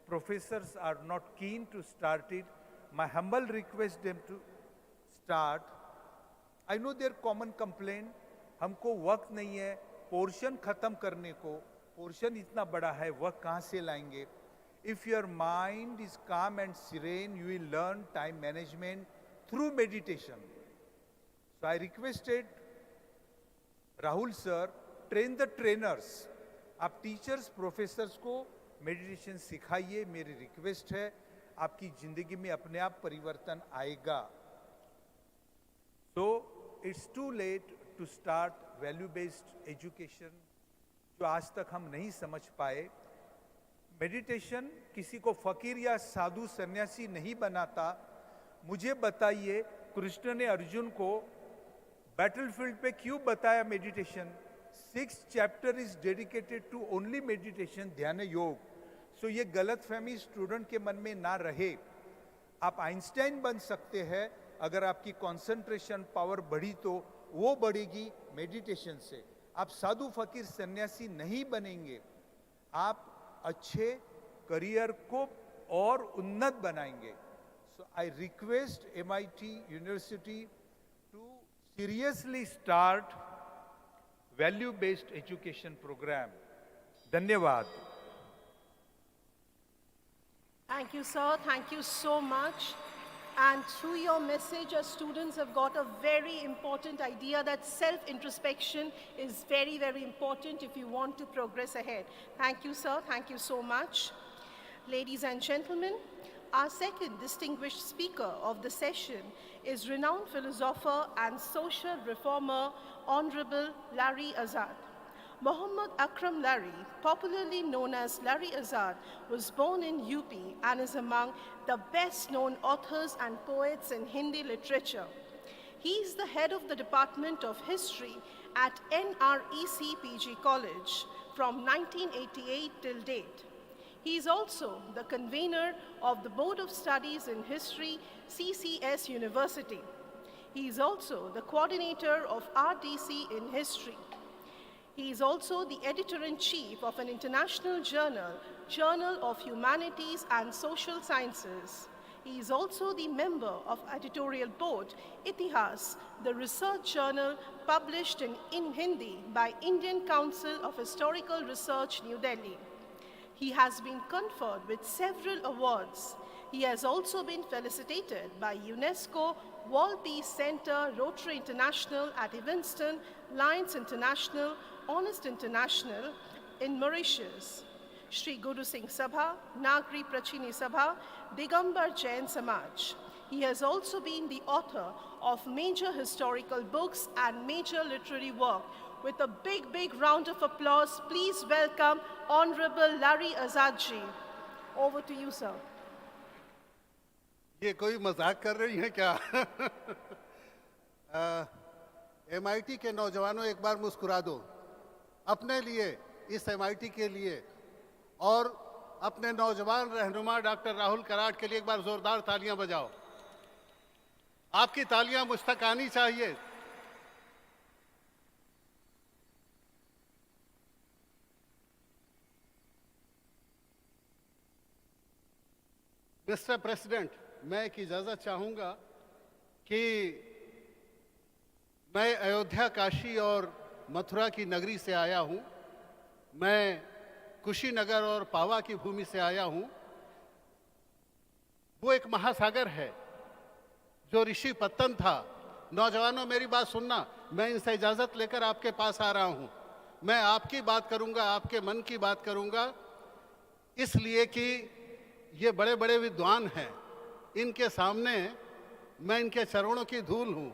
professors are not keen to start it. My humble request them to start. I know their common complaint, हमको वक्त नहीं है portion खत्म करने को, portion इतना बड़ा है, वक्त कहाँ से लाएंगे? If your mind is calm and serene, you will learn time management through meditation. So I requested Rahul sir, train the trainers. आप टीचर्स प्रोफेसर्स को मेडिटेशन सिखाइए, मेरी रिक्वेस्ट है, आपकी जिंदगी में अपने आप परिवर्तन आएगा. So it's too late to start value based education जो आज तक हम नहीं समझ पाए. मेडिटेशन किसी को फकीर या साधु सन्यासी नहीं बनाता. मुझे बताइए, कृष्ण ने अर्जुन को बैटलफील्ड पे क्यों बताया meditation? 6th chapter is dedicated to only meditation, ध्यान योग. सो ये गलत फहमी स्टूडेंट के मन में ना रहे. आप आइंस्टाइन बन सकते हैं अगर आपकी कंसंट्रेशन पावर बढ़ी तो वो बढ़ेगी मेडिटेशन से. आप साधु फकीर सन्यासी नहीं बनेंगे. आप अच्छे करियर को और उन्नत बनाएंगे. So I request MIT university to seriously start value based education program. धन्यवाद. Thank you, sir. Thank you so much. And through your message, our students have got a very important idea that self-introspection is very, very important if you want to progress ahead. Thank you, sir. Thank you so much. Ladies and gentlemen, our second distinguished speaker of the session is renowned philosopher and social reformer, Honorable Larry Azad. Mohammed Akram Larry, popularly known as Larry Azad, was born in UP and is among the best-known authors and poets in Hindi literature. He is the head of the Department of History at NREC PG College from 1988 till date. He is also the convener of the Board of Studies in History, CCS University. He is also the coordinator of RDC in History. He is also the editor-in-chief of an international journal, Journal of Humanities and Social Sciences. He is also the member of editorial board, Itihas, the research journal published in Hindi by Indian Council of Historical Research, New Delhi. He has been conferred with several awards. He has also been felicitated by UNESCO, World Peace Center, Rotary International at Evanston, Lions International, Honest International in Mauritius, Shri Guru Singh Sabha, Nagri Prachini Sabha, Digambar Jain Samaj. He has also been the author of major historical books and major literary work. With a big, big round of applause, please welcome Honorable Larry Azad ji. Over to you, sir. ये कोई मजाक कर रही हैं क्या? MIT के नौजवानों, एक बार मुस्कुरा दो अपने लिए, इस MIT के लिए, और अपने नौजवान रहनुमा डॉक्टर राहुल कराट के लिए एक बार जोरदार तालियां बजाओ. आपकी तालियां मुझ तक आनी चाहिए. मिस्टर प्रेसिडेंट, मैं एक इजाज़त चाहूँगा कि मैं अयोध्या, काशी और मथुरा की नगरी से आया हूँ. मैं कुशीनगर और पावा की भूमि से आया हूँ. वो एक महासागर है जो ऋषि पत्तन था. नौजवानों, मेरी बात सुनना. मैं इनसे इजाज़त लेकर आपके पास आ रहा हूँ. मैं आपकी बात करूँगा, आपके मन की बात करूँगा, इसलिए कि ये बड़े बड़े विद्वान हैं. इनके सामने मैं इनके चरणों की धूल हूँ,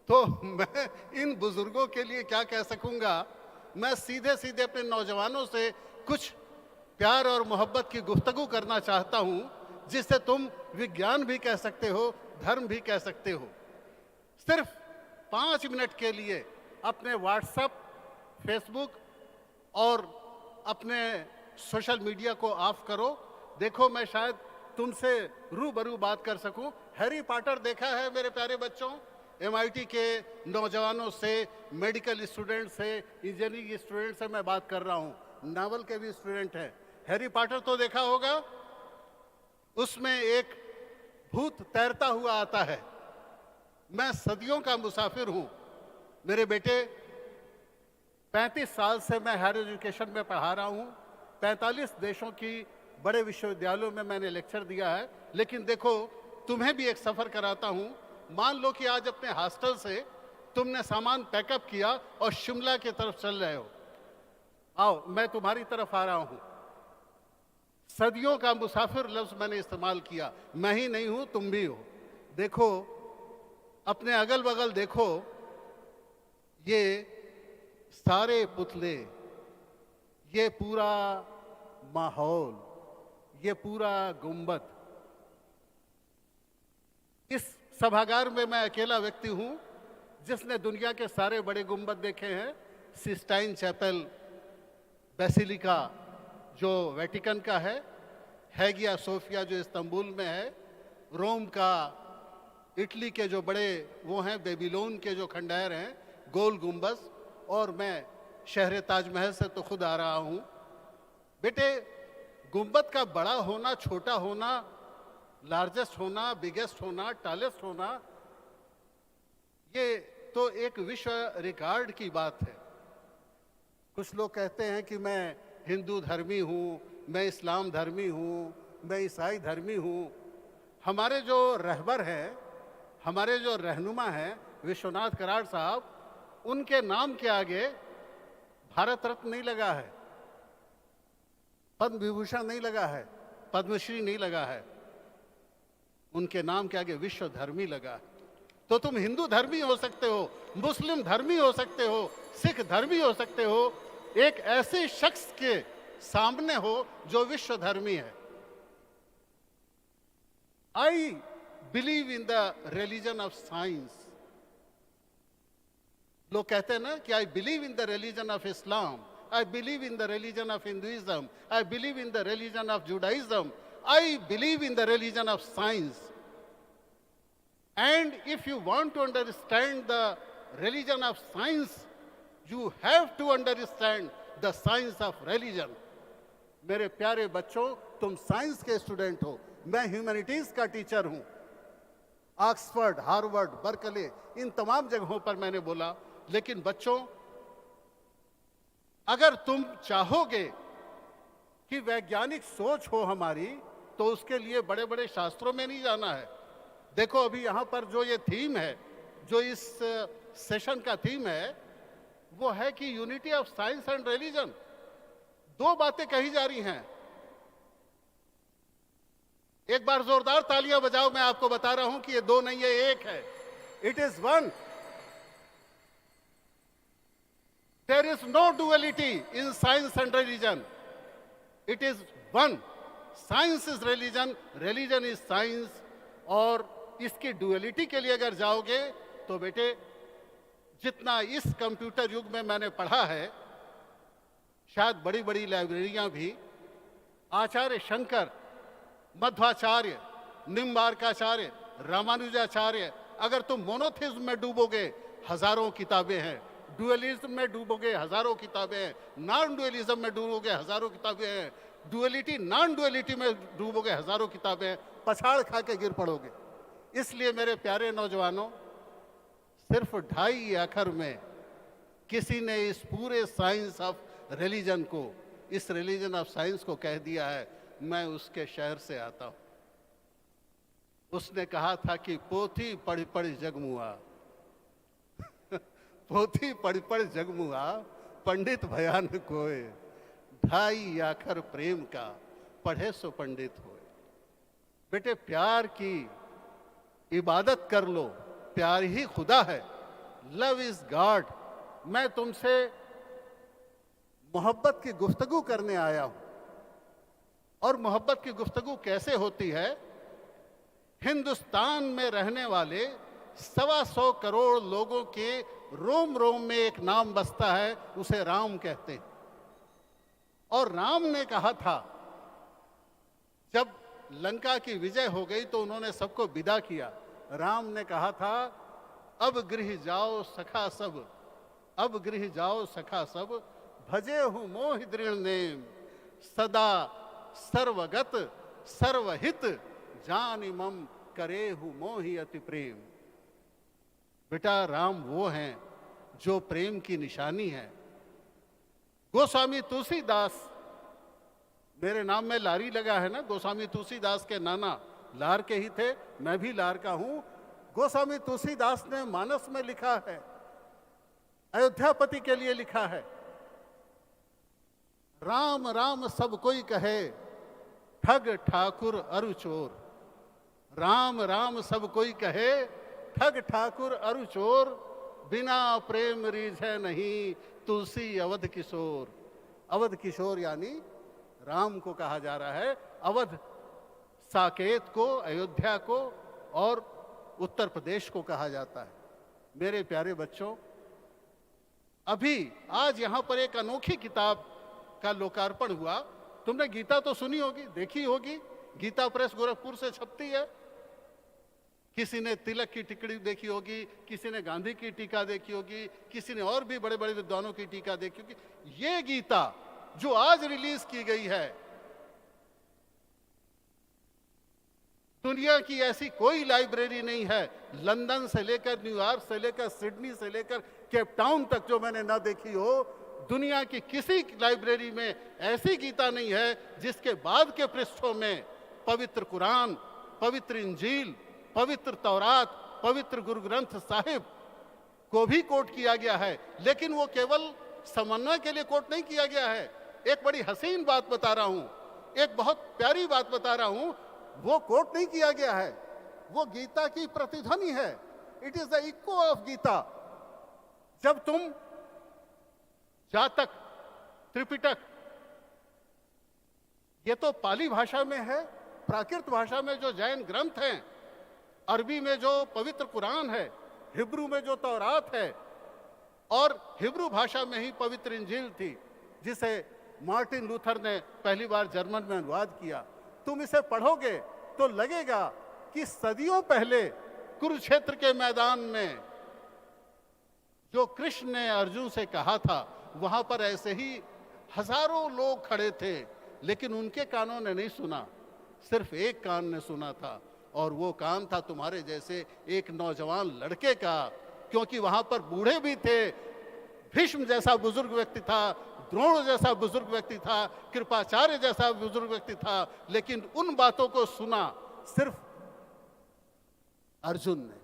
तो मैं इन बुजुर्गों के लिए क्या कह सकूँगा. मैं सीधे सीधे अपने नौजवानों से कुछ प्यार और मोहब्बत की गुफ्तगू करना चाहता हूँ, जिससे तुम विज्ञान भी कह सकते हो, धर्म भी कह सकते हो. सिर्फ 5 मिनट के लिए अपने व्हाट्सएप, फेसबुक और अपने सोशल मीडिया को ऑफ करो. देखो, मैं शायद तुमसे रूबरू बात कर सकूं. हैरी पॉटर देखा है मेरे प्यारे बच्चों? MIT के नौजवानों से, मेडिकल स्टूडेंट से, इंजीनियरिंग स्टूडेंट से मैं बात कर रहा हूं. नावल के भी स्टूडेंट हैं. हैरी पॉटर तो देखा होगा. उसमें एक भूत तैरता हुआ आता है. मैं सदियों का मुसाफिर हूं. मेरे बेटे, 35 साल से मैं हायर एजुकेशन में पढ़ा रहा हूं. 45 देशों की बड़े विश्वविद्यालयों में मैंने लेक्चर दिया है, लेकिन देखो तुम्हें भी एक सफ़र कराता हूँ। मान लो कि आज अपने हॉस्टल से तुमने सामान पैकअप किया और शिमला की तरफ चल रहे हो। आओ, मैं तुम्हारी तरफ आ रहा हूँ। सदियों का मुसाफिर लफ्ज़ मैंने इस्तेमाल किया, मैं ही नहीं हूँ, तुम भी हो। देखो अपने अगल बगल देखो, ये सारे पुतले, ये पूरा माहौल, ये पूरा गुंबद। इस सभागार में मैं अकेला व्यक्ति हूं जिसने दुनिया के सारे बड़े गुंबद देखे हैं। सिस्टाइन चैपल बेसिलिका जो वेटिकन का है, हैगिया सोफिया जो इस्तांबुल में है, रोम का, इटली के जो बड़े वो हैं, बेबीलोन के जो खंडहर हैं, गोल गुंबद, और मैं शहर ताजमहल से तो खुद आ रहा हूँ। बेटे, गुंबद का बड़ा होना, छोटा होना, लार्जेस्ट होना, बिगेस्ट होना, टालेस्ट होना, ये तो एक विश्व रिकॉर्ड की बात है। कुछ लोग कहते हैं कि मैं हिंदू धर्मी हूँ, मैं इस्लाम धर्मी हूँ, मैं ईसाई धर्मी हूँ। हमारे जो रहबर हैं, हमारे जो रहनुमा हैं विश्वनाथ कराड़ साहब, उनके नाम के आगे भारत रत्न नहीं लगा है, पद्म विभूषण नहीं लगा है, पद्मश्री नहीं लगा है, उनके नाम के आगे विश्व धर्मी लगा है। तो तुम हिंदू धर्मी हो सकते हो, मुस्लिम धर्मी हो सकते हो, सिख धर्मी हो सकते हो, एक ऐसे शख्स के सामने हो जो विश्व धर्मी है। I believe in the religion of science. लोग कहते हैं ना कि I believe in the religion of Islam, I believe in the religion of Hinduism, I believe in the religion of Judaism, I believe in the religion of science. And if you want to understand the religion of science, you have to understand the science of religion. मेरे प्यारे बच्चों, तुम science के student हो, मैं humanities का teacher हूं। Oxford, Harvard, Berkeley, इन तमाम जगहों पर मैंने बोला। लेकिन बच्चों, अगर तुम चाहोगे कि वैज्ञानिक सोच हो हमारी, तो उसके लिए बड़े बड़े शास्त्रों में नहीं जाना है। देखो अभी यहाँ पर जो ये थीम है, जो इस सेशन का थीम है, वो है कि unity of science and religion. दो बातें कही जा रही हैं। एक बार जोरदार तालियां बजाओ, मैं आपको बता रहा हूं कि ये दो नहीं है, एक है। It is one. There is no duality in science and religion. It is one. Science is religion, religion is science. और इसकी duality के लिए अगर जाओगे तो बेटे, जितना इस कंप्यूटर युग में मैंने पढ़ा है, शायद बड़ी बड़ी लाइब्रेरियां भी, आचार्य शंकर, मध्वाचार्य, निम्बार्काचार्य, रामानुजाचार्य, अगर तुम मोनोथिज्म में डूबोगे हजारों किताबें हैं, डुअलिज्म में डूबोगे हजारों किताबें हैं, नॉन डुअलिज्म में डूबोगे हजारों किताबें हैं, डुअलिटी नॉन डुअलिटी में डूबोगे हजारों किताबें हैं, पछाड़ खा के गिर पड़ोगे। इसलिए मेरे प्यारे नौजवानों, सिर्फ 2.5 अक्षर में किसी ने इस पूरे साइंस ऑफ रिलीजन को, इस रिलीजन ऑफ साइंस को कह दिया है। मैं उसके शहर से आता हूं। उसने कहा था कि पोथी पढ़ पढ़ जगमुआ, पोथी पढ़ पढ़ जगमुआ, पंडित भयान कोय, 2.5 अक्षर प्रेम का, पढ़े सो पंडित होए। बेटे, प्यार की इबादत कर लो, प्यार ही खुदा है। Love is God. मैं तुमसे मोहब्बत की गुफ्तगू करने आया हूं। और मोहब्बत की गुफ्तगू कैसे होती है? हिंदुस्तान में रहने वाले 125 करोड़ लोगों के रोम रोम में एक नाम बसता है, उसे राम कहते हैं। और राम ने कहा था, जब लंका की विजय हो गई तो उन्होंने सबको विदा किया। राम ने कहा था, अब गृह जाओ सखा सब, अब गृह जाओ सखा सब, भजे हूं मोह दृढ़ नेम, सदा सर्वगत सर्वहित, जान मम करे हूं मोहि अति प्रेम। बेटा, राम वो हैं जो प्रेम की निशानी है। गोस्वामी तुलसीदास मेरे नाम में लारी लगा है ना, गोस्वामी तुलसीदास के नाना लार के ही थे, मैं भी लार का हूं। गोस्वामी तुलसीदास ने मानस में लिखा है, अयोध्यापति के लिए लिखा है, राम राम सब कोई कहे, ठग ठाकुर अरु चोर। राम राम सब कोई कहे, ठग ठाकुर अरु चोर, बिना प्रेम रीझे नहीं तुलसी अवध किशोर। अवध किशोर यानी राम को कहा जा रहा है, अवध साकेत को, अयोध्या को और उत्तर प्रदेश को कहा जाता है। मेरे प्यारे बच्चों, अभी आज यहां पर एक अनोखी किताब का लोकार्पण हुआ। तुमने गीता तो सुनी होगी, देखी होगी, गीता प्रेस गोरखपुर से छपती है। किसी ने तिलक की टिकड़ी देखी होगी, किसी ने गांधी की टीका देखी होगी, किसी ने और भी बड़े बड़े विद्वानों की टीका देखी होगी। ये गीता जो आज रिलीज की गई है, दुनिया की ऐसी कोई लाइब्रेरी नहीं है, लंदन से लेकर न्यूयॉर्क से लेकर सिडनी से लेकर केप टाउन तक, जो मैंने ना देखी हो। दुनिया की किसी लाइब्रेरी में ऐसी गीता नहीं है जिसके बाद के पृष्ठों में पवित्र कुरान, पवित्र इंजील, पवित्र तौरात, पवित्र गुरु ग्रंथ साहिब को भी कोट किया गया है। लेकिन वो केवल समन्वय के लिए कोट नहीं किया गया है। एक बड़ी हसीन बात बता रहा हूं, एक बहुत प्यारी बात बता रहा हूं, वो कोट नहीं किया गया है, वो गीता की प्रतिध्वनि है। It is the echo of Gita. जब तुम जातक, त्रिपिटक, ये तो पाली भाषा में है, प्राकृत भाषा में जो जैन ग्रंथ हैं, अरबी में जो पवित्र कुरान है, हिब्रू में जो तौरात है, और हिब्रू भाषा में ही पवित्र इंजील थी, जिसे मार्टिन लूथर ने पहली बार जर्मन में अनुवाद किया। तुम इसे पढ़ोगे तो लगेगा कि सदियों पहले कुरुक्षेत्र के मैदान में जो कृष्ण ने अर्जुन से कहा था, वहां पर ऐसे ही हजारों लोग खड़े थे, लेकिन उनके कानों ने नहीं सुना, सिर्फ एक कान ने सुना था, और वो कान था तुम्हारे जैसे एक नौजवान लड़के का। क्योंकि वहां पर बूढ़े भी थे, भीष्म जैसा बुजुर्ग व्यक्ति था, द्रोण जैसा बुजुर्ग व्यक्ति था, कृपाचार्य जैसा बुजुर्ग व्यक्ति था, लेकिन उन बातों को सुना सिर्फ अर्जुन ने।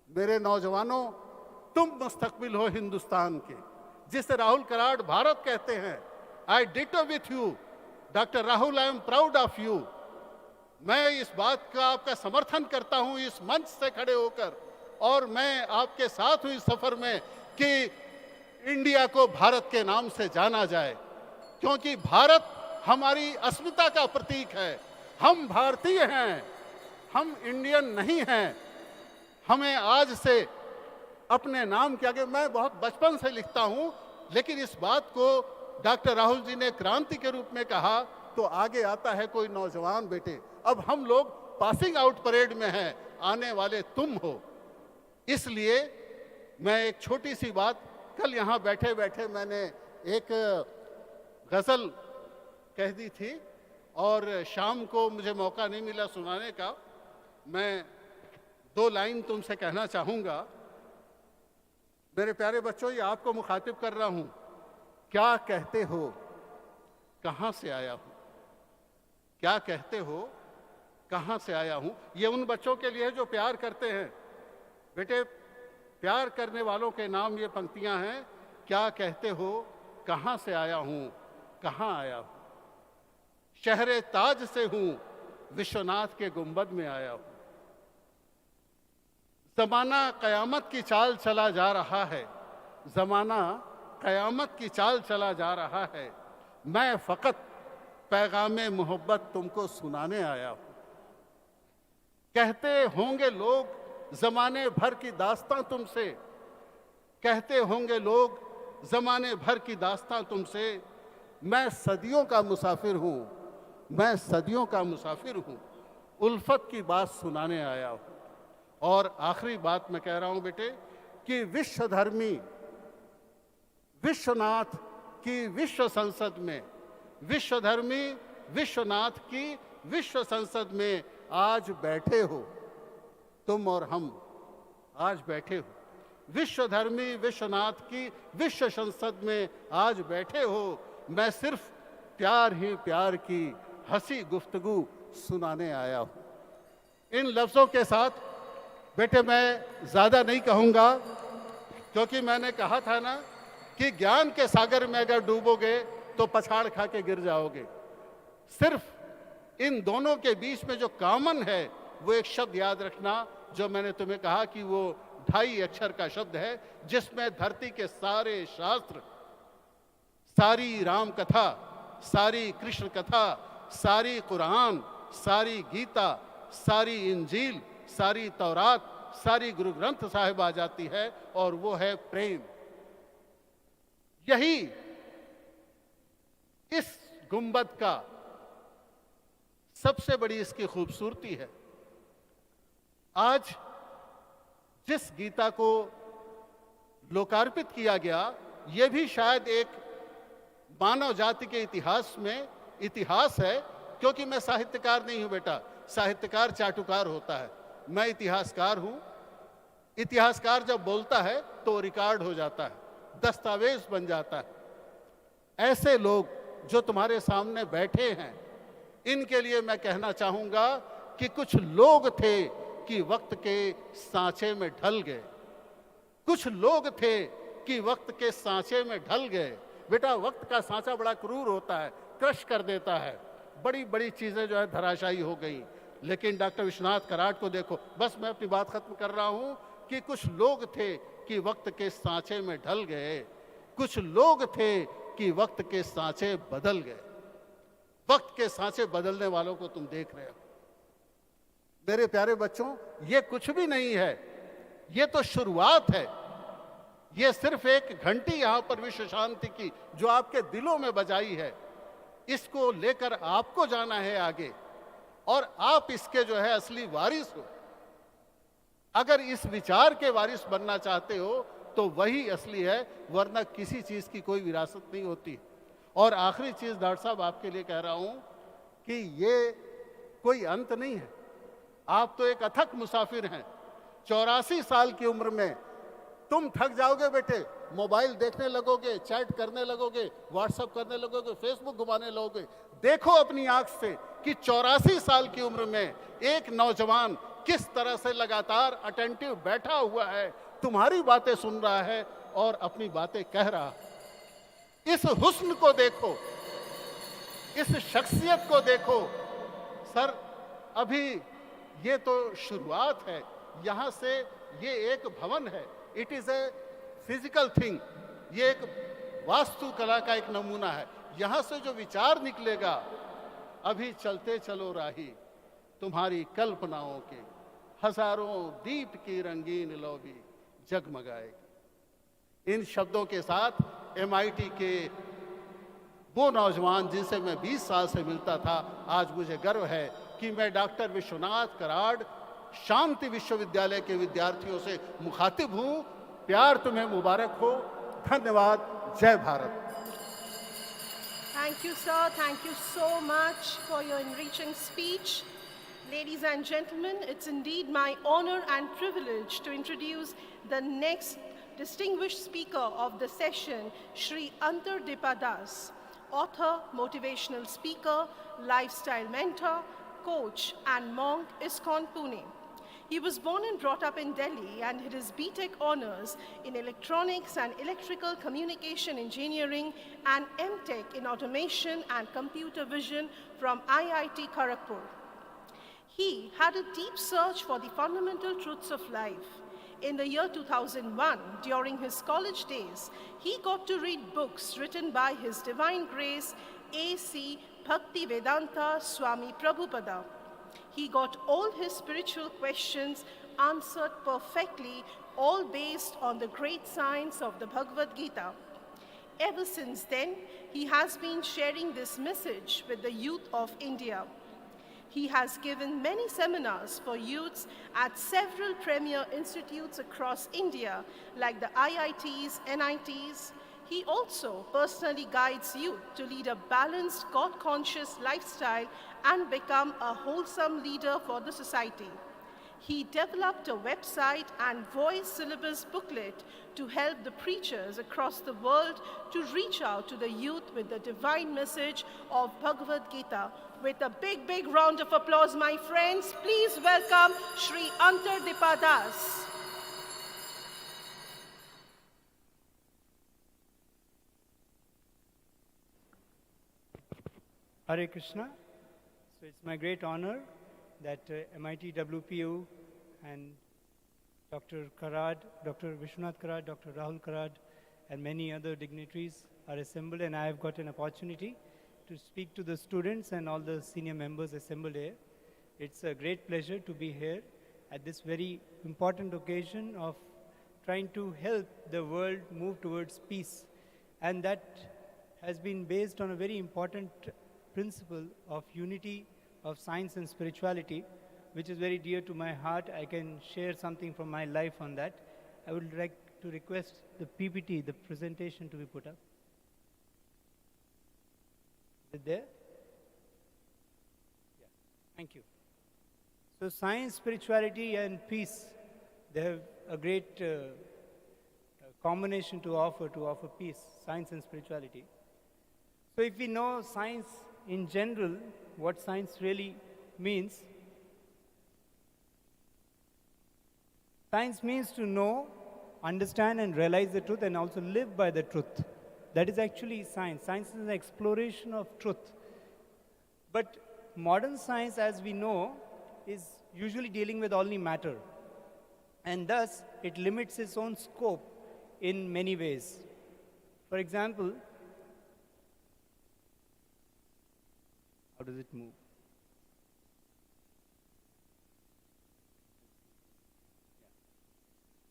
मेरे नौजवानों, तुम मुस्तकबिल हो हिंदुस्तान के, जिसे राहुल कराड़ भारत कहते हैं। I ditto with you doctor Rahul, I am proud of you. मैं इस बात का आपका समर्थन करता हूं इस मंच से खड़े होकर, और मैं आपके साथ हूं इस सफर में कि इंडिया को भारत के नाम से जाना जाए, क्योंकि भारत हमारी अस्मिता का प्रतीक है। हम भारतीय हैं, हम इंडियन नहीं हैं। हमें आज से अपने नाम के आगे, मैं बहुत बचपन से लिखता हूं, लेकिन इस बात को डॉक्टर राहुल जी ने क्रांति के रूप में कहा तो आगे आता है कोई नौजवान बेटे। अब हम लोग पासिंग आउट परेड में हैं, आने वाले तुम हो। इसलिए मैं एक छोटी सी बात, कल यहाँ बैठे बैठे मैंने एक गज़ल कह दी थी और शाम को मुझे मौका नहीं मिला सुनाने का। मैं 2 लाइन तुमसे कहना चाहूँगा। मेरे प्यारे बच्चों, ये आपको मुखातिब कर रहा हूँ। क्या कहते हो, कहाँ से आया हूँ? क्या कहते हो, कहाँ से आया हूँ? ये उन बच्चों के लिए जो प्यार करते हैं। बेटे, प्यार करने वालों के नाम ये पंक्तियां हैं। क्या कहते हो, कहाँ से आया हूँ, कहाँ आया हूँ? शहरे ताज से हूँ, विश्वनाथ के गुंबद में आया हूँ। जमाना कयामत की चाल चला जा रहा है, जमाना कयामत की चाल चला जा रहा है। मैं फकत पैगामे मोहब्बत तुमको सुनाने आया हूँ। कहते होंगे लोग जमाने भर की दास्तां तुमसे, कहते होंगे लोग जमाने भर की दास्तां तुमसे। मैं सदियों का मुसाफिर हूँ, मैं सदियों का मुसाफिर हूँ, उल्फत की बात सुनाने आया हूँ। और आखिरी बात मैं कह रहा हूँ बेटे, कि विश्वधर्मी विश्वनाथ की विश्व संसद में, विश्वधर्मी विश्वनाथ की विश्व संसद में आज बैठे हो तुम और हम, आज बैठे हो। विश्वधर्मी विश्वनाथ की विश्व संसद में आज बैठे हो। मैं सिर्फ प्यार ही प्यार की हंसी गुफ्तगू सुनाने आया हूं। इन लफ्जों के साथ बेटे मैं ज्यादा नहीं कहूंगा, क्योंकि मैंने कहा था ना कि ज्ञान के सागर में अगर डूबोगे तो पछाड़ खा के गिर जाओगे। सिर्फ इन दोनों के बीच में जो कॉमन है वो एक शब्द याद रखना, जो मैंने तुम्हें कहा कि वो 2.5 अक्षर का शब्द है, जिसमें धरती के सारे शास्त्र, सारी राम कथा, सारी कृष्ण कथा, सारी कुरान, सारी गीता, सारी इंजील, सारी तौरात, सारी गुरु ग्रंथ साहिब आ जाती है, और वो है प्रेम। यही इस गुंबद का सबसे बड़ी इसकी खूबसूरती है। आज जिस गीता को लोकार्पित किया गया, यह भी शायद एक मानव जाति के इतिहास में इतिहास है, क्योंकि मैं साहित्यकार नहीं हूं बेटा, साहित्यकार चाटुकार होता है, मैं इतिहासकार हूं। इतिहासकार जब बोलता है तो रिकॉर्ड हो जाता है, दस्तावेज बन जाता है। ऐसे लोग जो तुम्हारे सामने बैठे हैं, इनके लिए मैं कहना चाहूंगा कि कुछ लोग थे कि वक्त के सांचे में ढल गए। कुछ लोग थे कि वक्त के सांचे में ढल गए। बेटा वक्त का सांचा बड़ा क्रूर होता है, क्रश कर देता है, बड़ी बड़ी चीजें जो है धराशायी हो गई। लेकिन डॉक्टर विश्वनाथ कराट को देखो, बस मैं अपनी बात खत्म कर रहा हूं कि कुछ लोग थे कि वक्त के सांचे में ढल गए, कुछ लोग थे कि वक्त के सांचे बदल गए। वक्त के सांचे बदलने वालों को तुम देख रहे हो। मेरे प्यारे बच्चों, ये कुछ भी नहीं है, ये तो शुरुआत है। ये सिर्फ एक घंटी यहां पर विश्व शांति की जो आपके दिलों में बजाई है, इसको लेकर आपको जाना है आगे, और आप इसके जो है असली वारिस हो। अगर इस विचार के वारिस बनना चाहते हो तो वही असली है, वरना किसी चीज की कोई विरासत नहीं होती। और आखिरी चीज डॉक्टर साहब आपके लिए कह रहा हूं कि ये कोई अंत नहीं है, आप तो एक अथक मुसाफिर हैं। 84 साल की उम्र में तुम थक जाओगे बेटे, मोबाइल देखने लगोगे, चैट करने लगोगे, व्हाट्सएप करने लगोगे, फेसबुक घुमाने लगोगे। देखो अपनी आंख से कि 84 साल की उम्र में एक नौजवान किस तरह से लगातार अटेंटिव बैठा हुआ है, तुम्हारी बातें सुन रहा है और अपनी बातें कह रहा है। इस हुस्न को देखो, इस शख्सियत को देखो। सर अभी ये तो शुरुआत है, यहां से ये एक भवन है, it is a physical thing, ये एक वास्तुकला का एक नमूना है। यहां से जो विचार निकलेगा, अभी चलते चलो राही तुम्हारी कल्पनाओं के हजारों दीप की रंगीन लौबी जगमगाएगी। इन शब्दों के साथ MIT के वो नौजवान जिनसे मैं 20 साल से मिलता था, आज मुझे गर्व है कि मैं डॉक्टर विश्वनाथ कराड़ शांति विश्वविद्यालय के विद्यार्थियों से मुखातिब हूं। प्यार तुम्हें मुबारक हो। धन्यवाद। जय Bharat. Thank you, sir. Thank you so much for your enriching speech. Ladies and gentlemen, it's indeed my honor and privilege to introduce the next distinguished speaker of the session, Shri Das, author, motivational speaker, lifestyle mentor, coach, and monk, ISKCON Pune. He was born and brought up in Delhi and did his BTech honors in electronics and electrical communication engineering and MTech in automation and computer vision from IIT Kharagpur. He had a deep search for the fundamental truths of life. In the year 2001, during his college days, he got to read books written by His Divine Grace A.C. Bhaktivedanta Swami Prabhupada. He got all his spiritual questions answered perfectly, all based on the great science of the Bhagavad Gita. Ever since then, he has been sharing this message with the youth of India. He has given many seminars for youths at several premier institutes across India, like the IITs, NITs. He also personally guides youth to lead a balanced, God-conscious lifestyle and become a wholesome leader for the society. he developed a website and voice syllabus booklet to help the preachers across the world to reach out to the youth with the divine message of Bhagavad Gita. With a big, big round of applause, my friends, please welcome Shri Das. Hare Krishna. So it's my great honor that MIT WPU and Dr. Karad, Dr. Vishwanath Karad, Dr. Rahul Karad, and many other dignitaries are assembled, and I have got an opportunity to speak to the students and all the senior members assembled here. It's a great pleasure to be here at this very important occasion of trying to help the world move towards peace. And that has been based on a very important principle of unity of science and spirituality, which is very dear to my heart. I can share something from my life on that. I would like to request the PPT, the presentation, to be put up. Is it there? Yeah. Thank you. So science, spirituality, and peace, they have a great combination to offer peace, science and spirituality. So if we know science in general, what science really means, science means to know, understand, and realize the truth, and also live by the truth. That is actually science. Science is an exploration of truth. But modern science, as we know, is usually dealing with only matter. And thus, it limits its own scope in many ways. For example, how does it move?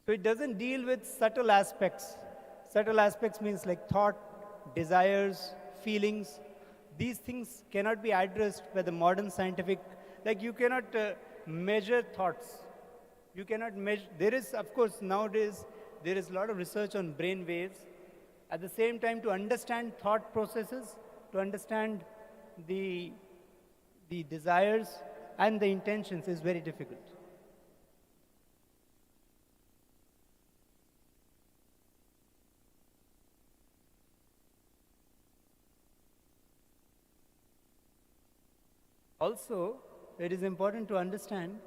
So it doesn't deal with subtle aspects. Subtle aspects means like thought, desires, feelings. These things cannot be addressed by the modern scientific, like you cannot measure thoughts. You cannot measure, there is, of course, nowadays, there is a lot of research on brain waves. At the same time, to understand thought processes, to understand the desires and the intentions is very difficult. Also, it is important to understand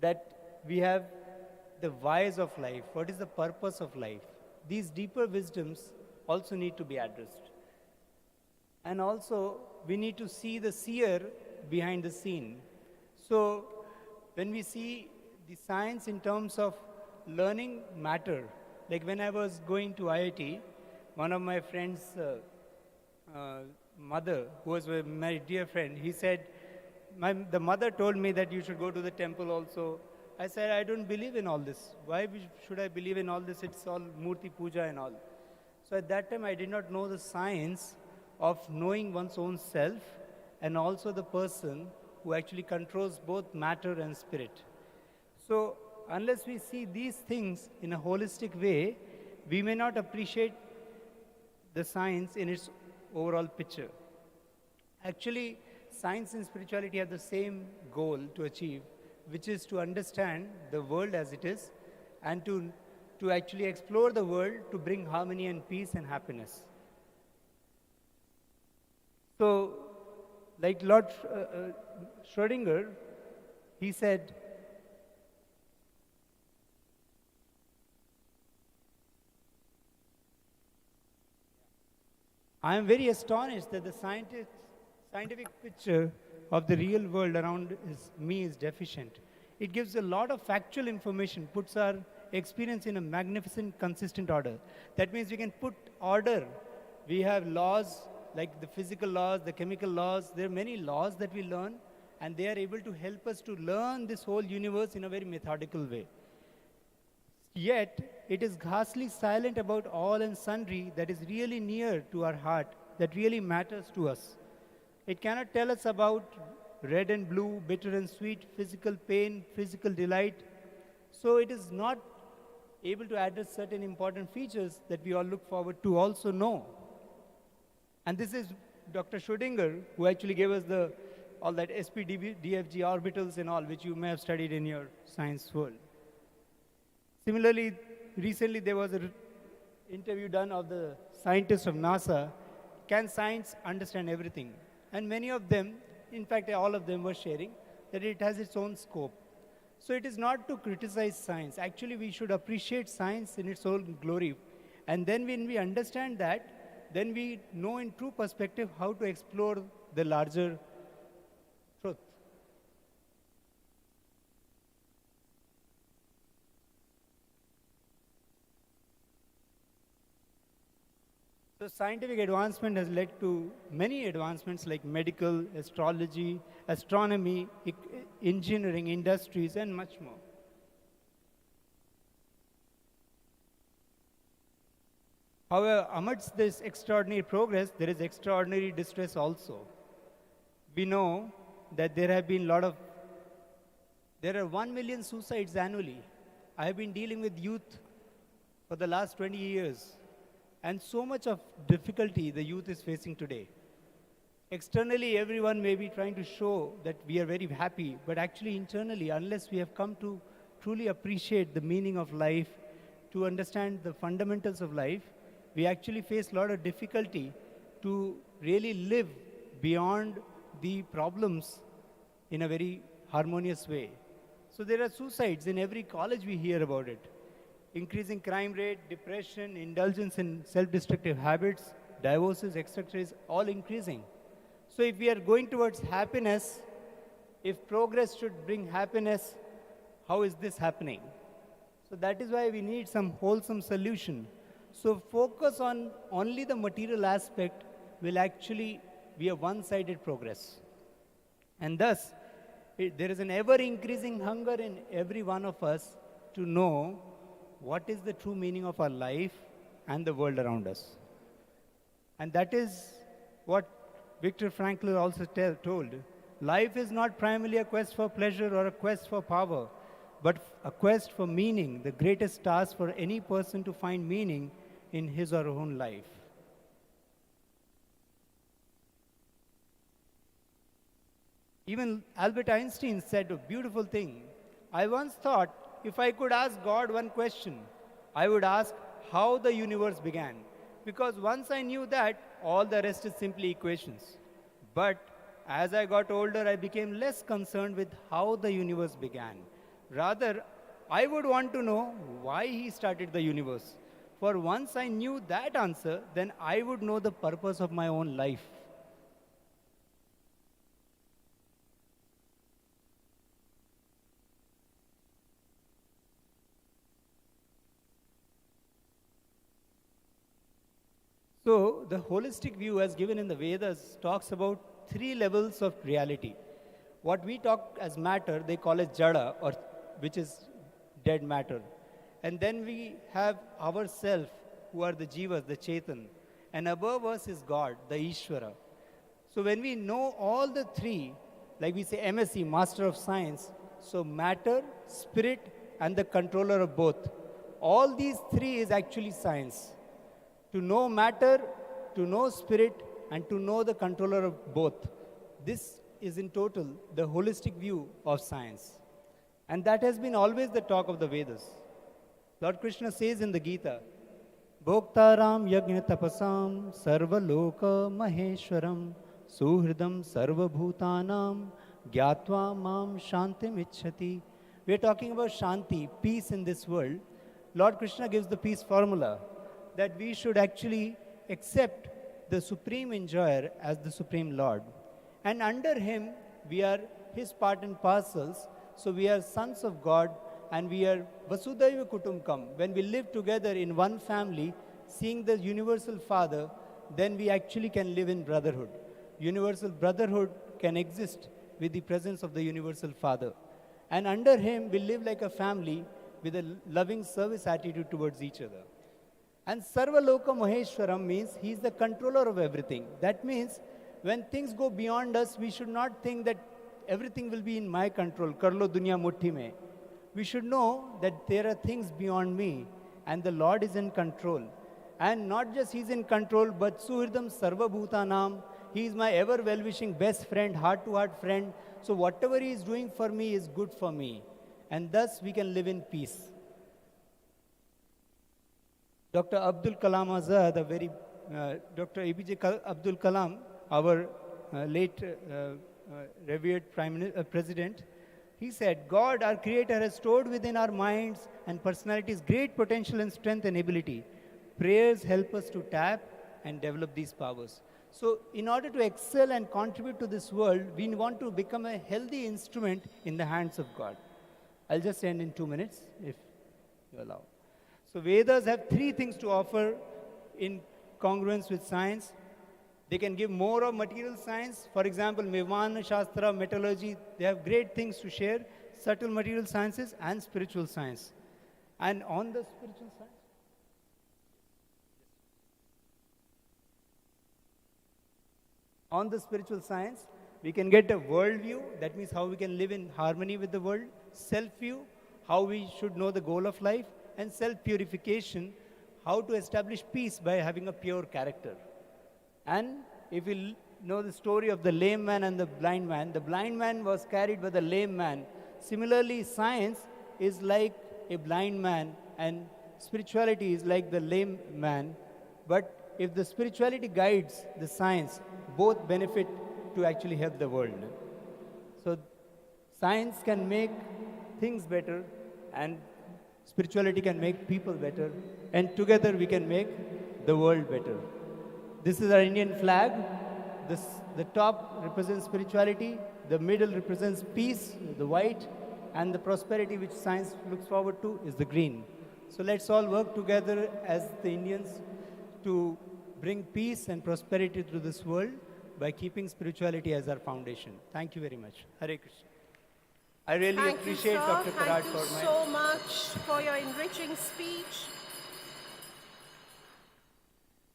that we have the whys of life. What is the purpose of life? These deeper wisdoms also need to be addressed. And also, we need to see the seer behind the scene. So, when we see the science in terms of learning matter, like when I was going to IIT, one of my friends' mother, who was my dear friend, he said, the mother told me that you should go to the temple also. I said, I don't believe in all this. Why should I believe in all this? It's all Murti Puja and all. So at that time, I did not know the science of knowing one's own self and also the person who actually controls both matter and spirit. So unless we see these things in a holistic way, we may not appreciate the science in its overall picture. Actually, science and spirituality have the same goal to achieve, which is to understand the world as it is and to actually explore the world to bring harmony and peace and happiness. So, like Lord Schrödinger, he said, I am very astonished that the scientific picture of the real world around me is deficient. It gives a lot of factual information, puts our experience in a magnificent, consistent order. That means we can put order. We have laws, like the physical laws, the chemical laws. There are many laws that we learn, and they are able to help us to learn this whole universe in a very methodical way. Yet, it is ghastly silent about all and sundry that is really near to our heart, that really matters to us. It cannot tell us about red and blue, bitter and sweet, physical pain, physical delight. So it is not able to address certain important features that we all look forward to also know. And this is Dr. Schrödinger, who actually gave us the all that DFG orbitals and all, which you may have studied in your science world. Similarly, recently there was an interview done of the scientists of NASA. Can science understand everything? And many of them, in fact, all of them were sharing that it has its own scope. So it is not to criticize science. Actually, we should appreciate science in its own glory. And then when we understand that, then we know in true perspective how to explore the larger truth. So scientific advancement has led to many advancements like medical, astrology, astronomy, engineering, industries, and much more. However, amidst this extraordinary progress, there is extraordinary distress also. We know that there are 1 million suicides annually. I have been dealing with youth for the last 20 years, and so much of difficulty the youth is facing today. Externally, everyone may be trying to show that we are very happy, but actually internally, unless we have come to truly appreciate the meaning of life, to understand the fundamentals of life, we actually face a lot of difficulty to really live beyond the problems in a very harmonious way. So there are suicides in every college, we hear about it. Increasing crime rate, depression, indulgence in self-destructive habits, divorces, etc. is all increasing. So if we are going towards happiness, if progress should bring happiness, how is this happening? So that is why we need some wholesome solution. So focus on only the material aspect will actually be a one-sided progress. And thus, there is an ever-increasing hunger in every one of us to know what is the true meaning of our life and the world around us. And that is what Viktor Frankl also told. Life is not primarily a quest for pleasure or a quest for power, but a quest for meaning, the greatest task for any person to find meaning in his or her own life. Even Albert Einstein said a beautiful thing. I once thought if I could ask God one question, I would ask how the universe began. Because once I knew that, all the rest is simply equations. But as I got older, I became less concerned with how the universe began. Rather, I would want to know why he started the universe. For once I knew that answer, then I would know the purpose of my own life. So the holistic view as given in the Vedas talks about 3 levels of reality. What we talk as matter, they call it jada, or which is dead matter. And then we have ourself, who are the jivas, the chetan. And above us is God, the Ishvara. So when we know all the 3, like we say MSc, Master of Science, so matter, spirit, and the controller of both. All these 3 is actually science. To know matter, to know spirit, and to know the controller of both. This is in total the holistic view of science. And that has been always the talk of the Vedas. Lord Krishna says in the Gita, Bhoktaram yajna tapasam sarva loka maheshwaram suhridam sarva bhutanam gyatva mam shantim ichhati. We are talking about shanti, peace in this world. Lord Krishna gives the peace formula that we should actually accept the supreme enjoyer as the supreme Lord. And under him, we are his part and parcels. So we are sons of God, and we are Vasudhaiva Kutumbakam. When we live together in one family, seeing the universal Father, then we actually can live in brotherhood. Universal brotherhood can exist with the presence of the universal Father. And under him, we live like a family with a loving service attitude towards each other. And Sarva Loka Maheshwaram means he is the controller of everything. That means when things go beyond us, we should not think that everything will be in my control. Karlo dunya mutti mein. We should know that there are things beyond me, and the Lord is in control. And not just he's in control, but Suhridam Sarva Bhutanam, He is my ever well-wishing best friend, heart-to-heart friend. So whatever he is doing for me is good for me. And thus we can live in peace. Dr. Abdul Kalam Azad, Dr. APJ Abdul Kalam, our late revered President, he said, God, our Creator, has stored within our minds and personalities great potential and strength and ability. Prayers help us to tap and develop these powers. So in order to excel and contribute to this world, we want to become a healthy instrument in the hands of God. I'll just end in 2 minutes, if you allow. So Vedas have 3 things to offer in congruence with science. They can give more of material science. For example, Vimana Shastra, metallurgy, they have great things to share, subtle material sciences and spiritual science. And on the spiritual science, we can get a world view, that means how we can live in harmony with the world, self-view, how we should know the goal of life, and self-purification, how to establish peace by having a pure character. And if we know the story of the lame man and the blind man was carried by the lame man. Similarly, science is like a blind man and spirituality is like the lame man. But if the spirituality guides the science, both benefit to actually help the world. So science can make things better and spirituality can make people better, and together we can make the world better. This is our Indian flag. The top represents spirituality, the middle represents peace, the white, and the prosperity which science looks forward to is the green. So let's all work together as the Indians to bring peace and prosperity to this world by keeping spirituality as our foundation. Thank you very much. Hare Krishna. I really appreciate Dr. Karat for Thank you so much for your enriching speech.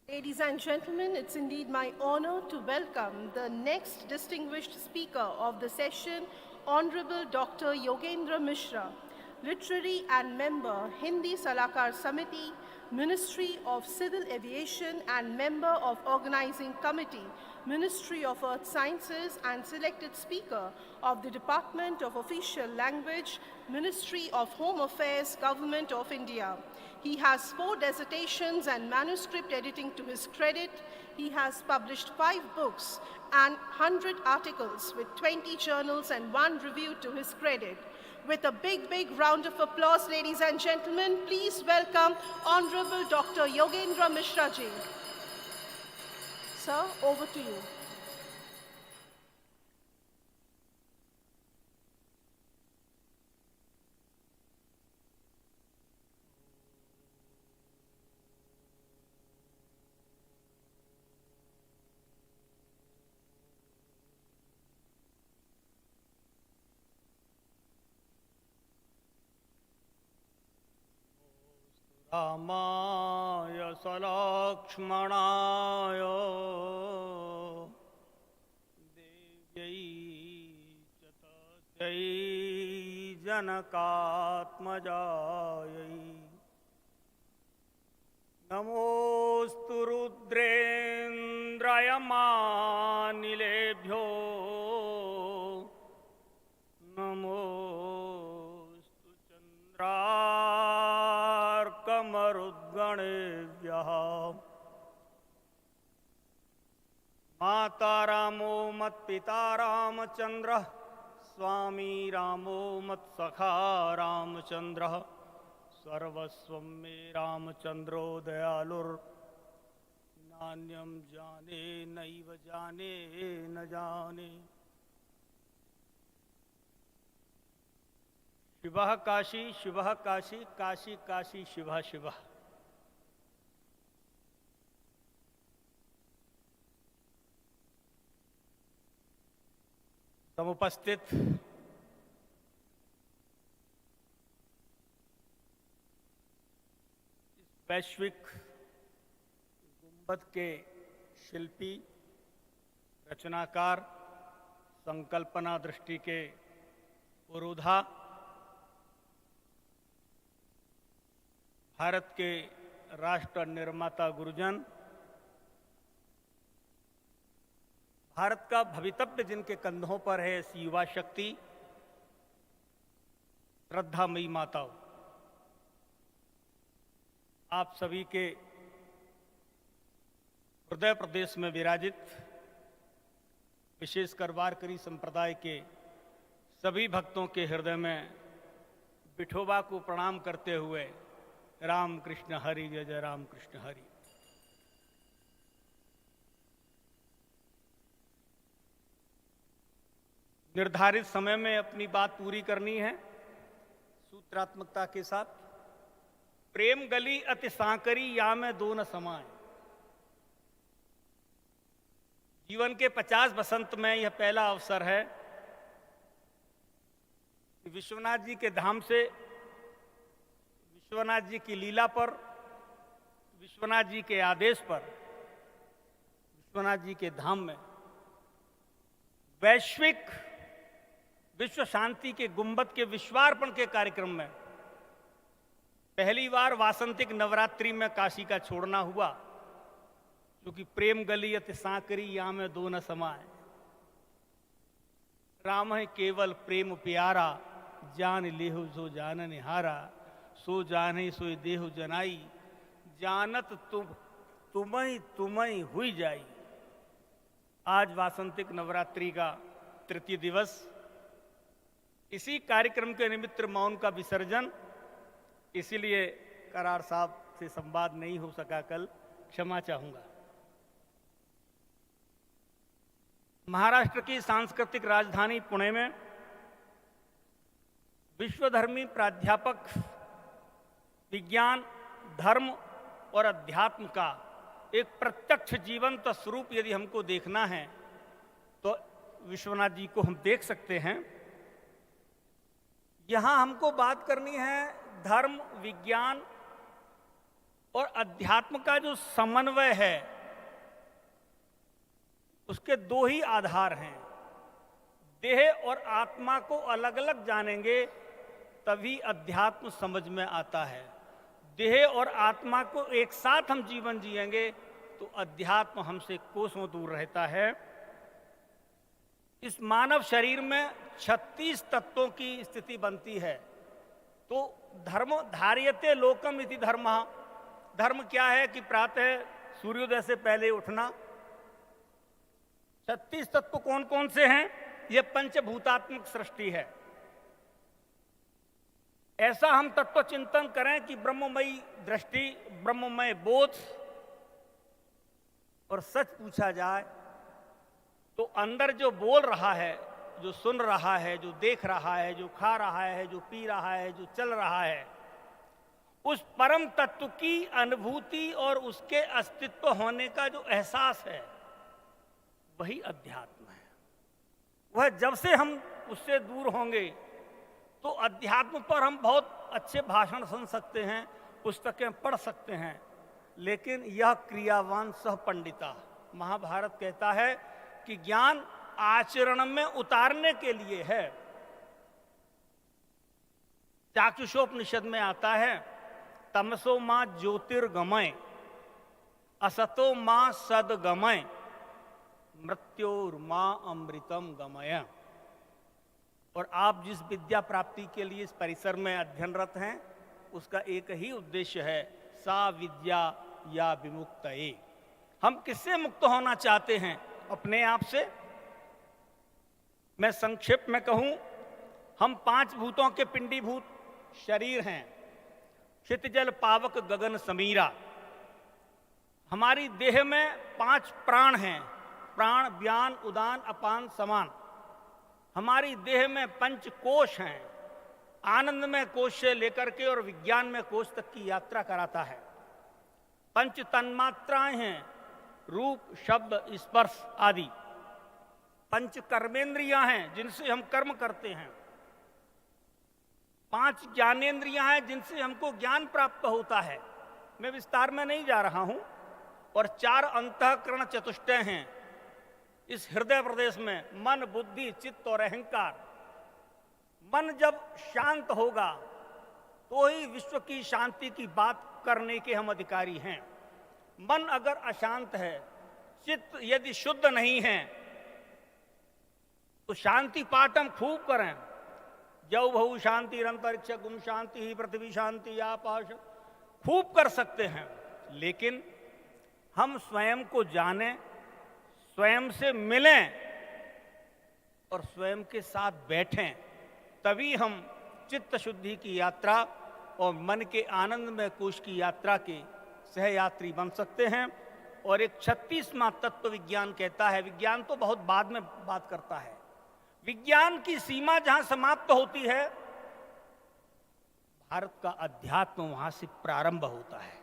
Ladies and gentlemen, it's indeed my honor to welcome the next distinguished speaker of the session, Honorable Dr. Yogendra Mishra, Literary and Member, Hindi Salakar Samiti, Ministry of Civil Aviation and Member of Organizing Committee, Ministry of Earth Sciences, and selected speaker of the Department of Official Language, Ministry of Home Affairs, Government of India. He has 4 dissertations and manuscript editing to his credit. He has published 5 books and 100 articles with 20 journals and 1 review to his credit. With a big, big round of applause, ladies and gentlemen, please welcome Honorable Dr. Yogendra Mishra ji. Sir, over to you. रामाय सलक्ष्मणाय देव्यै च तस्यै जनकात्मजायै नमोऽस्तु रुद्रेन्द्रयमानिलेभ्यो नमोऽस्तु चन्द्रार्कमरुद्गणेभ्यः माता रामो मत्पिता रामचन्द्रः स्वामी रामो मत्सखा रामचन्द्रः सर्वस्वं मे रामचन्द्रो दयालुर् नान्यं जाने नैव जाने न जाने। शिवः काशी शिवः काशी काशी काशी शिवः शिवः। समुपस्थित वैश्विक गुंबद के शिल्पी, रचनाकार, संकल्पना दृष्टि के पुरोधा, भारत के राष्ट्र निर्माता गुरुजन, भारत का भवितव्य जिनके कंधों पर है, ऐसी युवा शक्ति, श्रद्धामयी माताओं, आप सभी के हृदय प्रदेश में विराजित विशेषकर वारकरी संप्रदाय के सभी भक्तों के हृदय में विठोबा को प्रणाम करते हुए राम कृष्ण हरि, जय जय राम कृष्ण हरि। निर्धारित समय में अपनी बात पूरी करनी है सूत्रात्मकता के साथ। प्रेम गली अति सांकरी, या में दो न समाए। जीवन के 50 बसंत में यह पहला अवसर है कि विश्वनाथ जी के धाम से, विश्वनाथ जी की लीला पर, विश्वनाथ जी के आदेश पर, विश्वनाथ जी के धाम में वैश्विक विश्व शांति के गुंबद के विश्वार्पण के कार्यक्रम में पहली बार वासंतिक नवरात्रि में काशी का छोड़ना हुआ, क्योंकि प्रेम गली अति सांकरी, या में दो न समाए। राम है केवल प्रेम प्यारा, जान लेहु जो जान निहारा, सो जाने सोई देहु जनाई, जानत तुम्हें हुई जाई। आज वासंतिक नवरात्रि का तृतीय दिवस, इसी कार्यक्रम के निमित्त मौन का विसर्जन, इसीलिए करार साहब से संवाद नहीं हो सका कल, क्षमा चाहूंगा। महाराष्ट्र की सांस्कृतिक राजधानी पुणे में विश्वधर्मी प्राध्यापक विज्ञान, धर्म और अध्यात्म का एक प्रत्यक्ष जीवंत स्वरूप यदि हमको देखना है तो विश्वनाथ जी को हम देख सकते हैं। यहां हमको बात करनी है धर्म, विज्ञान और अध्यात्म का जो समन्वय है, उसके दो ही आधार हैं। देह और आत्मा को अलग अलग जानेंगे तभी अध्यात्म समझ में आता है। देह और आत्मा को एक साथ हम जीवन जिएंगे तो अध्यात्म हमसे कोसों दूर रहता है। इस मानव शरीर में 36 तत्वों की स्थिति बनती है। तो धर्म धार्यते लोकम इति धर्मः। धर्म क्या है कि प्रातः सूर्योदय से पहले उठना। 36 तत्व कौन कौन से हैं? यह पंचभूतात्मक सृष्टि है। ऐसा हम तत्व चिंतन करें कि ब्रह्ममयी दृष्टि, ब्रह्ममय बोध, और सच पूछा जाए तो अंदर जो बोल रहा है, जो सुन रहा है, जो देख रहा है, जो खा रहा है, जो पी रहा है, जो चल रहा है, उस परम तत्व की अनुभूति और उसके अस्तित्व होने का जो एहसास है, वही अध्यात्म है। वह जब से हम उससे दूर होंगे तो अध्यात्म पर हम बहुत अच्छे भाषण सुन सकते हैं, पुस्तकें पढ़ सकते हैं, लेकिन यह क्रियावान सह पंडिता। महाभारत कहता है कि ज्ञान आचरण में उतारने के लिए है। चाक्षुषोपनिषद में आता है, तमसो मां ज्योतिर्गमय, असतो मां सदगमय, मृत्योर्मा अमृतम गमय। और आप जिस विद्या प्राप्ति के लिए इस परिसर में अध्ययनरत हैं, उसका एक ही उद्देश्य है, सा विद्या या विमुक्तये। हम किससे मुक्त होना चाहते हैं? अपने आप से। मैं संक्षेप में कहूं, हम 5 भूतों के पिंडीभूत शरीर हैं। क्षितिजल पावक गगन समीरा। हमारी देह में 5 प्राण हैं, प्राण, व्यान, उदान, अपान, समान। हमारी देह में 5 कोश हैं। आनंद में कोश से लेकर के और विज्ञान में कोश तक की यात्रा कराता है। 5 तन्मात्राएं हैं, रूप, शब्द, स्पर्श आदि। 5 कर्मेंद्रियां हैं जिनसे हम कर्म करते हैं। 5 ज्ञानेंद्रियां हैं जिनसे हमको ज्ञान प्राप्त होता है। मैं विस्तार में नहीं जा रहा हूं। और 4 अंतःकरण चतुष्टय हैं इस हृदय प्रदेश में, मन, बुद्धि, चित्त और अहंकार। मन जब शांत होगा तो ही विश्व की शांति की बात करने के हम अधिकारी हैं। मन अगर अशांत है, चित्त यदि शुद्ध नहीं है, तो शांति पाठ हम खूब करें, जौ भऊ शांति अंतरिक्ष गुम शांति ही पृथ्वी शांति आकाश, खूब कर सकते हैं। लेकिन हम स्वयं को जानें, स्वयं से मिलें और स्वयं के साथ बैठें, तभी हम चित्त शुद्धि की यात्रा और मन के आनंदमय कोश की यात्रा के सहयात्री बन सकते हैं। और एक 36वां तत्व विज्ञान कहता है, विज्ञान तो बहुत बाद में बात करता है, विज्ञान की सीमा जहां समाप्त होती है, भारत का अध्यात्म वहां से प्रारंभ होता है।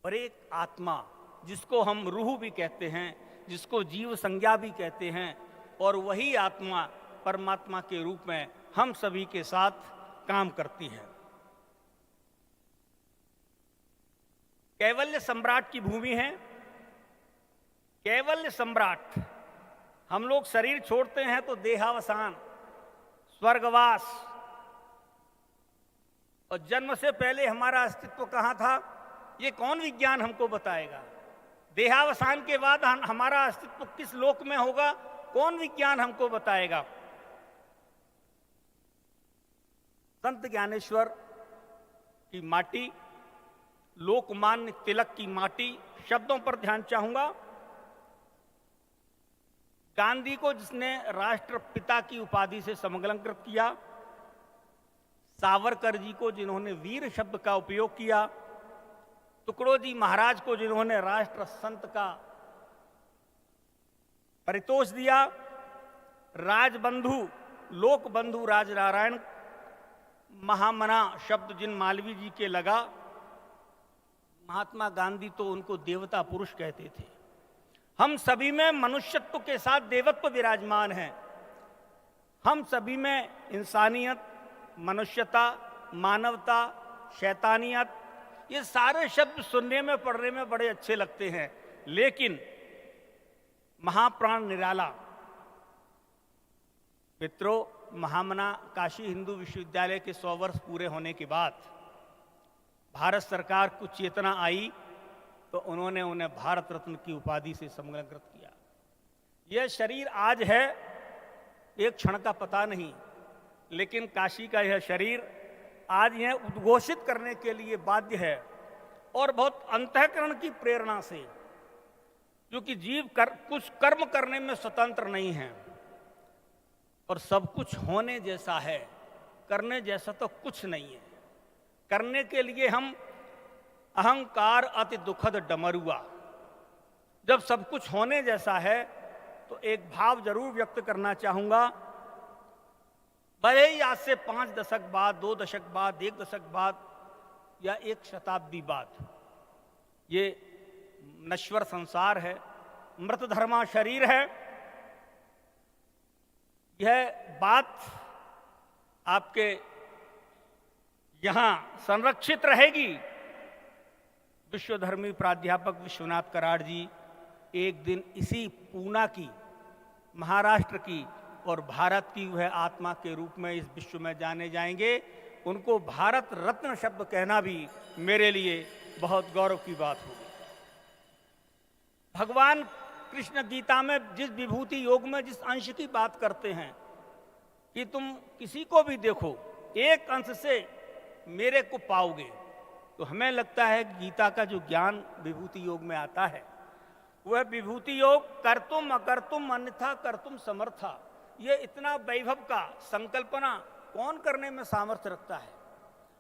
और एक आत्मा जिसको हम रूह भी कहते हैं, जिसको जीव संज्ञा भी कहते हैं, और वही आत्मा परमात्मा के रूप में हम सभी के साथ काम करती है। कैवल्य सम्राट की भूमि है। कैवल्य सम्राट, हम लोग शरीर छोड़ते हैं तो देहावसान, स्वर्गवास, और जन्म से पहले हमारा अस्तित्व कहाँ था, ये कौन विज्ञान हमको बताएगा? देहावसान के बाद हमारा अस्तित्व किस लोक में होगा, कौन विज्ञान हमको बताएगा? संत ज्ञानेश्वर की माटी, लोकमान्य तिलक की माटी, शब्दों पर ध्यान चाहूंगा। गांधी को जिसने राष्ट्रपिता की उपाधि से समलंकृत किया, सावरकर जी को जिन्होंने वीर शब्द का उपयोग किया, टुकड़ोजी महाराज को जिन्होंने राष्ट्र संत का परितोष दिया, राजबंधु लोकबंधु राजनारायण महामना शब्द जिन मालवीय जी के लगा, महात्मा गांधी तो उनको देवता पुरुष कहते थे। हम सभी में मनुष्यत्व के साथ देवत्व विराजमान है। हम सभी में इंसानियत, मनुष्यता, मानवता, शैतानियत, ये सारे शब्द सुनने में पढ़ने में बड़े अच्छे लगते हैं, लेकिन महाप्राण निराला मित्रों, महामना काशी हिंदू विश्वविद्यालय के 100 वर्ष पूरे होने के बाद भारत सरकार को चेतना आई तो उन्होंने उन्हें भारत रत्न की उपाधि से समलंकृत किया। यह शरीर आज है, एक क्षण का पता नहीं, लेकिन काशी का यह शरीर आज यह उद्घोषित करने के लिए बाध्य है, और बहुत अंतःकरण की प्रेरणा से, क्योंकि जीव कुछ कर्म करने में स्वतंत्र नहीं है, और सब कुछ होने जैसा है, करने जैसा तो कुछ नहीं है। करने के लिए हम अहंकार अति दुखद डमरुआ, जब सब कुछ होने जैसा है तो एक भाव जरूर व्यक्त करना चाहूंगा। भले ही आज से 5 दशक बाद, 2 दशक बाद, 1 दशक बाद या 1 शताब्दी बाद, ये नश्वर संसार है, मृतधर्मा शरीर है, यह बात आपके यहां संरक्षित रहेगी। विश्वधर्मी प्राध्यापक विश्वनाथ कराड़ जी एक दिन इसी पूना की, महाराष्ट्र की और भारत की वह आत्मा के रूप में इस विश्व में जाने जाएंगे। उनको भारत रत्न शब्द कहना भी मेरे लिए बहुत गौरव की बात होगी। भगवान कृष्ण गीता में जिस विभूति योग में जिस अंश की बात करते हैं कि तुम किसी को भी देखो, एक अंश से मेरे को पाओगे, तो हमें लगता है गीता का जो ज्ञान विभूति योग में आता है, वह विभूति योग कर्तुम अकर्तुम अन्यथा कर्तुम समर्था, ये इतना वैभव का संकल्पना कौन करने में सामर्थ्य रखता है?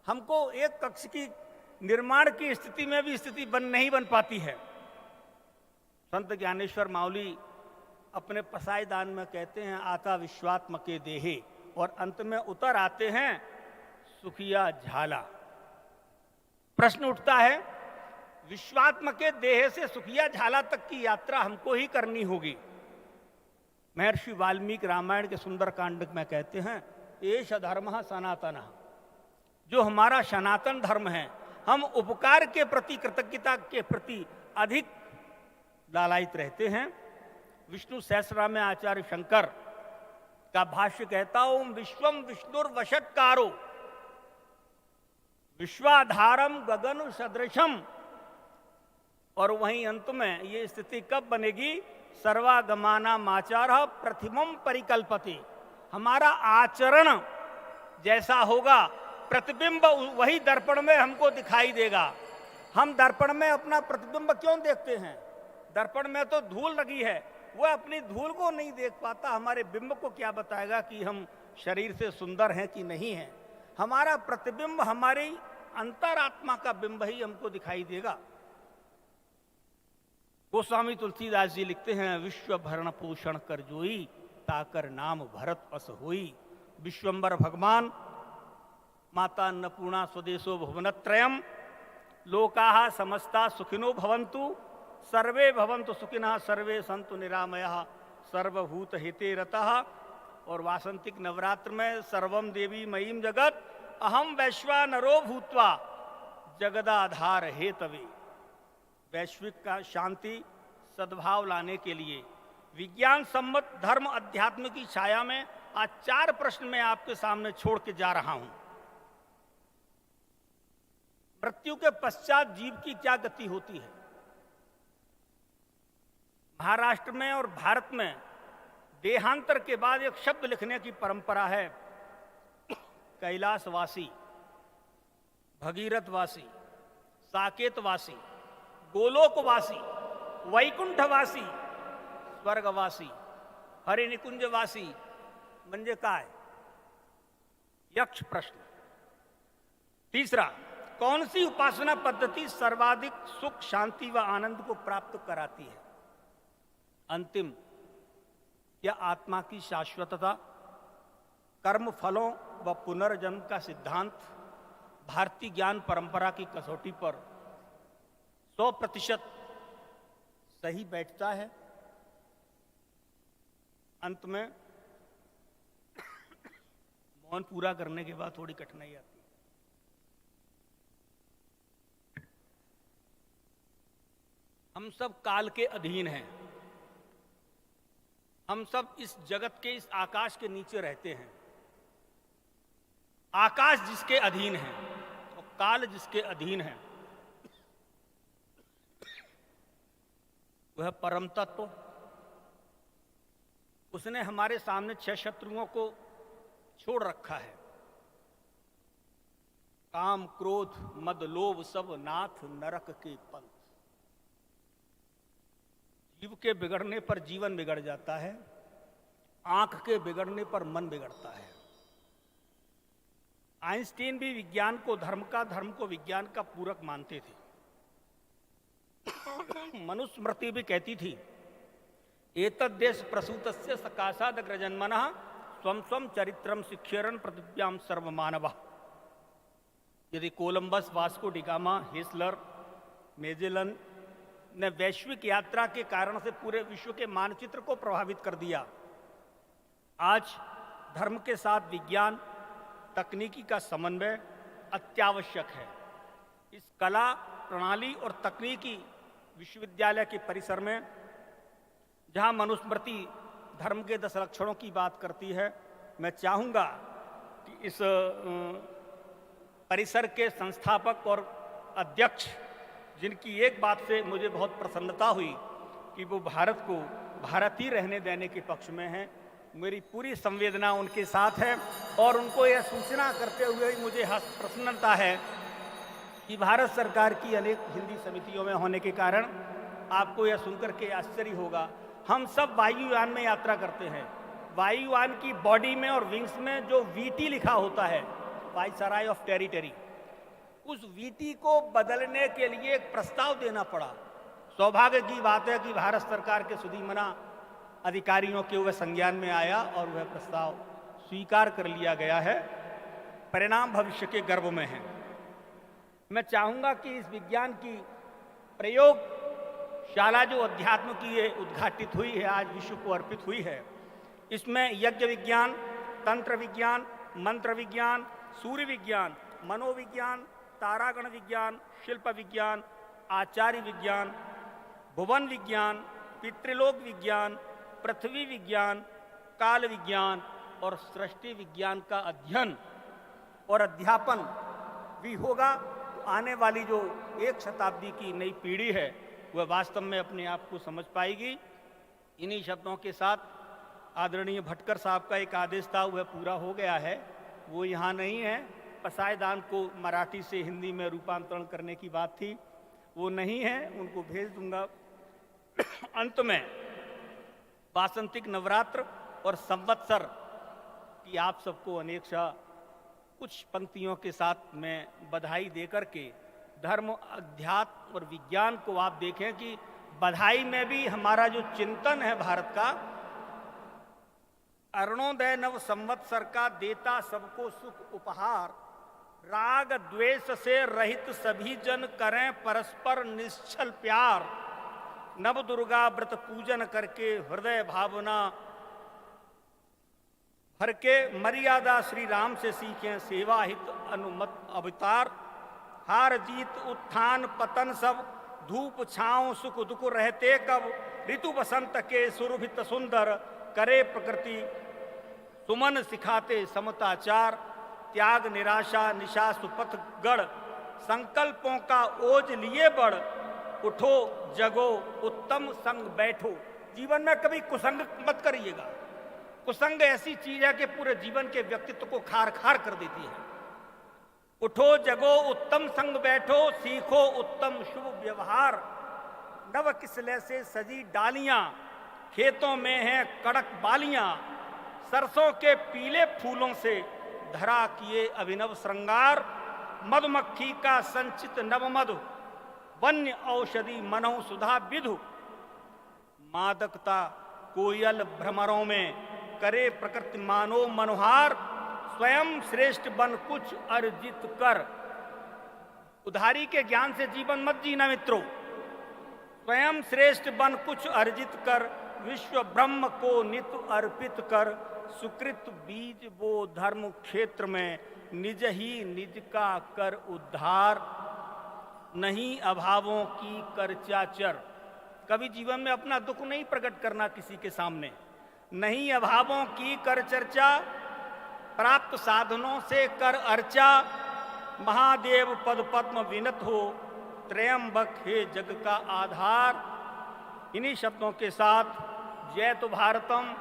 हमको एक कक्ष की निर्माण की स्थिति में भी स्थिति नहीं बन पाती है। संत ज्ञानेश्वर माउली अपने पसाई दान में कहते हैं, आता विश्वात्म के देहे, और अंत में उतर आते हैं सुखिया झाला। प्रश्न उठता है, विश्वात्म के देह से सुखिया झाला तक की यात्रा हमको ही करनी होगी। महर्षि वाल्मीकि रामायण के सुंदर कांड में कहते हैं, एष धर्मः सनातनः, जो हमारा सनातन धर्म है, हम उपकार के प्रति, कृतज्ञता के प्रति अधिक लालायित रहते हैं। विष्णु सहस्रनाम में आचार्य शंकर का भाष्य कहता, ओम विश्वम विष्णुर्वषट्कारो विश्वाधारम गगन सदृशम और वहीं अंत में ये स्थिति कब बनेगी? सर्वागमानामाचार प्रथमम परिकल्पते। हमारा आचरण जैसा होगा, प्रतिबिंब वही दर्पण में हमको दिखाई देगा। हम दर्पण में अपना प्रतिबिंब क्यों देखते हैं? दर्पण में तो धूल लगी है, वह अपनी धूल को नहीं देख पाता। हमारे बिंब को क्या बताएगा कि हम शरीर से सुंदर हैं कि नहीं हैं? हमारा प्रतिबिंब हमारी अंतरात्मा का बिंब ही हमको दिखाई देगा। गोस्वामी तुलसीदास जी लिखते हैं, विश्व भरण पोषण कर जोई, ताकर नाम भरत अस होई। विश्वंबर भगवान, माता अन्नपूर्णा स्वदेशो भुवनत्रयम, लोकाः समस्ता सुखिनो भवन्तु, सर्वे भवन्तु सुखिनः, सर्वे सन्तु निरामयः, सर्वभूत हिते रतः। और वासंतिक नवरात्र में सर्वम देवी मयीम जगत, अहम वैश्वानरो भूत्वा जगदाधार हेतवे। वैश्विक का शांति सद्भाव लाने के लिए विज्ञान सम्मत धर्म अध्यात्म की छाया में आज 4 प्रश्न मैं आपके सामने छोड़ के जा रहा हूं। मृत्यु के पश्चात जीव की क्या गति होती है? महाराष्ट्र में और भारत में देहांतर के बाद एक शब्द लिखने की परंपरा है, कैलाशवासी, भगीरथवासी, साकेतवासी, गोलोकवासी, वैकुंठवासी, स्वर्गवासी, हरिनिकुंजवासी म्हणजे काय? यक्ष प्रश्न। तीसरा, कौन सी उपासना पद्धति सर्वाधिक सुख, शांति व आनंद को प्राप्त कराती है? अंतिम, या आत्मा की शाश्वतता, कर्म फलों व पुनर्जन्म का सिद्धांत भारतीय ज्ञान परंपरा की कसौटी पर 100% सही बैठता है? अंत में मौन पूरा करने के बाद थोड़ी कठिनाई आती है। हम सब काल के अधीन हैं। हम सब इस जगत के, इस आकाश के नीचे रहते हैं। आकाश जिसके अधीन है और काल जिसके अधीन है, वह परम तत्व, उसने हमारे सामने 6 शत्रुओं को छोड़ रखा है। काम, क्रोध, मद, लोभ सब नाथ नरक के पंथ। जीव के बिगड़ने पर जीवन बिगड़ जाता है, आंख के बिगड़ने पर मन बिगड़ता है। आइंस्टीन भी विज्ञान को धर्म का, धर्म को विज्ञान का पूरक मानते थे। मनुस्मृति भी कहती थी, एतद्देश प्रसूतस्य सकाशाद अग्रजन्मनः स्वम स्वम चरित्रम शिक्षरन पृथिव्याम सर्वमानवः। यदि कोलंबस, वास्को डिगामा, हेसलर, मेजेलन ने वैश्विक यात्रा के कारण से पूरे विश्व के मानचित्र को प्रभावित कर दिया, आज धर्म के साथ विज्ञान, तकनीकी का समन्वय अत्यावश्यक है। इस कला, प्रणाली और तकनीकी विश्वविद्यालय के परिसर में, जहां मनुस्मृति धर्म के 10 लक्षणों की बात करती है, मैं चाहूँगा कि इस परिसर के संस्थापक और अध्यक्ष, जिनकी एक बात से मुझे बहुत प्रसन्नता हुई कि वो भारत को भारत ही रहने देने के पक्ष में हैं, मेरी पूरी संवेदना उनके साथ है। और उनको यह सूचना करते हुए मुझे प्रसन्नता है कि भारत सरकार की अनेक हिंदी समितियों में होने के कारण आपको यह सुनकर के आश्चर्य होगा, हम सब वायुयान में यात्रा करते हैं। वायुयान की बॉडी में और विंग्स में जो वीटी लिखा होता है, वाइसराय ऑफ टेरिटरी, उस वीटी को बदलने के लिए एक प्रस्ताव देना पड़ा। सौभाग्य की बात है कि भारत सरकार के सुधीमना अधिकारियों के वह संज्ञान में आया और वह प्रस्ताव स्वीकार कर लिया गया है। परिणाम भविष्य के गर्भ में है। मैं चाहूँगा कि इस विज्ञान की प्रयोगशाला जो अध्यात्म की ये उद्घाटित हुई है, आज विश्व को अर्पित हुई है, इसमें यज्ञ विज्ञान, तंत्र विज्ञान, मंत्र विज्ञान, सूर्य विज्ञान, मनोविज्ञान, तारागण विज्ञान, शिल्प विज्ञान, आचार्य विज्ञान, भुवन विज्ञान, पितृलोक विज्ञान, पृथ्वी विज्ञान, काल विज्ञान और सृष्टि विज्ञान का अध्ययन और अध्यापन भी होगा। आने वाली जो 1 शताब्दी की नई पीढ़ी है, वह वास्तव में अपने आप को समझ पाएगी। इन्हीं शब्दों के साथ आदरणीय भटकर साहब का एक आदेश था, वह पूरा हो गया है। वो यहाँ नहीं है, पसायदान को मराठी से हिंदी में रूपांतरण करने की बात थी, वो नहीं है, उनको भेज दूंगा। अंत में वासंतिक नवरात्र और संवत्सर की आप सबको अनेकशा कुछ पंक्तियों के साथ मैं बधाई देकर के धर्म, अध्यात्म और विज्ञान को आप देखें कि बधाई में भी हमारा जो चिंतन है भारत का, अरुणोदय नव संवत्सर का देता सबको सुख उपहार, राग द्वेष से रहित सभी जन करें परस्पर निश्चल प्यार, नव दुर्गा व्रत पूजन करके हृदय भावना भर के मर्यादा श्री राम से सीखें सेवा हित अनुमत अवतार, हार जीत उत्थान पतन सब धूप छांव सुख दुख रहते कब, ऋतु बसंत के सुरभित सुंदर करे प्रकृति सुमन सिखाते समताचार, त्याग निराशा निशा सुपथ गढ़, संकल्पों का ओज लिए बढ़, उठो जगो उत्तम संग बैठो। जीवन में कभी कुसंग मत करिएगा, कुसंग ऐसी चीज है कि पूरे जीवन के व्यक्तित्व को खार खार कर देती है। उठो जगो उत्तम संग बैठो, सीखो उत्तम शुभ व्यवहार, नव किसले से सजी डालियां, खेतों में हैं कड़क बालियां, सरसों के पीले फूलों से धरा किए अभिनव श्रृंगार, मधुमक्खी का संचित नव मधु, वन्य औषधि मनौ सुधा विधु, मादकता कोयल भ्रमरों में करे प्रकृति मानो मनोहार, स्वयं श्रेष्ठ बन कुछ अर्जित कर। उधारी के ज्ञान से जीवन मत जीना मित्रों, स्वयं श्रेष्ठ बन कुछ अर्जित कर, विश्व ब्रह्म को नित अर्पित कर, सुकृत बीज वो धर्म क्षेत्र में, निज ही निज का कर उद्धार, नहीं अभावों की कर चाचर। कभी जीवन में अपना दुख नहीं प्रकट करना किसी के सामने, नहीं अभावों की कर चर्चा, प्राप्त साधनों से कर अर्चा, महादेव पद पद्म विनत हो, त्रयंबक हे जग का आधार। इन्हीं शब्दों के साथ जय तो भारतम,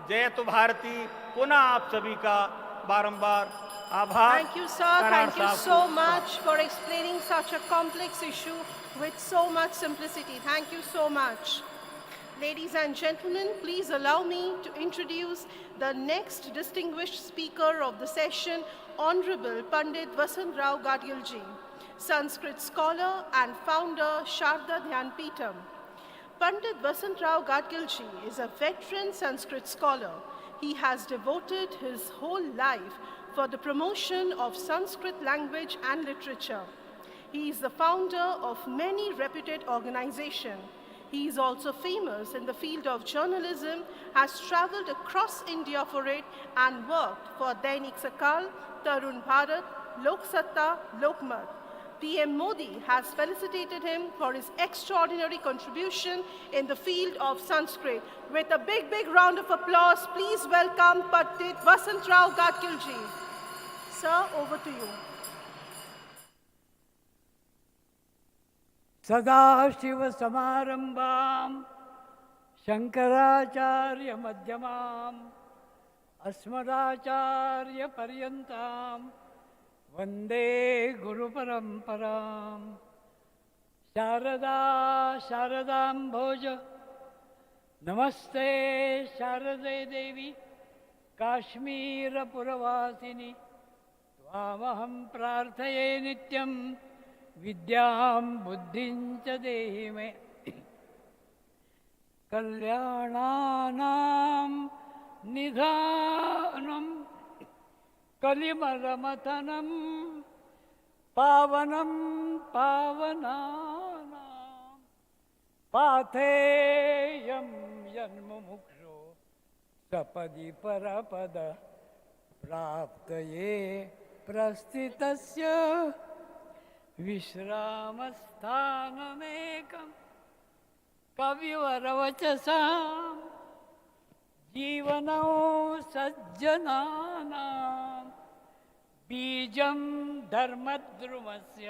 जय तो भारती, पुनः आप सभी का बारंबार आभार। Thank you, sir. Thank you so much for explaining such a complex issue with so much simplicity. Thank you so much. Ladies and gentlemen, please allow me to introduce the next distinguished speaker of the session, Honorable Pandit Vasant Rao Gadgil ji, Sanskrit scholar and founder, Sharda Dhyan Peetham. Pandit Vasant Rao Gadgil ji is a veteran Sanskrit scholar. He has devoted his whole life for the promotion of Sanskrit language and literature. He is the founder of many reputed organizations. He is also famous in the field of journalism, has traveled across India for it, and worked for Dainik Sakal, Tarun Bharat, Lok Satta, Lokmat. PM Modi has felicitated him for his extraordinary contribution in the field of Sanskrit. With a big, big round of applause, please welcome Pandit Vasant Rao Gadgil ji. Sir, over to you. सदाशिवसमारम्भां शङ्कराचार्यमध्यमाम् अस्मदाचार्यपर्यन्तां वन्दे गुरुपरम्परां। शारदा शारदाम्भोज नमस्ते शारदे देवी काश्मीरपुरवासिनि त्वामहं प्रार्थये नित्यं विद्यां बुद्धिं च देहि मे। कल्याणानां निधानं कलिमलमथनं पावनं पावनानां पाथेयं यन्मुमुक्षो सपदि परपद प्राप्तये प्रस्थितस्य विश्रामस्थानमेकं कविवरवचसां जीवनौ सज्जनानां बीजं धर्मद्रुमस्य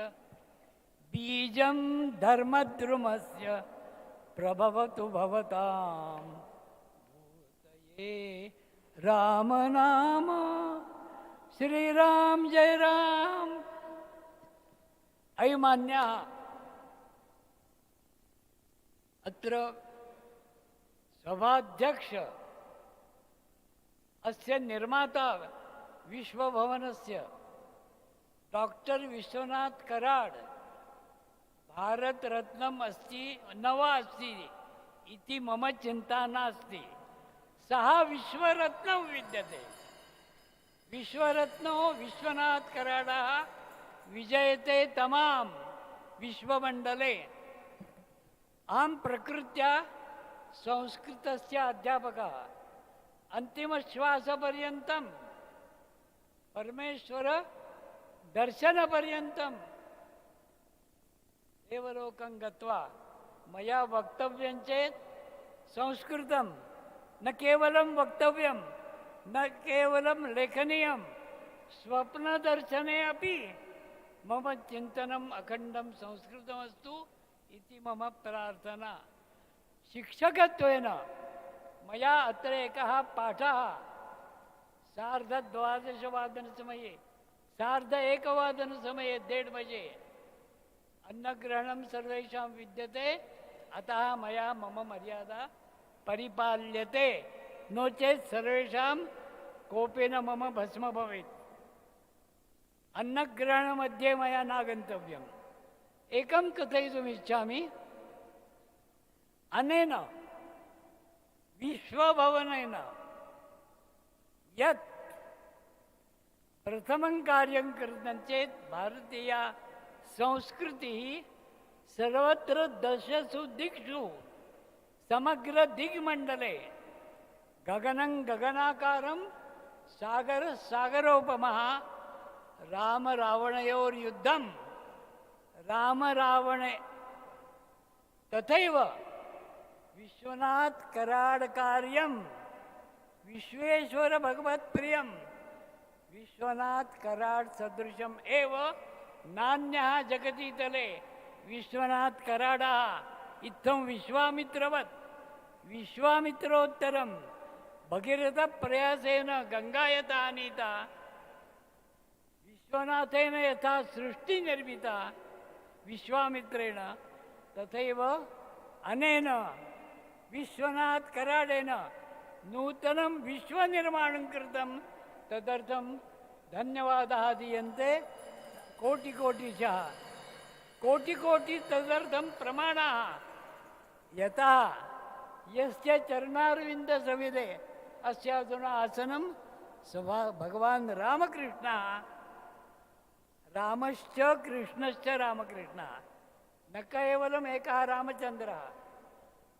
प्रभवतु भवतां भूतये राम नाम श्रीराम जय राम। अयमान्याः अत्र सभाध्यक्ष अस्य निर्माता विश्वभवनस्य डॉक्टर विश्वनाथ कराड भारत रत्नम् अस्ति न वा अस्ति इति मम चिन्ता नास्ति। सः विश्वरत्नं विद्यते। विश्वरत्नो विश्वनाथ कराडः विजयते तमां विश्वमण्डले। अहं प्रकृत्या संस्कृतस्य अध्यापकः। अन्तिमश्वासपर्यन्तं परमेश्वर दर्शनपर्यन्तं देवलोकं गत्वा मया वक्तव्यं चेत् संस्कृतं न केवलं वक्तव्यं न केवलं लेखनीयं, स्वप्नदर्शने अपि मम चिन्तनम् अखण्डं संस्कृतमस्तु इति मम प्रार्थना। शिक्षकत्वेन मया अत्र एकः पाठः सार्धद्वादशवादनसमये 1:30 1:30 बजे अन्नग्रहणं सर्वेषां विद्यते, अतः मया मम मर्यादा परिपाल्यते, नो चेत् सर्वेषां कोपेन मम भस्म भवेत्। अन्नग्रहणमध्ये मया नागन्तव्यम्। एकं कथयितुमिच्छामि। अनेन विश्वभवनेन यत् प्रथमं कार्यं कृतं चेत् भारतीया संस्कृतिः सर्वत्र 10 दिक्षु समग्र दिग्मण्डले गगनं गगनाकारं सागर सागरोपमः राम रावणयोर्युद्धं राम रावणे तथैव विश्वनाथ कराड कार्यं विश्वेश्वर भगवत् प्रियं विश्वनाथ कराड सदृशम् एव नान्यः जगति तले। विश्वनाथ कराडः इत्थं विश्वामित्रवत् विश्वामित्रोत्तरं भगीरथ प्रयासेन गंगायता आनीता, विश्वनाथेन यथा सृष्टि निर्मिता विश्वामित्रेण, तथैव अनेन विश्वनाथ कराडेन नूतनं विश्वनिर्माणं कृतं। तदर्थं धन्यवादाः दीयन्ते कोटिकोटिशः। कोटि तदर्थं प्रमाणाः। यथा यस्य चरणारविन्दसविधे अस्य अधुना आसनं भगवान् रामकृष्णः, रामश्च कृष्णश्च रामकृष्णः, न केवलम् एकः रामचन्द्रः।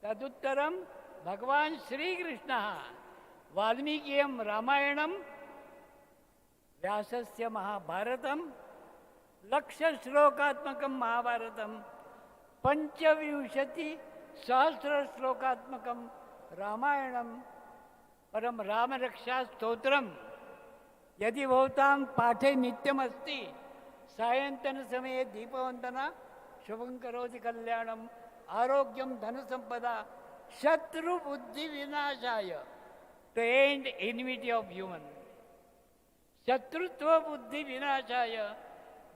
तदुत्तरं भगवान् श्रीकृष्णः, वाल्मीकियं रामायणं, व्यासस्य महाभारतं, 1,00,000 महाभारतं, 25,000 श्लोकात्मकं रामायणं, परं रामरक्षास्तोत्रं यदि भवतां पाठे नित्यमस्ति, सायन्तनसमये दीपवन्दना शुभं करोति कल्याणम् आरोग्यं धनसम्पदा शत्रुबुद्धिविनाशाय, to end enmity of human. शत्रुत्व बुद्धि विनाशाय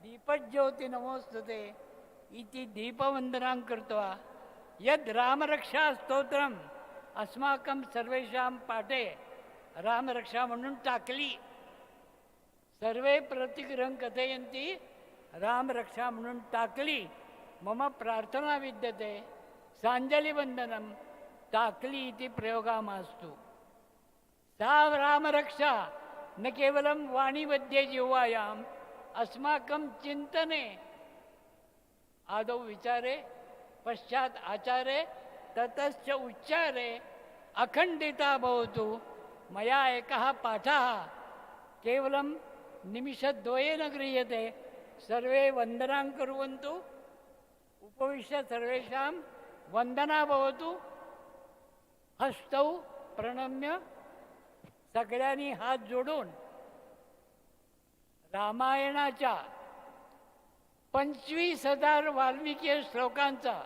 दीपज्योति नमोस्तुते इति दीपवन्दनां कृत्वा यद् रामरक्षा स्तोत्रम् अस्माकं सर्वेषां पाठे रामरक्षा म्हणून टाकली, सर्वे प्रतिगृहं कथयन्ति रामरक्षा म्हणून टाकली। मम प्रार्थना विद्यते साञ्जलिवन्दनं टाकली इति प्रयोगः मास्तु। सा रामरक्षा न केवलं वाणीमध्ये जिह्वायाम्, अस्माकं चिन्तने, आदौ विचारे, पश्चात् आचारे, ततश्च उच्चारे अखण्डिता भवतु। मया एकः पाठः केवलं निमिषद्वयेन गृह्यते। सर्वे वन्दनां कुर्वन्तु। उपविश्य सर्वेषां वन्दना भवतु। हस्तौ प्रणम्य सगळ्यांनी हात जोडून रामायणाच्या 25,000 वाल्मिकी श्लोकांचा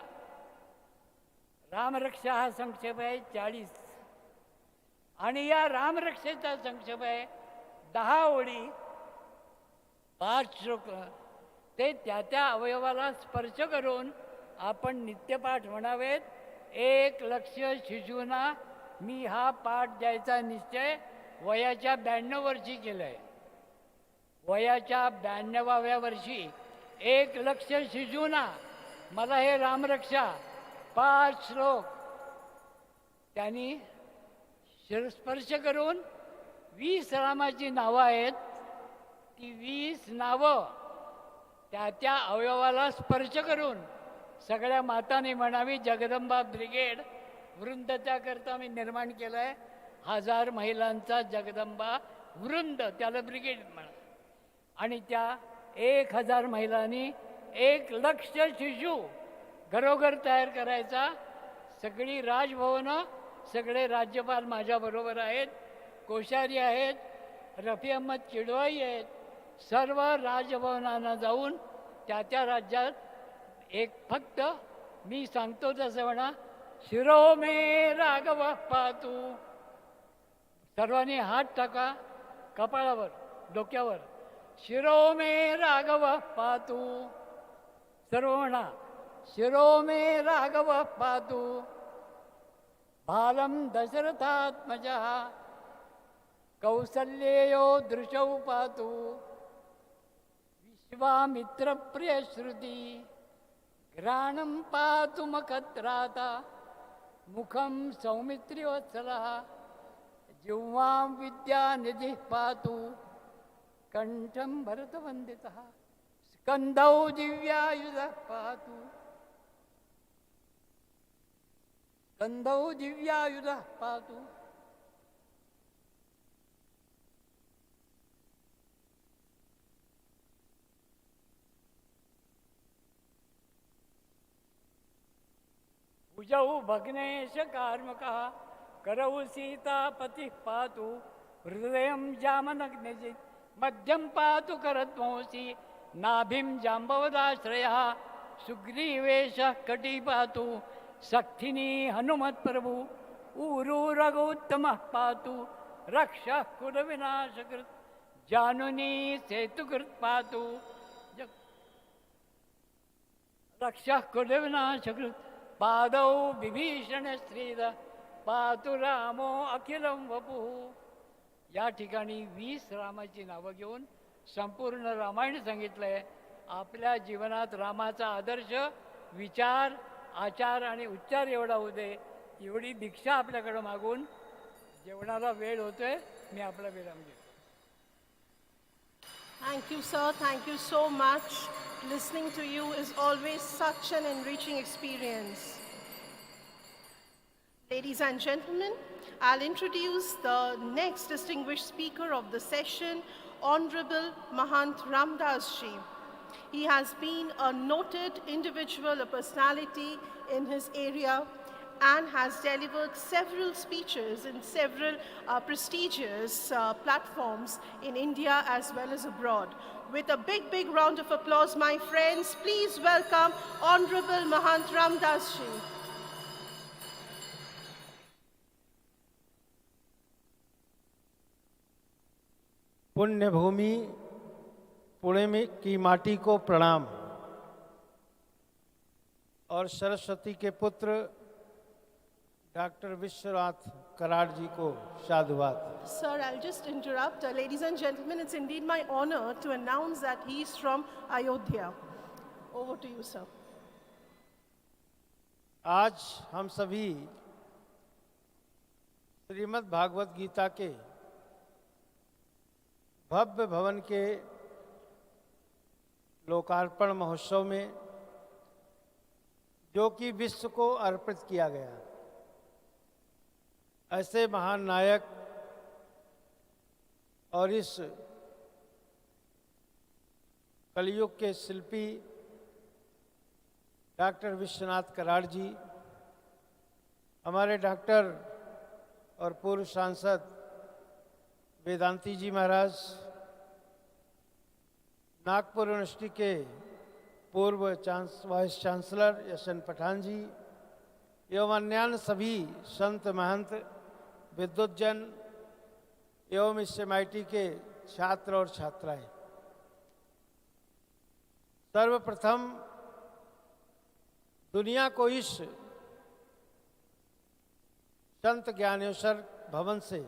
रामरक्षा हा संक्षेप आहे 40 आणि या रामरक्षेचा संक्षेप आहे 10 ओळी 5 श्लोक. ते त्या अवयवाला स्पर्श करून आपण नित्यपाठ म्हणावेत. 1 लक्ष शिशूना मी हा पाठ द्यायचा निश्चय वयाच्या 92 वर्षी केलाय. वयाच्या 92व्या वर्षी 1 लक्ष शिशूना मला हे रामरक्षा 5 श्लोक त्यांनी स्पर्श करून 20 रामाची नावं आहेत. ती 20 नावं त्या अवयवाला स्पर्श करून सगळ्या मातांनी म्हणावी. जगदंबा ब्रिगेड वृंद त्याकरता मी निर्माण केलं आहे. 1000 महिलांचा जगदंबा वृंद, त्याला ब्रिगेड म्हणा. आणि त्या 1000 महिलांनी 1 लक्ष शिशू घरोघर तयार करायचा. सगळी राजभवनं, सगळे राज्यपाल माझ्याबरोबर आहेत, कोश्यारी आहेत, रफी अहमद चिडवाई आहेत. सर्व राजभवनांना जाऊन त्या राज्यात एक फक्त मी सांगतो तसं म्हणा, शिरो मे राघव पातू. सर्वांनी हात टाका कपाळावर, डोक्यावर. शिरो मे राघव पातू. सर्व म्हणा, शिरो मे राघव पातू. बालम दशरथात्मजः कौसल्येयो दृशौ पातु. विश्वामित्र प्रिय श्रुति घ्राणं पातु मखत्राता. मुखं सौमित्रिवत्सलः जिह्वां विद्यानिधिः पातु. कंठं भरतवन्दितः स्कन्धौ दिव्यायुधः पातु. स्कन्धौ दिव्यायुधः पातु. भुजौ भग्नेश कार्मकः करौ सीतापतिः पातु. हृदयं जामनग्नजित् मध्यं पातु करध्वंसी. नाभिं जाम्बवदाश्रयः सुग्रीवेशः कटी पातु. सखिनी हनुमत्प्रभु ऊरू रघुत्तमः पातु. रक्षः कुलविनाशकृत् जानुनी सेतुकृत् पातु. रक्षः कुलविनाशकृत् पादौ विभीषण श्रीद पातु रामो अखिलं वपुः. या ठिकाणी 20 रामाची नावं घेऊन संपूर्ण रामायण सांगितलंय. आपल्या जीवनात रामाचा आदर्श विचार, आचार आणि उच्चार एवढा होऊ दे, एवढी दीक्षा आपल्याकडे मागून जेवणाला वेळ होतोय. मी आपला विराम घेतो. Thank you, sir. Thank you so much. Listening to you is always such an enriching experience. Ladies and gentlemen, I'll introduce the next distinguished speaker of the session, Honorable Mahant Ramdas Ji. He has been a noted individual, a personality in his area, and has delivered several speeches in several prestigious platforms in India as well as abroad. With a big, big round of applause, my friends, please welcome Honorable Mahant Ramdas Ji. पुण्य भूमि पुणे में की माटी को प्रणाम और सरस्वती के पुत्र doctor Vishwanath Karad जी को साधुवाद. Sir, I'll just interrupt. Ladies and gentlemen, it's indeed my honor to announce that he is from Ayodhya. Over to you, sir. आज हम सभी श्रीमद् भागवत गीता के भव्य भवन के लोकार्पण महोत्सव में, जो कि विश्व को अर्पित किया गया, ऐसे महान नायक और इस कलयुग के शिल्पी डॉक्टर विश्वनाथ कराड़ जी, हमारे डॉक्टर और पूर्व सांसद वेदांती जी महाराज, नागपुर यूनिवर्सिटी के पूर्व वाइस चांसलर यशन पठान जी, एवं अन्य सभी संत महंत विद्वज्जन एवं इस MIT के छात्र और छात्राएं, सर्वप्रथम दुनिया को इस संत ज्ञानेश्वर भवन से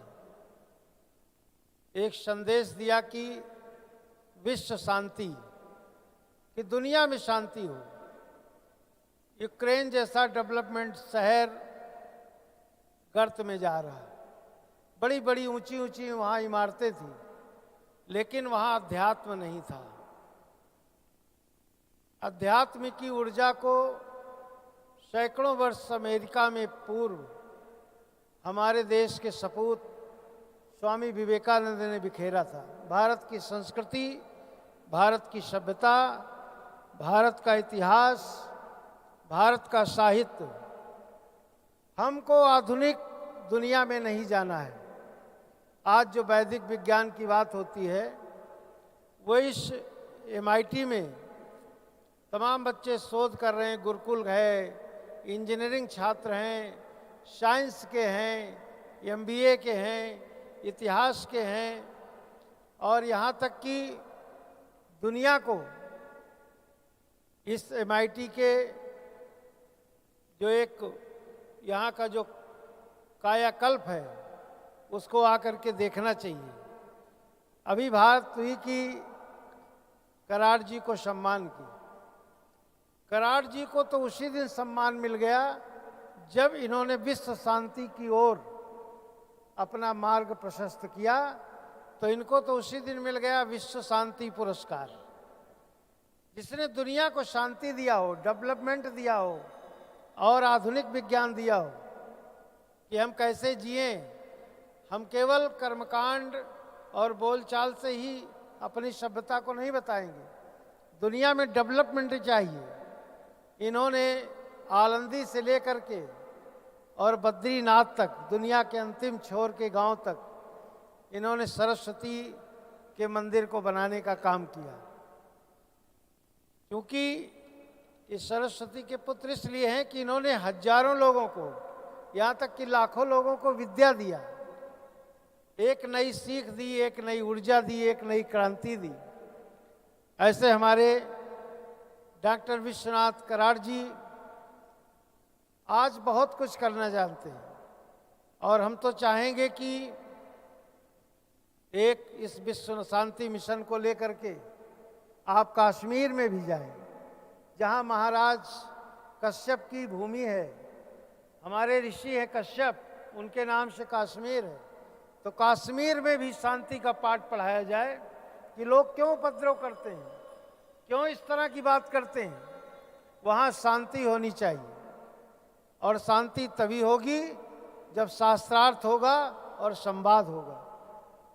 एक संदेश दिया कि विश्व शांति, कि दुनिया में शांति हो। यूक्रेन जैसा डेवलपमेंट शहर गर्त में जा रहा है, बड़ी बड़ी ऊंची ऊंची वहाँ इमारतें थी, लेकिन वहाँ अध्यात्म नहीं था। अध्यात्म की ऊर्जा को सैकड़ों वर्ष अमेरिका में पूर्व हमारे देश के सपूत स्वामी विवेकानंद ने बिखेरा था। भारत की संस्कृति, भारत की सभ्यता, भारत का इतिहास, भारत का साहित्य, हमको आधुनिक दुनिया में नहीं जाना है। आज जो वैदिक विज्ञान की बात होती है वो इस MIT में तमाम बच्चे शोध कर रहे हैं। गुरुकुल है, इंजीनियरिंग छात्र हैं, साइंस के हैं, MBA के हैं, इतिहास के हैं, और यहाँ तक कि दुनिया को इस MIT के जो एक यहाँ का जो कायाकल्प है उसको आकर के देखना चाहिए। अभी भारत हुई कि कराड़ जी को सम्मान की। कराड़ जी को तो उसी दिन सम्मान मिल गया जब इन्होंने विश्व शांति की ओर अपना मार्ग प्रशस्त किया, तो इनको तो उसी दिन मिल गया विश्व शांति पुरस्कार। जिसने दुनिया को शांति दिया हो, डेवलपमेंट दिया हो और आधुनिक विज्ञान दिया हो कि हम कैसे जिए। हम केवल कर्मकांड और बोलचाल से ही अपनी सभ्यता को नहीं बताएंगे, दुनिया में डेवलपमेंट चाहिए। इन्होंने आलंदी से लेकर के और बद्रीनाथ तक, दुनिया के अंतिम छोर के गांव तक इन्होंने सरस्वती के मंदिर को बनाने का काम किया। क्योंकि इस सरस्वती के पुत्र इसलिए हैं कि इन्होंने हजारों लोगों को, यहाँ तक कि लाखों लोगों को विद्या दिया, एक नई सीख दी, एक नई ऊर्जा दी, एक नई क्रांति दी। ऐसे हमारे डॉक्टर विश्वनाथ कराड़ जी आज बहुत कुछ करना जानते हैं, और हम तो चाहेंगे कि एक इस विश्व शांति मिशन को लेकर के आप कश्मीर में भी जाएं, जहां महाराज कश्यप की भूमि है। हमारे ऋषि है कश्यप, उनके नाम से कश्मीर है। तो कश्मीर में भी शांति का पाठ पढ़ाया जाए कि लोग क्यों उपद्रव करते हैं, क्यों इस तरह की बात करते हैं। वहाँ शांति होनी चाहिए, और शांति तभी होगी जब शास्त्रार्थ होगा और संवाद होगा।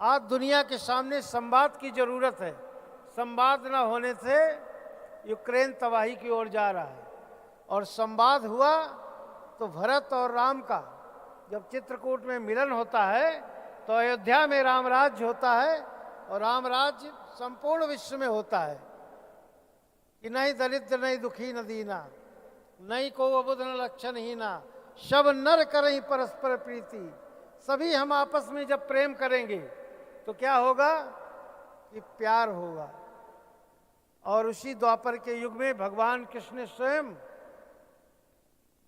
आज दुनिया के सामने संवाद की जरूरत है। संवाद न होने से यूक्रेन तबाही की ओर जा रहा है, और संवाद हुआ तो भरत और राम का जब चित्रकूट में मिलन होता है तो अयोध्या में राम राज्य होता है, और राम राज्य संपूर्ण विश्व में होता है कि नहीं दरिद्र नहीं दुखी न दीना, नहीं को अबुध न लक्षण ही ना, सब नर करहीं परस्पर प्रीति। सभी हम आपस में जब प्रेम करेंगे तो क्या होगा कि प्यार होगा। और उसी द्वापर के युग में भगवान कृष्ण ने स्वयं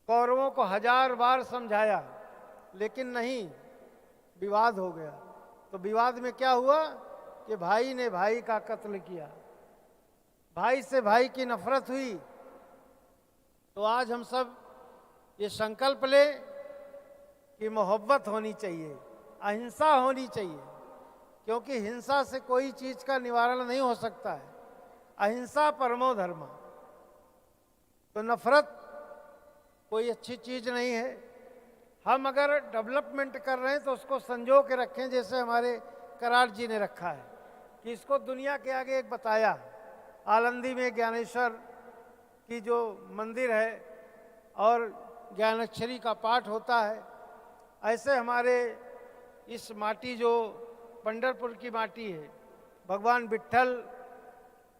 कौरवों को 1000 बार समझाया, लेकिन नहीं, विवाद हो गया। तो विवाद में क्या हुआ कि भाई ने भाई का कत्ल किया, भाई से भाई की नफरत हुई। तो आज हम सब ये संकल्प ले कि मोहब्बत होनी चाहिए, अहिंसा होनी चाहिए, क्योंकि हिंसा से कोई चीज का निवारण नहीं हो सकता है। अहिंसा परमो धर्म। तो नफरत कोई अच्छी चीज नहीं है। हम अगर डेवलपमेंट कर रहे हैं तो उसको संजो के रखें, जैसे हमारे कराड़ जी ने रखा है कि इसको दुनिया के आगे एक बताया। आलंदी में ज्ञानेश्वर की जो मंदिर है और ज्ञानेश्वरी का पाठ होता है, ऐसे हमारे इस माटी जो पंढरपुर की माटी है, भगवान विट्ठल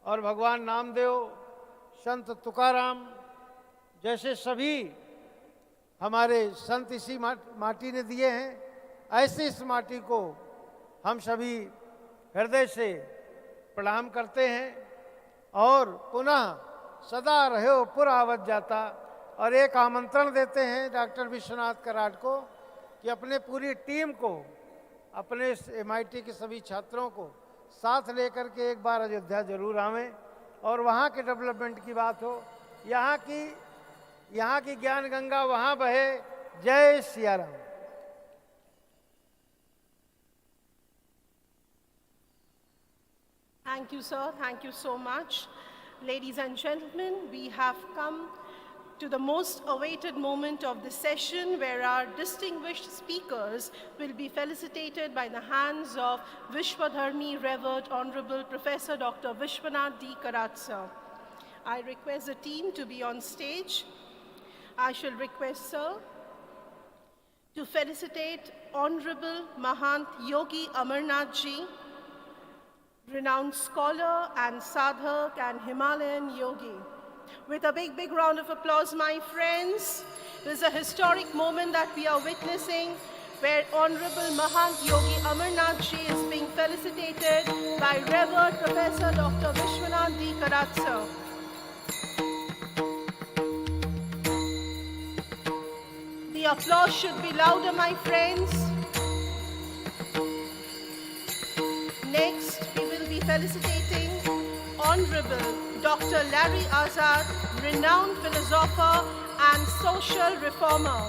और भगवान नामदेव, संत तुकाराम जैसे सभी हमारे संत इसी माटी ने दिए हैं। ऐसी इस माटी को हम सभी हृदय से प्रणाम करते हैं और पुनः सदा रहो पुरावत जाता। और एक आमंत्रण देते हैं डॉक्टर विश्वनाथ कराट को कि अपने पूरी टीम को, अपने MIT के सभी छात्रों को साथ लेकर के एक बार अयोध्या जरूर आवें और वहाँ के डेवलपमेंट की बात हो। यहाँ की ज्ञान गंगा वहाँ बहे। जय Siya Ram. Thank you, sir. Thank you so much. Ladies and gentlemen, we have come to the most awaited moment of the session, where our distinguished speakers will be felicitated by the hands of Vishwadharmi Revered Honorable Professor Dr. Vishwanath D. Karat, sir. I request the team to be on stage. I shall request, sir, to felicitate Honorable Mahant Yogi Amarnath Ji, renowned scholar and sadhak and Himalayan yogi. With a big, big round of applause, my friends. This is a historic moment that we are witnessing, where Honorable Mahant Yogi Amarnath Ji is being felicitated by Revered Professor Dr. Vishwanath D. Karat, sir. The applause should be louder, my friends. Next, we will be felicitating Honorable Dr. Larry Azad, renowned philosopher and social reformer.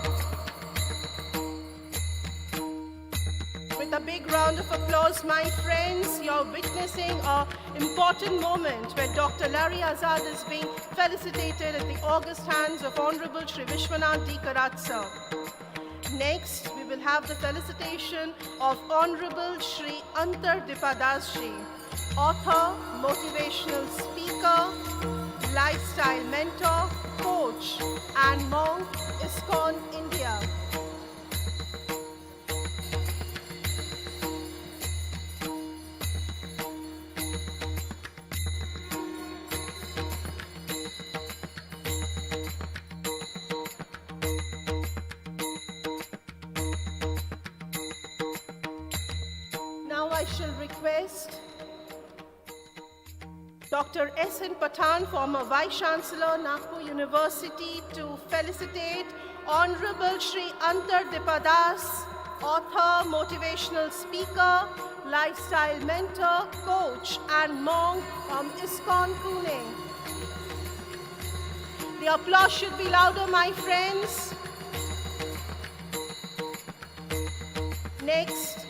With a big round of applause, my friends, you're witnessing an important moment where Dr. Larry Azad is being felicitated at the august hands of Honorable Shri Vishwanath D. Karat, sir. Next, we will have the felicitation of Honorable Shri Anthardipadas Ji, author, motivational speaker, lifestyle mentor, coach, and monk, ISKCON, India. Now I shall request Dr. S.N. Pathan, former Vice Chancellor, Nagpur University, to felicitate Honorable Shri Anthardipadas, author, motivational speaker, lifestyle mentor, coach, and monk from ISKCON, Pune. The applause should be louder, my friends. Next,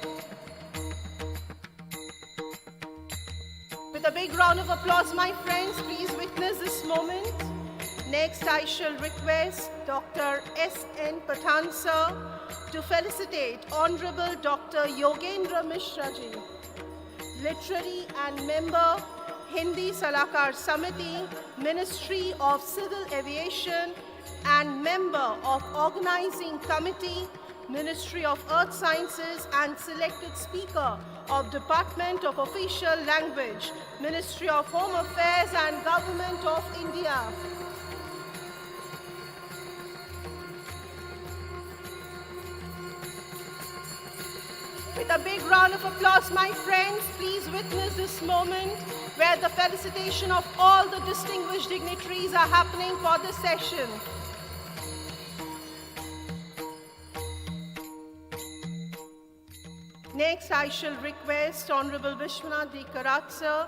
with a big round of applause, my friends, please witness this moment. Next, I shall request Dr. S.N. Pathan, sir, to felicitate Honorable Dr. Yogendra Mishra Ji, literary and member, Hindi Salakar Samiti, Ministry of Civil Aviation, and member of Organizing Committee, Ministry of Earth Sciences, and selected speaker of Department of Official Language, Ministry of Home Affairs and Government of India. With a big round of applause, my friends, please witness this moment where the felicitation of all the distinguished dignitaries are happening for this session. Next, I shall request Honorable Vishwanath D. Karat, sir,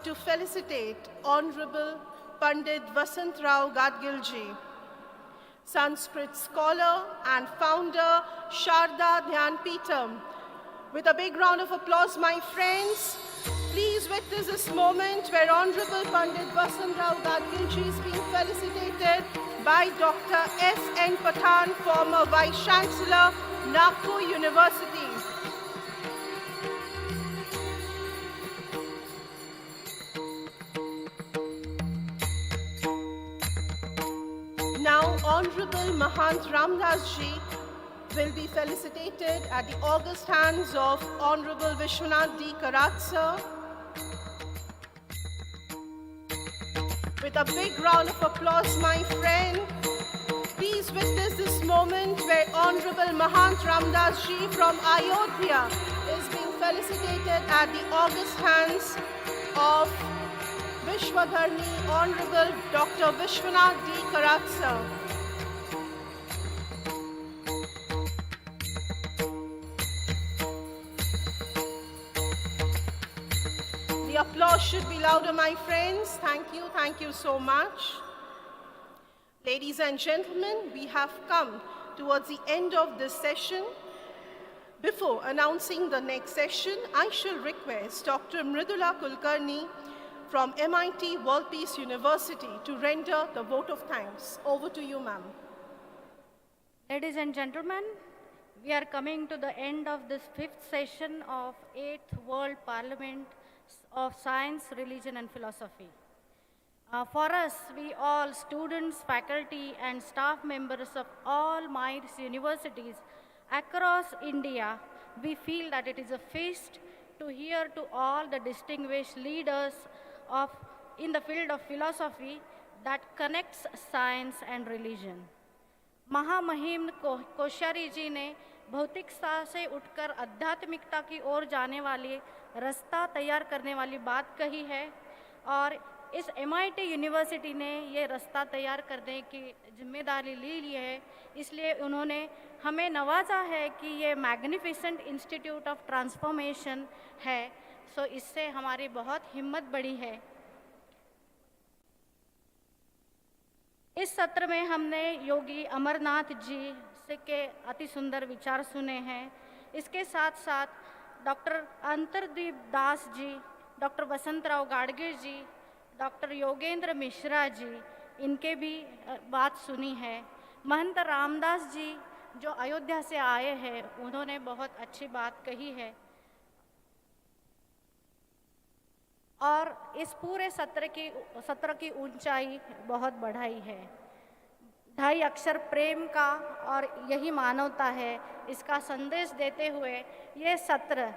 to felicitate Honorable Pandit Vasant Rao Gadgilji, Sanskrit scholar and founder, Sharda Dhyan Peetham. With a big round of applause, my friends, please witness this moment where Honorable Pandit Vasant Rao Gadgilji is being felicitated by Dr. S.N. Pathan, former Vice Chancellor, Nagpur University. Now, Honorable Mahant Ramdas Ji will be felicitated at the august hands of Honorable Vishwanath D. Karat, sir. With a big round of applause, my friend. Please witness this moment where Honorable Mahant Ramdas Ji from Ayodhya is being felicitated at the august hands of Vishwadharni Honorable Dr. Vishwanath D. Karat sir. The applause should be louder, my friends. Thank you so much. Ladies and gentlemen, we have come towards the end of this session. Before announcing the next session, I shall request Dr. Mridula Kulkarni from MIT World Peace University to render the vote of thanks. Over to you, ma'am. Ladies and gentlemen, we are coming to the end of this 5th session of 8th World Parliament of Science, Religion and Philosophy. For us, we all students, faculty and staff members of all MITES universities across India, we feel that it is a feast to hear to all the distinguished leaders in the field of philosophy that connects science and religion. महामहिम कोश्यारी जी ने भौतिकता से उठकर आध्यात्मिकता की ओर जाने वाली रास्ता तैयार करने वाली बात कही है और इस MIT यूनिवर्सिटी ने ये रास्ता तैयार करने की जिम्मेदारी ली है, इसलिए उन्होंने हमें नवाजा है कि ये मैग्निफिसेंट इंस्टीट्यूट ऑफ ट्रांसफॉर्मेशन है, सो इससे हमारी बहुत हिम्मत बढ़ी है। इस सत्र में हमने योगी अमरनाथ जी से के अति सुंदर विचार सुने हैं। इसके साथ साथ डॉक्टर अंतरदीप दास जी, डॉक्टर वसंतराव गाडगीळ जी, डॉक्टर योगेंद्र मिश्रा जी, इनके भी बात सुनी है। महंत रामदास जी जो अयोध्या से आए हैं, उन्होंने बहुत अच्छी बात कही है और इस पूरे सत्र की ऊंचाई बहुत बढ़ाई है। 2.5 अक्षर प्रेम का और यही मानवता है, इसका संदेश देते हुए ये सत्र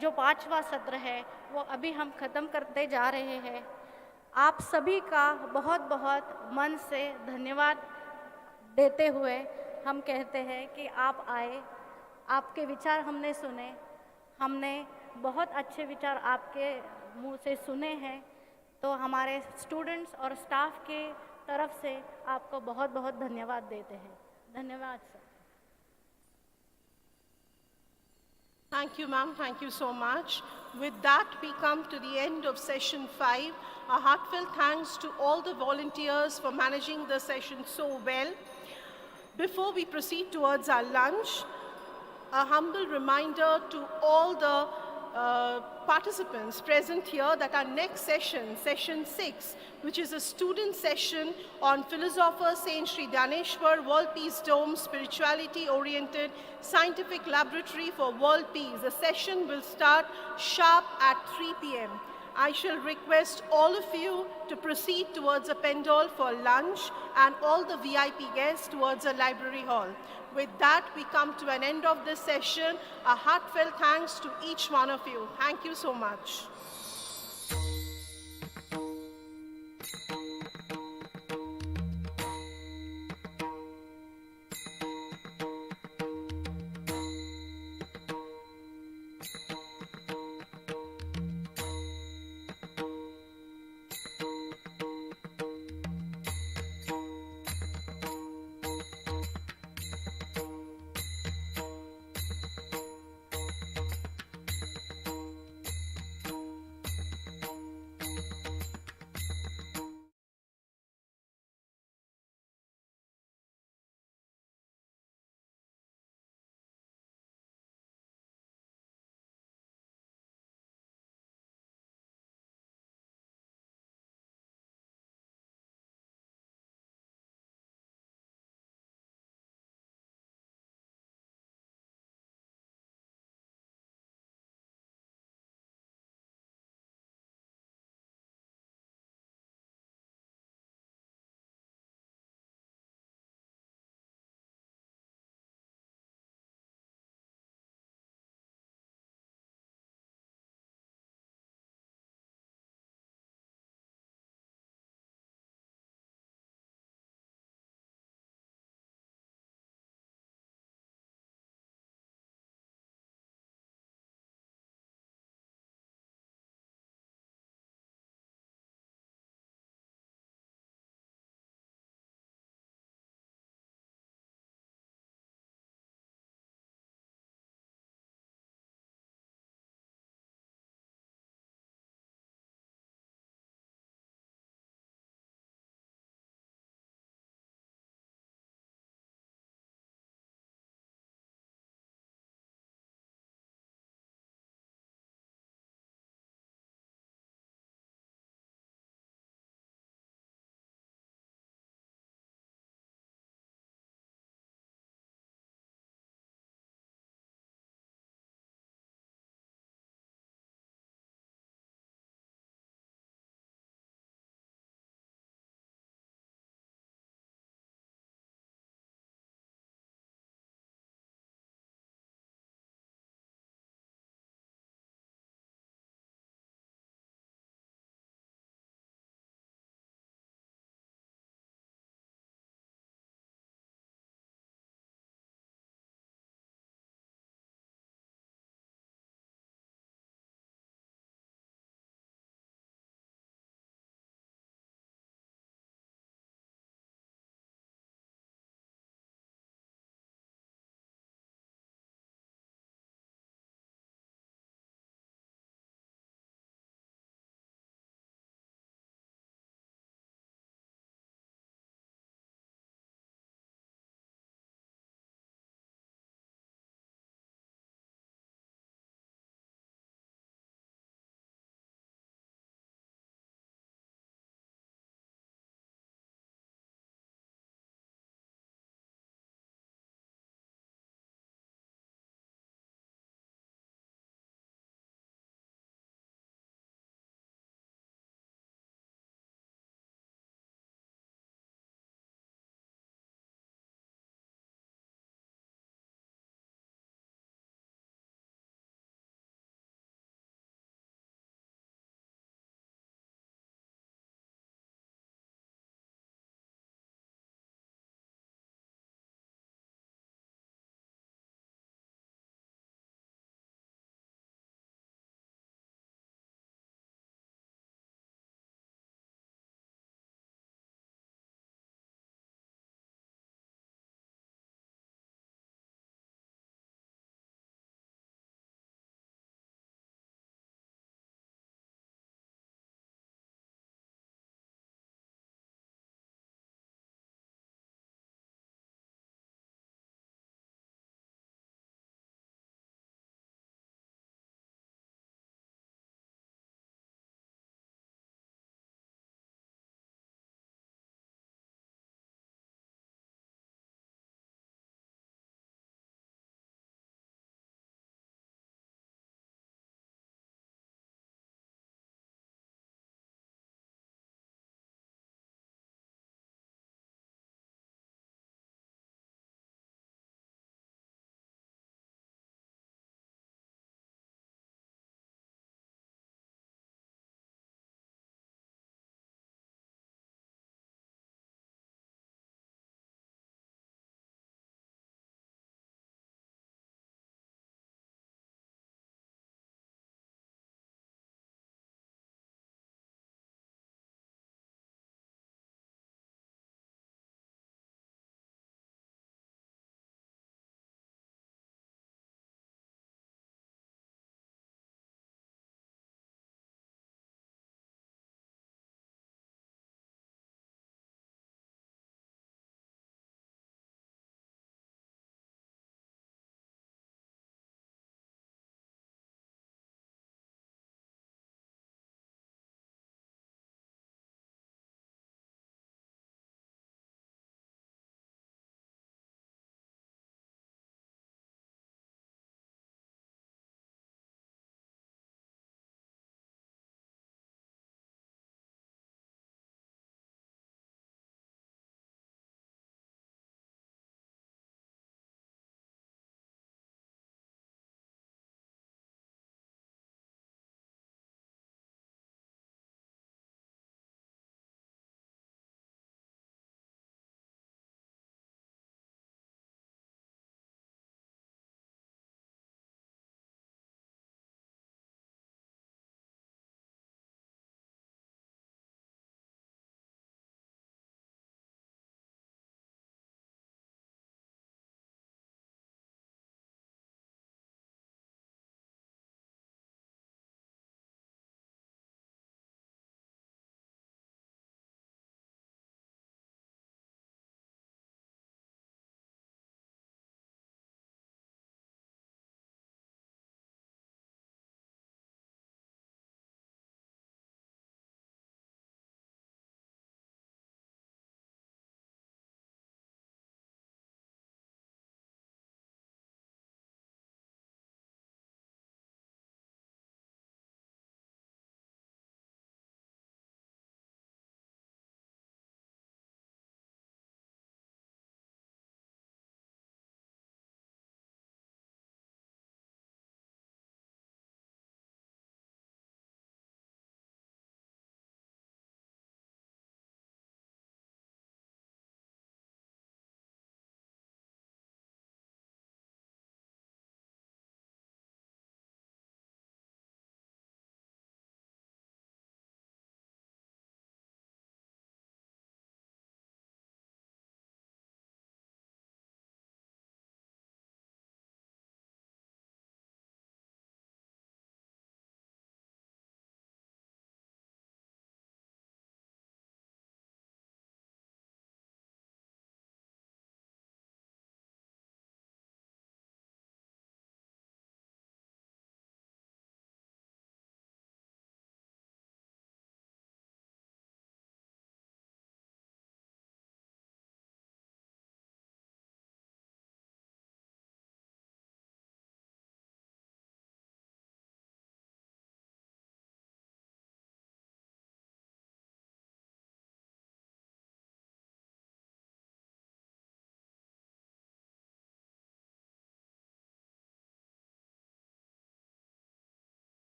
जो 5वां सत्र है वो अभी हम ख़त्म करते जा रहे हैं। आप सभी का बहुत बहुत मन से धन्यवाद देते हुए हम कहते हैं कि आप आए, आपके विचार हमने सुने, हमने बहुत अच्छे विचार आपके मुंह से सुने हैं, तो हमारे स्टूडेंट्स और स्टाफ के तरफ से आपको बहुत बहुत धन्यवाद देते हैं। धन्यवाद sir. Thank you, ma'am. Thank you so much. With that, we come to the end of session 5. A heartfelt thanks to all the volunteers for managing the session so well. Before we proceed towards our lunch, a humble reminder to all the participants present here that our next session, session 6, which is a student session on philosopher Saint Shri Dhaneshwar, World Peace Dome, spirituality-oriented scientific laboratory for world peace. The session will start sharp at 3 p.m. I shall request all of you to proceed towards a pendal for lunch and all the VIP guests towards a library hall. With that, we come to an end of this session. A heartfelt thanks to each one of you. Thank you so much.